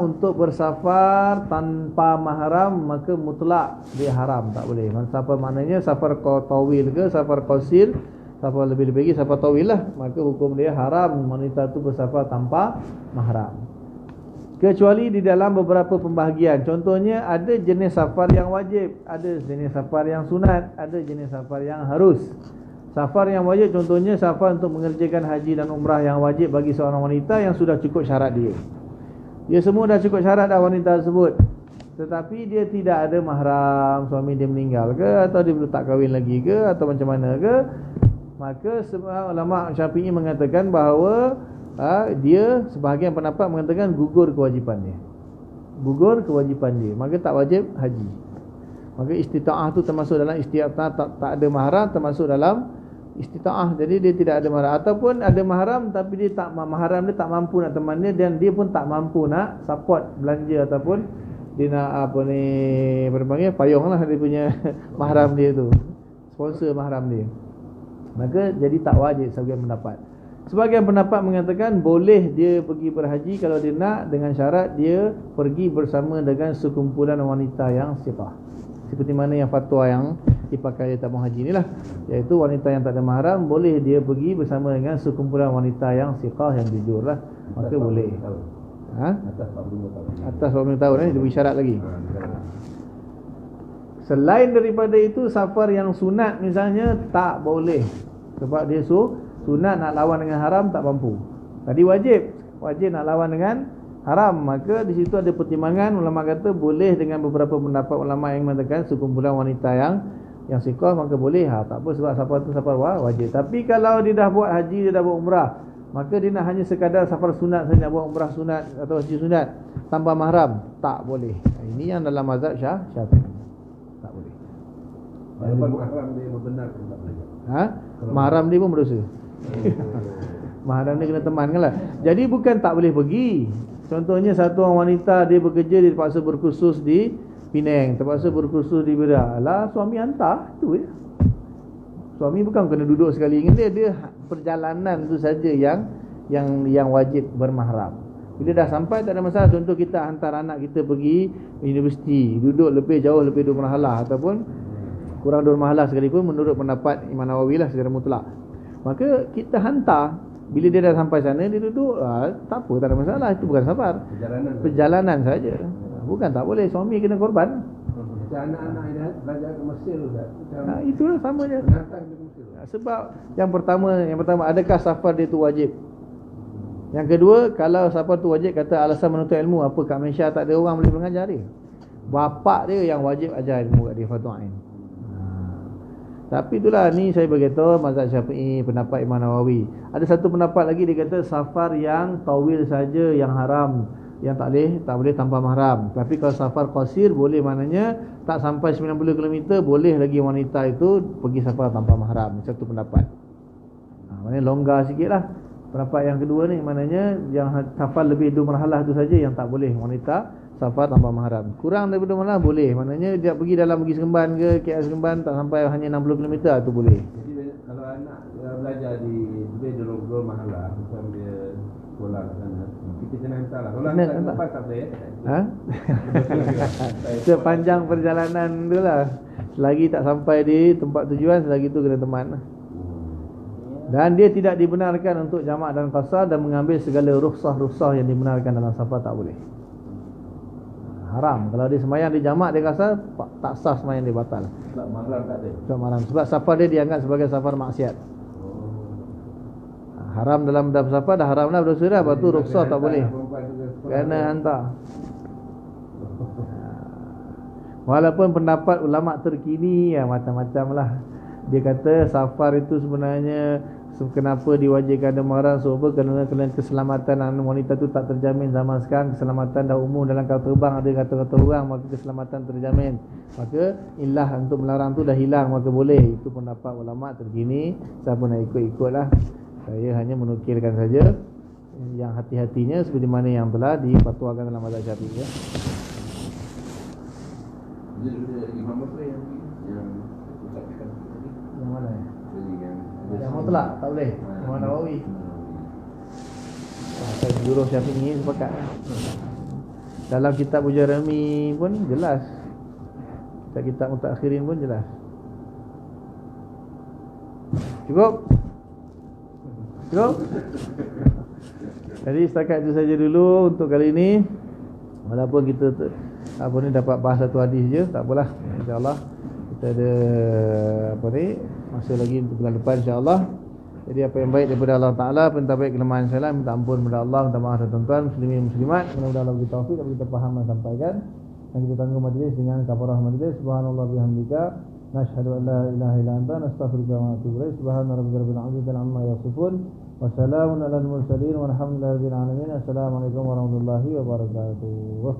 untuk bersafar tanpa mahram maka mutlak dia haram, tak boleh. Safar maknanya safar tawil ke safar qasir, safar lebih-lebih lagi safar tawil lah, maka hukum dia haram wanita tu bersafar tanpa mahram. Kecuali di dalam beberapa pembahagian. Contohnya ada jenis safar yang wajib, ada jenis safar yang sunat, ada jenis safar yang harus. Safar yang wajib contohnya safar untuk mengerjakan haji dan umrah yang wajib bagi seorang wanita yang sudah cukup syarat dia. Dia semua dah cukup syarat dah wanita tersebut, tetapi dia tidak ada mahram, suami dia meninggal ke, atau dia belum tak kahwin lagi ke, atau macam mana ke, maka semua ulama Syafi'i mengatakan bahawa dia, sebahagian pendapat mengatakan gugur kewajipan dia. Gugur kewajipan dia, maka tak wajib haji. Maka istita'ah tu termasuk dalam istita'ah tak ada mahram, termasuk dalam istita'ah. Jadi dia tidak ada mahram, ataupun ada mahram tapi dia tak mahram, dia tak mampu nak teman dia, dan dia pun tak mampu nak support belanja, ataupun dia nak apa ni berpanggil payung lah dia punya mahram dia tu, sponsor mahram dia. Maka jadi tak wajib sebagian pendapat. Sebagian pendapat mengatakan boleh dia pergi berhaji kalau dia nak, dengan syarat dia pergi bersama dengan sekumpulan wanita yang siqah, seperti mana yang fatwa yang dipakai tabung haji ni lah, iaitu wanita yang tak ada mahram boleh dia pergi bersama dengan sekumpulan wanita yang siqah, yang jujur lah, maka boleh. Atas 45 tahun. Atas 45 tahun dia beri syarat lagi. Selain daripada itu, safar yang sunat misalnya tak boleh, sebab dia sunat nak lawan dengan haram tak mampu. Tadi wajib nak lawan dengan haram, maka di situ ada pertimbangan. Ulama kata boleh dengan beberapa pendapat ulama yang mengatakan sekumpulan wanita yang siqah, maka boleh. Tak apa, sebab safar tu safar wajib. Tapi kalau dia dah buat haji, dia dah buat umrah, maka dia nak hanya sekadar safar sunat saja, nak buat umrah sunat atau haji sunat tanpa mahram, tak boleh. Ini yang dalam mazhab Syafi'i, tak boleh. Walaupun mahram dia membenarkan tak boleh. Mahram dia pun berdosa. Mahram dia kena temankan lah. Jadi bukan tak boleh pergi. Contohnya satu orang wanita dia bekerja, dia terpaksa berkursus di Penang, terpaksa berkursus di Bedah. Lah suami hantar tu je. Suami bukan kena duduk sekali dengan dia perjalanan tu saja yang wajib bermahram. Bila dah sampai tak ada masalah. Contoh kita hantar anak kita pergi universiti, duduk lebih jauh, lebih 2 marhalah ataupun kurang 2 marhalah sekalipun, menurut pendapat Imam Nawawi lah secara mutlak, maka kita hantar. Bila dia dah sampai sana, dia duduk, tak apa, tak ada masalah. Itu bukan safar, perjalanan saja. Bukan tak boleh, suami kena korban. Macam anak-anak yang belajar ke Mesir Ustaz. Itulah sama je. Penantang ke Mesir. Sebab yang pertama, adakah safar dia tu wajib? Yang kedua, kalau safar tu wajib, kata alasan menuntut ilmu, apa kat Malaysia tak ada orang boleh mengajar dia? Bapak dia yang wajib ajar ilmu kat dia, fardu ain. Tapi itulah, ni saya berkata mazhab Syafi'i, pendapat Imam Nawawi. Ada satu pendapat lagi, dia kata safar yang tawil saja yang haram, yang tak boleh tanpa mahram. Tapi kalau safar qasir boleh, maknanya tak sampai 90 km boleh lagi wanita itu pergi safar tanpa mahram. Satu pendapat. Maknanya longgar sikit lah. Pendapat yang kedua ni, maknanya yang safar lebih 2 marhalah tu saja yang tak boleh wanita safar tanpa mahram. Kurang daripada mana boleh, maknanya dia pergi dalam Bugis Kemban ke KL Kemban, tak sampai hanya 60 km tu boleh. Jadi kalau anak belajar di lebih 20 marhalah, macam dia sekolah kat sana. Kita kena hantar lah. Kalau Kena hantar hantar. lepas tak boleh. Ha? Sepanjang perjalanan tu lah. Selagi tak sampai di tempat tujuan, selagi tu kena teman lah. Dan dia tidak dibenarkan untuk jamak dan qasar dan mengambil segala rukhsah-rukhsah yang dibenarkan dalam safar, tak boleh. Haram. Kalau dia semayang di jamak, dia qasar, tak sah semayang dia, batal. Sebab mahram tak ada. Sebab haram. Sebab safar dia dianggap sebagai safar maksiat. Haram dalam safar dah haram dah, berdosa dah. Lepas tu rukhsah tak boleh, kerana hantar. Walaupun pendapat ulama terkini ya macam-macam lah. Dia kata safar itu sebenarnya kenapa diwajibkan ada mahram, sebab kerana keselamatan wanita tu tak terjamin zaman sekarang. Keselamatan dah umum dalam kapal terbang, ada kata-kata orang, maka keselamatan terjamin. Maka ilah untuk melarang tu dah hilang, maka boleh. Itu pendapat ulama terkini. Siapa nak ikut-ikutlah. Saya hanya menukilkan saja yang hati-hatinya seperti mana yang telah difatwakan dalam mazhab Syafi'i ya. Imam apa yang ucapkan tadi? Yang mana? Jadi Yang mutlak tak boleh. Imam Nawawi. Saya jurus Syafi'i sepakat. Dalam kitab Ujarami pun jelas. Kitab Mutakhirin pun jelas. Cukup? Cukup? Jadi setakat itu saja dulu untuk kali ini. Walaupun kita dapat bahas satu hadis je, tak apalah. InsyaAllah kita ada masa lagi untuk bulan depan insyaAllah. Jadi apa yang baik daripada Allah Ta'ala, apa yang tak baik kelemahan saya, minta ampun kepada Allah, minta maaf kepada tuan-tuan muslimin muslimat. Mudah-mudahan Allah beri taufik dan kita faham dan sampaikan. Dan kita tangguh majlis dengan kafarah majlis. Subhanallah bihamdika, nashhadu an la ilaha illa anta, nastaghfiruka wa natubu ilaik. Subhana rabbika rabbil izzati amma yasifun, wa salamun alal mursalin, walhamdulillahi rabbil alamin. Assalamualaikum warahmatullahi wabarakatuh.